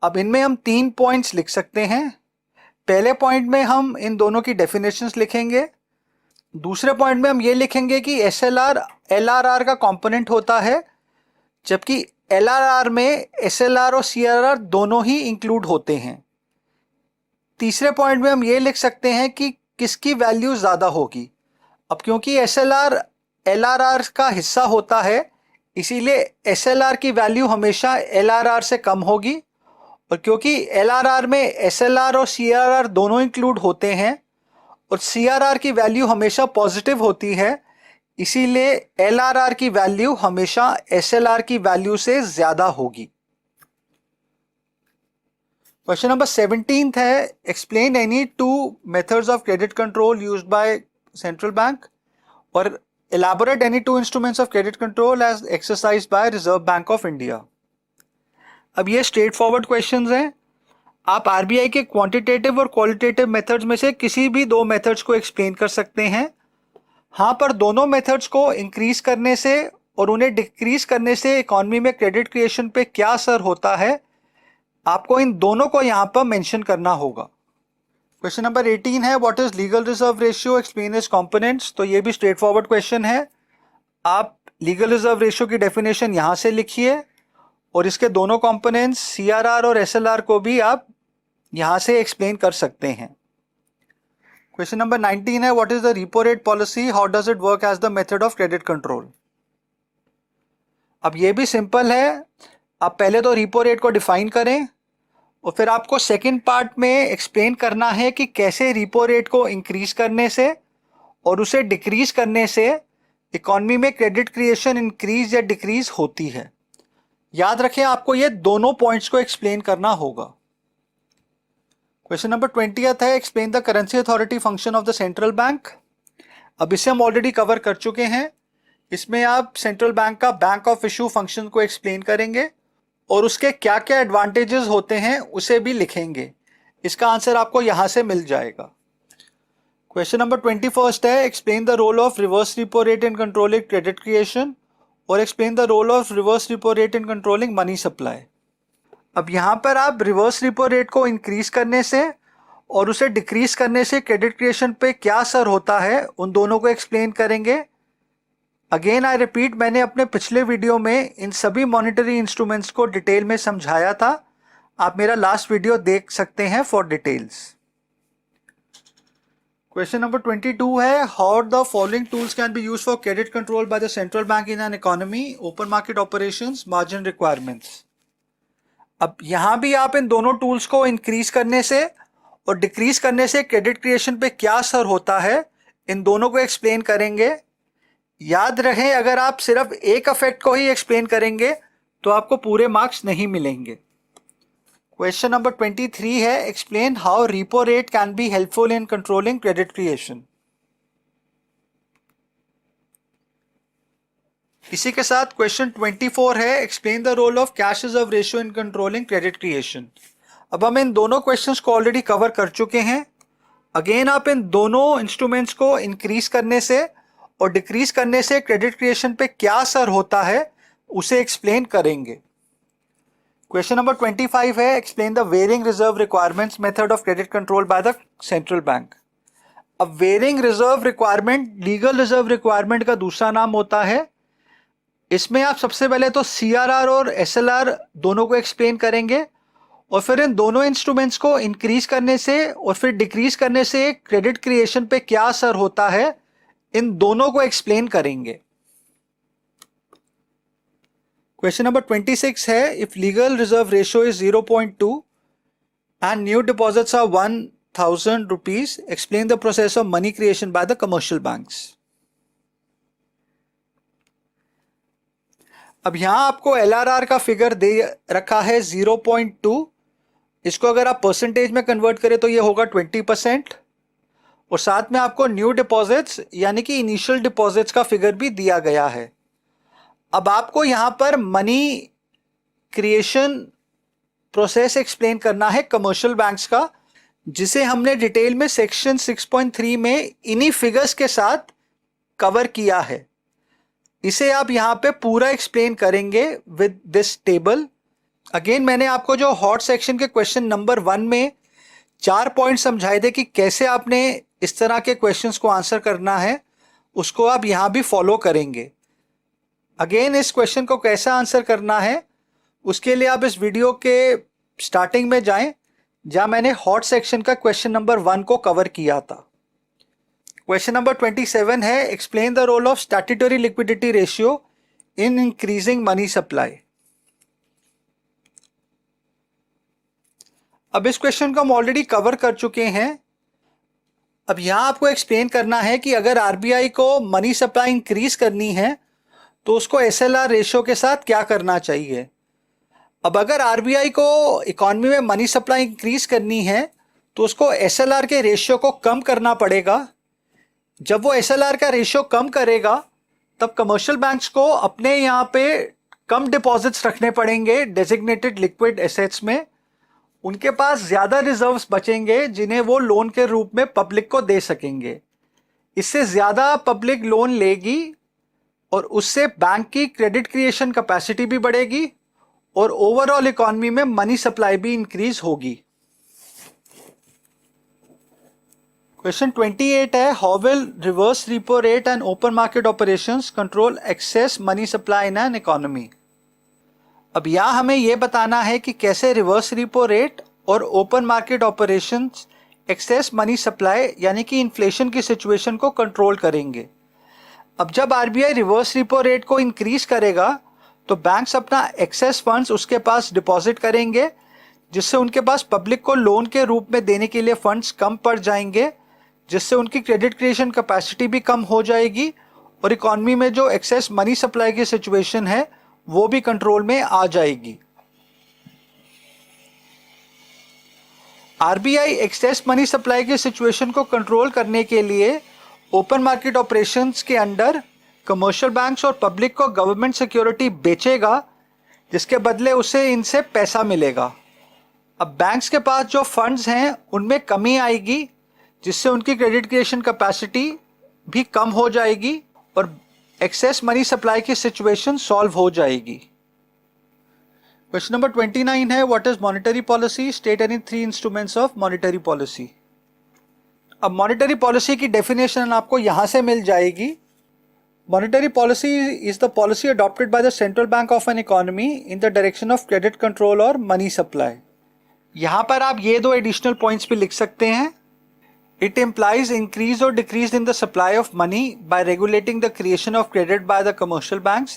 अब इनमें हम 3 पॉइंट्स लिख सकते हैं। पहले पॉइंट में हम इन दोनों की डेफिनेशंस लिखेंगे। दूसरे पॉइंट में हम ये लिखेंगे कि SLR LRR का कंपोनेंट होता है, जबकि LRR में SLR और CRR दोनों ही इंक्लूड होते हैं। तीसरे पॉइंट में हम ये लिख सकते हैं कि किसकी वैल्यू ज़्यादा होगी। अब क्योंकि SLR LRR का हिस्सा होता है, इसीलिए SLR की वैल्यू हमेशा LRR से कम होगी, और क्योंकि LRR में SLR और CRR दोनों इंक्लूड होते हैं और CRR की वैल्यू हमेशा पॉजिटिव होती है, इसीलिए LRR की वैल्यू हमेशा SLR की वैल्यू से ज़्यादा होगी। क्वेश्चन नंबर 17 है, explain any 2 methods of credit control used by central bank और elaborate any 2 instruments of credit control as exercised by Reserve Bank of India। अब ये स्ट्रेट फॉरवर्ड क्वेश्चंस हैं। आप RBI के क्वांटिटेटिव और क्वालिटेटिव मेथड्स में से किसी भी 2 मेथड्स को एक्सप्लेन कर सकते हैं। हाँ, पर दोनों मेथड्स को इंक्रीज करने से और उन्हें डिक्रीज करने से इकोनॉमी में क्रेडिट क्रिएशन पे क्या असर होता है, आपको इन दोनों को यहाँ पर मेंशन करना होगा। क्वेश्चन नंबर 18 है, what is legal reserve ratio, explain it's components. तो ये भी स्ट्रेट फॉरवर्ड क्वेश्चन है। आप लीगल रिजर्व रेशियो की डेफिनेशन यहाँ से लिखिए और इसके दोनों कंपोनेंट्स CRR और SLR को भी आप यहाँ से एक्सप्लेन कर सकते हैं। क्वेश्चन नंबर 19 है, what is the repo rate policy, how does it work as the method of credit control. अब ये भी सिंपल है। आप पहले तो रेपो रेट को डिफाइन करें और फिर आपको सेकंड पार्ट में एक्सप्लेन करना है कि कैसे रेपो रेट को इंक्रीज करने से और उसे डिक्रीज करने से इकोनॉमी में क्रेडिट क्रिएशन इंक्रीज या डिक्रीज होती है। याद रखें, आपको ये दोनों पॉइंट्स को एक्सप्लेन करना होगा। क्वेश्चन नंबर 20 है, explain the currency authority function of the central bank. अब इसे हम ऑलरेडी कवर कर चुके हैं। इसमें आप सेंट्रल बैंक का बैंक ऑफ इशू फंक्शन को एक्सप्लेन करेंगे और उसके क्या क्या एडवांटेजेस होते हैं उसे भी लिखेंगे। इसका आंसर आपको यहां से मिल जाएगा। क्वेश्चन नंबर 21 है, explain the role of reverse repo rate in controlling credit creation और explain the role of reverse repo rate in controlling money supply. अब यहां पर आप रिवर्स रिपो रेट को इंक्रीज करने से और उसे डिक्रीज करने से क्रेडिट क्रिएशन पे क्या असर होता है, उन दोनों को एक्सप्लेन करेंगे। अगेन आई रिपीट, मैंने अपने पिछले वीडियो में इन सभी मॉनेटरी इंस्ट्रूमेंट्स को डिटेल में समझाया था। आप मेरा लास्ट वीडियो देख सकते हैं फॉर डिटेल्स। क्वेश्चन नंबर 22 है, how the following tools can be used for credit control by the central bank in an economy, open market operations, margin requirements. अब यहां भी आप इन दोनों टूल्स को इंक्रीज करने से और डिक्रीज करने से क्रेडिट क्रिएशन पे क्या असर होता है, इन दोनों को एक्सप्लेन करेंगे। याद रहे, अगर आप सिर्फ एक इफेक्ट को ही एक्सप्लेन करेंगे तो आपको पूरे मार्क्स नहीं मिलेंगे। क्वेश्चन नंबर 23 है, explain how repo rate can be helpful in controlling credit creation. इसी के साथ क्वेश्चन 24 है, explain the role of cash reserve ratio in controlling credit creation. अब हम इन दोनों क्वेश्चंस को ऑलरेडी कवर कर चुके हैं। अगेन आप इन दोनों इंस्ट्रूमेंट्स को इंक्रीज करने से और डिक्रीज करने से क्रेडिट क्रिएशन पे क्या असर होता है उसे एक्सप्लेन करेंगे। क्वेश्चन नंबर 25 है, explain the varying reserve requirements method of credit control by the central bank. अब varying reserve requirement legal reserve requirement का दूसरा नाम होता है। इसमें आप सबसे पहले तो CRR और SLR दोनों को एक्सप्लेन करेंगे और फिर इन दोनों इंस्ट्रूमेंट्स को इंक्रीज करने से और फिर डिक्रीज करने से क्रेडिट क्रिएशन पे क्या असर होता है, इन दोनों को एक्सप्लेन करेंगे। क्वेश्चन नंबर 26 है, if legal reserve ratio is 0.2 and new deposits are 1000 rupees, explain the process of money creation by the commercial banks. अब यहां आपको LRR का फिगर दे रखा है 0.2। इसको अगर आप परसेंटेज में कन्वर्ट करें तो ये होगा 20%, और साथ में आपको न्यू डिपॉजिट्स यानी कि इनिशियल डिपॉजिट्स का फिगर भी दिया गया है। अब आपको यहां पर मनी क्रिएशन प्रोसेस एक्सप्लेन करना है कमर्शियल बैंक्स का, जिसे हमने डिटेल में सेक्शन 6.3 में इन्हीं फिगर्स के साथ कवर किया है। इसे आप यहां पे पूरा एक्सप्लेन करेंगे विद दिस टेबल। अगेन मैंने आपको जो हॉट सेक्शन के क्वेश्चन नंबर 1 में 4 पॉइंट समझाए थे कि कैसे आपने इस तरह के क्वेश्चंस को आंसर करना है, उसको आप यहां भी फॉलो करेंगे। अगेन इस क्वेश्चन को कैसा आंसर करना है उसके लिए आप इस वीडियो के स्टार्टिंग में जाएं, जहां मैंने हॉट सेक्शन का क्वेश्चन नंबर 1 को कवर किया था। क्वेश्चन नंबर 27 है, explain the role of statutory liquidity ratio in increasing money supply. अब इस क्वेश्चन को हम ऑलरेडी कवर कर चुके हैं। अब यहां आपको एक्सप्लेन करना है कि अगर आरबीआई को मनी सप्लाई इंक्रीज करनी है तो उसको एसएलआर रेशियो के साथ क्या करना चाहिए। अब अगर आरबीआई को इकॉनमी में मनी सप्लाई इंक्रीज करनी है तो उसको एसएलआर के रेशियो को कम करना पड़ेगा। जब वो एसएलआर का रेशियो कम करेगा तब कमर्शियल बैंक्स को अपने यहाँ पे कम डिपॉजिट्स रखने पड़ेंगे डेजिग्नेटेड लिक्विड एसेट्स में। उनके पास ज़्यादा रिजर्व्स बचेंगे जिन्हें वो लोन के रूप में पब्लिक को दे सकेंगे। इससे ज़्यादा पब्लिक लोन लेगी और उससे बैंक की क्रेडिट क्रिएशन कैपेसिटी भी बढ़ेगी और ओवरऑल इकॉनमी में मनी सप्लाई भी इंक्रीज होगी। क्वेश्चन 28 है, how will reverse repo rate and open market operations control access money supply in an economy. अब यहां हमें यह बताना है कि कैसे रिवर्स रिपो रेट और open market operations access money supply यानी कि इन्फ्लेशन की सिचुएशन को कंट्रोल करेंगे। अब जब आरबीआई रिवर्स रिपो रेट को इंक्रीज करेगा तो बैंक्स अपना एक्सेस फंड्स उसके पास डिपॉजिट करेंगे, जिससे उनके पास पब्लिक को लोन के रूप में देने के लिए फंड्स कम पड़ जाएंगे, जिससे उनकी क्रेडिट क्रिएशन कैपेसिटी भी कम हो जाएगी और इकॉनमी में जो एक्सेस मनी सप्लाई की सिचुएशन है वो भी कंट्रोल में आ जाएगी। आरबीआई एक्सेस मनी सप्लाई की सिचुएशन को कंट्रोल करने के लिए ओपन मार्केट ऑपरेशंस के अंडर कमर्शियल बैंक्स और पब्लिक को गवर्नमेंट सिक्योरिटी बेचेगा, जिसके बदले उसे इनसे पैसा मिलेगा। अब बैंक्स के पास जो फंड्स हैं उनमें कमी आएगी, जिससे उनकी क्रेडिट क्रिएशन कैपेसिटी भी कम हो जाएगी और एक्सेस मनी सप्लाई की सिचुएशन सॉल्व हो जाएगी। क्वेश्चन नंबर 29 है, what is monetary policy, state any 3 instruments of monetary policy. अब मॉनेटरी पॉलिसी की डेफिनेशन आपको यहां से मिल जाएगी। Monetary policy is the policy adopted by the central bank of an economy in the direction of credit control और money supply. यहां पर आप ये 2 एडिशनल पॉइंट्स भी लिख सकते हैं। It implies increase or decrease in the supply of money by regulating the creation of credit by the commercial banks.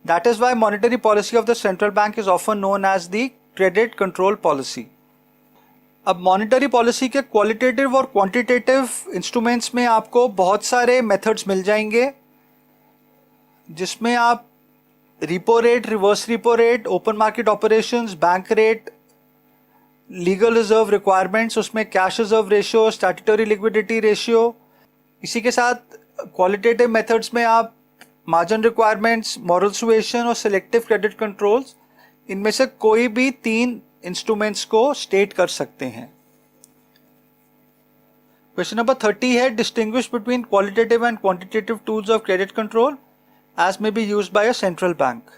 That is why monetary policy of the central bank is often known as the credit control policy. अब monetary policy के qualitative और quantitative instruments में आपको बहुत सारे methods मिल जाएंगे, जिसमें आप repo rate, reverse repo rate, open market operations, bank rate, legal reserve requirements, उसमें cash reserve ratio, statutory liquidity ratio, इसी के साथ क्वालिटेटिव मेथड्स में आप मार्जिन रिक्वायरमेंट्स, मॉरल सुएशन और सिलेक्टिव क्रेडिट कंट्रोल्स, इनमें से कोई भी 3 इंस्ट्रूमेंट्स को स्टेट कर सकते हैं। क्वेश्चन नंबर 30 है, distinguish between qualitative and quantitative tools of credit control as may be used by a central bank.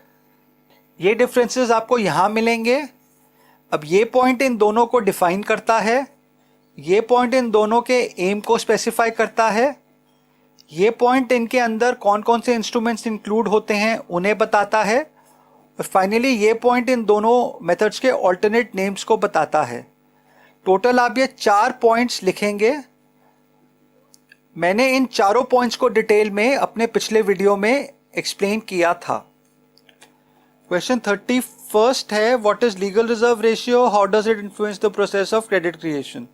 ये डिफरेंसेस आपको यहां मिलेंगे। अब ये पॉइंट इन दोनों को डिफाइन करता है, ये पॉइंट इन दोनों के एम को स्पेसिफाई करता है, ये पॉइंट इनके अंदर कौन कौन से इंस्ट्रूमेंट्स इंक्लूड होते हैं उन्हें बताता है, और फाइनली ये पॉइंट इन दोनों मेथड्स के ऑल्टरनेट नेम्स को बताता है। टोटल आप ये 4 पॉइंट्स लिखेंगे। मैंने इन चारों पॉइंट्स को डिटेल में अपने पिछले वीडियो में एक्सप्लेन किया था। क्वेश्चन 31 है, what is legal reserve ratio, how does it influence the process of credit creation.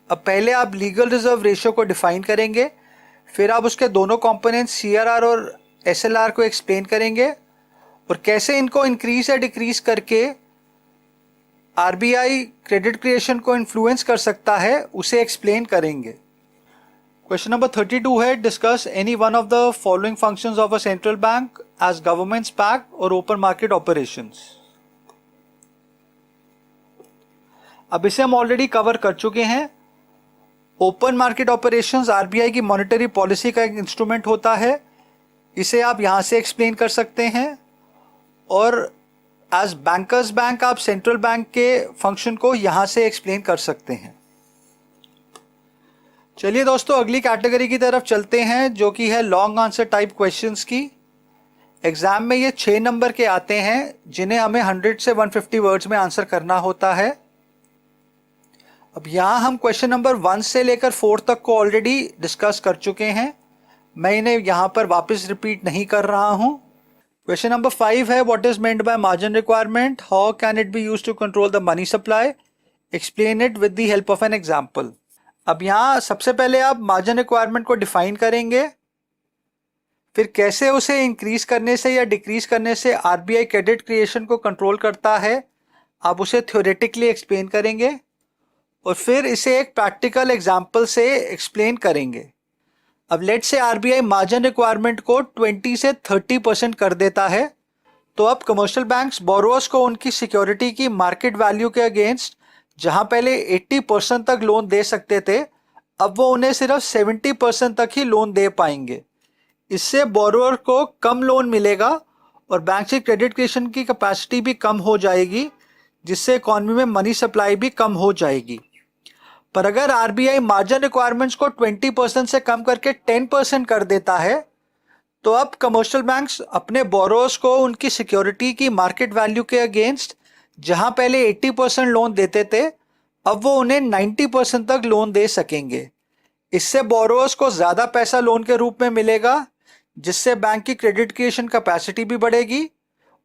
अब पहले आप लीगल रिजर्व रेशियो को डिफाइन करेंगे, फिर आप उसके दोनों कंपोनेंट्स सीआरआर और एसएलआर को एक्सप्लेन करेंगे और कैसे इनको इंक्रीज या डिक्रीज करके आरबीआई क्रेडिट क्रिएशन को इन्फ्लुएंस कर सकता है उसे एक्सप्लेन करेंगे। क्वेश्चन नंबर 32 है, discuss any one of the following functions of a central bank as government's bank or open market operations. अब इसे हम ऑलरेडी कवर कर चुके हैं। ओपन मार्केट ऑपरेशंस आरबीआई की मॉनेटरी पॉलिसी का एक इंस्ट्रूमेंट होता है, इसे आप यहाँ से एक्सप्लेन कर सकते हैं। और एज बैंकर्स बैंक आप सेंट्रल बैंक के फंक्शन को यहाँ से एक्सप्लेन कर सकते हैं। चलिए दोस्तों अगली कैटेगरी की तरफ चलते हैं, जो कि है लॉन्ग आंसर टाइप क्वेश्चंस की। एग्जाम में ये 6 नंबर के आते हैं, जिन्हें हमें 100 से 150 वर्ड्स में आंसर करना होता है। अब यहाँ हम क्वेश्चन नंबर 1 से लेकर 4 तक को ऑलरेडी डिस्कस कर चुके हैं, मैं इन्हें यहाँ पर वापस रिपीट नहीं कर रहा हूँ। क्वेश्चन नंबर 5 है, what is meant by margin requirement, how can it be used to control the money supply, explain it with the help of an example. अब यहाँ सबसे पहले आप मार्जिन रिक्वायरमेंट को डिफाइन करेंगे, फिर कैसे उसे इंक्रीज करने से या डिक्रीज करने से आरबीआई क्रेडिट क्रिएशन को कंट्रोल करता है, आप उसे थ्योरेटिकली एक्सप्लेन करेंगे और फिर इसे एक प्रैक्टिकल एग्जाम्पल से एक्सप्लेन करेंगे। अब लेट से आरबीआई मार्जिन रिक्वायरमेंट को 20 से 30% कर देता है, तो अब कमर्शियल बैंक्स बोरोअर्स को उनकी सिक्योरिटी की मार्केट वैल्यू के अगेंस्ट जहां पहले 80% तक लोन दे सकते थे, अब वो उन्हें सिर्फ 70% तक ही लोन दे पाएंगे। इससे बोरोअर को कम लोन मिलेगा और बैंक से क्रेडिट क्रिएशन की कैपेसिटी भी कम हो जाएगी, जिससे इकॉनमी में मनी सप्लाई भी कम हो जाएगी। पर अगर आरबीआई मार्जिन रिक्वायरमेंट्स को 20% से कम करके 10% कर देता है, तो अब कमर्शियल बैंक्स अपने बोरोअर्स को उनकी सिक्योरिटी की मार्केट वैल्यू के अगेंस्ट जहां पहले 80% लोन देते थे, अब वो उन्हें 90% तक लोन दे सकेंगे। इससे बोरोअर्स को ज़्यादा पैसा लोन के रूप में मिलेगा, जिससे बैंक की क्रेडिट क्रिएशन कैपेसिटी भी बढ़ेगी,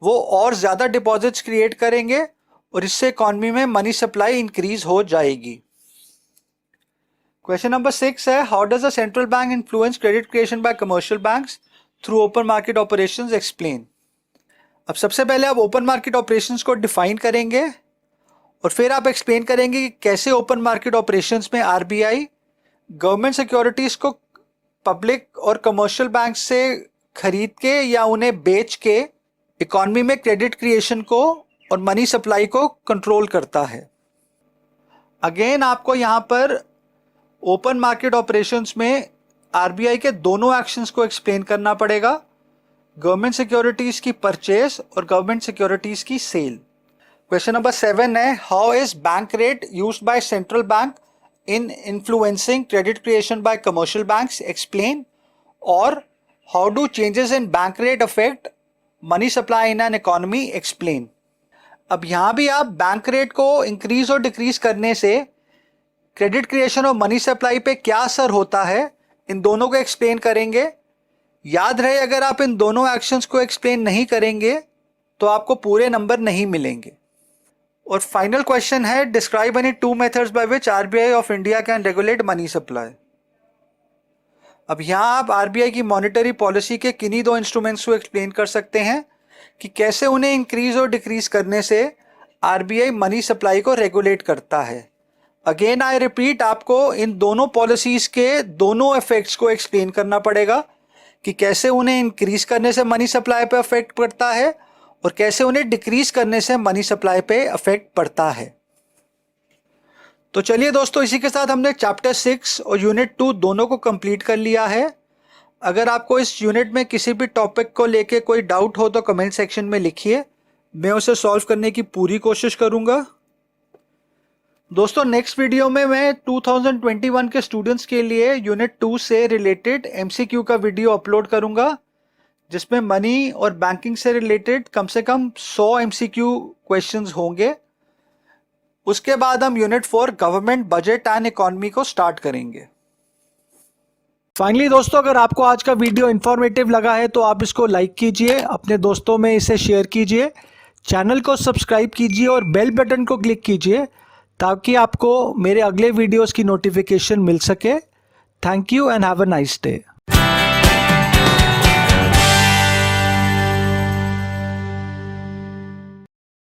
वो और ज़्यादा डिपॉजिट्स क्रिएट करेंगे और इससे इकॉनमी में मनी सप्लाई इंक्रीज हो जाएगी। क्वेश्चन नंबर 6 है, how does the central bank influence credit creation by commercial banks through open market operations, explain. अब सबसे पहले आप ओपन मार्केट ऑपरेशंस को डिफाइन करेंगे और फिर आप एक्सप्लेन करेंगे कि कैसे ओपन मार्केट ऑपरेशंस में आरबीआई गवर्नमेंट सिक्योरिटीज को पब्लिक और कमर्शियल बैंक से खरीद के या उन्हें बेच के इकॉनमी में क्रेडिट क्रिएशन को और मनी सप्लाई को कंट्रोल करता है। अगेन आपको यहाँ पर ओपन मार्केट ऑपरेशंस में आरबीआई के दोनों एक्शंस को एक्सप्लेन करना पड़ेगा, गवर्नमेंट सिक्योरिटीज की परचेज और गवर्नमेंट सिक्योरिटीज की सेल। क्वेश्चन नंबर 7 है, how is bank rate used by central bank in influencing credit creation by commercial banks, explain. और how do changes in bank rate affect money supply in an economy, explain. अब यहाँ भी आप bank rate को increase और decrease करने से credit creation और मनी सप्लाई पे क्या असर होता है, इन दोनों को एक्सप्लेन करेंगे। याद रहे, अगर आप इन दोनों एक्शंस को एक्सप्लेन नहीं करेंगे तो आपको पूरे नंबर नहीं मिलेंगे। और फाइनल क्वेश्चन है, describe any 2 methods by which RBI of India can regulate money supply. अब यहाँ आप आरबीआई की मॉनेटरी पॉलिसी के किन्हीं 2 इंस्ट्रूमेंट्स को एक्सप्लेन कर सकते हैं कि कैसे उन्हें इंक्रीज और डिक्रीज करने से आरबीआई मनी सप्लाई को रेगुलेट करता है। अगेन आई रिपीट, आपको इन दोनों पॉलिसीज के दोनों इफेक्ट्स को एक्सप्लेन करना पड़ेगा कि कैसे उन्हें इंक्रीज करने से मनी सप्लाई पे अफेक्ट पड़ता है और कैसे उन्हें डिक्रीज करने से मनी सप्लाई पे अफेक्ट पड़ता है। तो चलिए दोस्तों, इसी के साथ हमने चैप्टर 6 और यूनिट 2 दोनों को कंप्लीट कर लिया है। अगर आपको इस यूनिट में किसी भी टॉपिक को लेके कोई डाउट हो तो कमेंट सेक्शन में लिखिए, मैं उसे सॉल्व करने की पूरी कोशिश करूंगा। दोस्तों नेक्स्ट वीडियो में मैं 2021 के स्टूडेंट्स के लिए यूनिट 2 से रिलेटेड एमसीक्यू का वीडियो अपलोड करूंगा, जिसमें मनी और बैंकिंग से रिलेटेड कम से कम 100 एमसीक्यू क्वेश्चंस होंगे। उसके बाद हम unit 4 government budget and economy को स्टार्ट करेंगे। फाइनली दोस्तों, अगर आपको आज का वीडियो इंफॉर्मेटिव लगा है तो आप इसको लाइक कीजिए, अपने दोस्तों में इसे शेयर कीजिए, चैनल को सब्सक्राइब कीजिए और बेल बटन को क्लिक कीजिए ताकि आपको मेरे अगले वीडियोस की नोटिफिकेशन मिल सके। Thank you and have a nice day.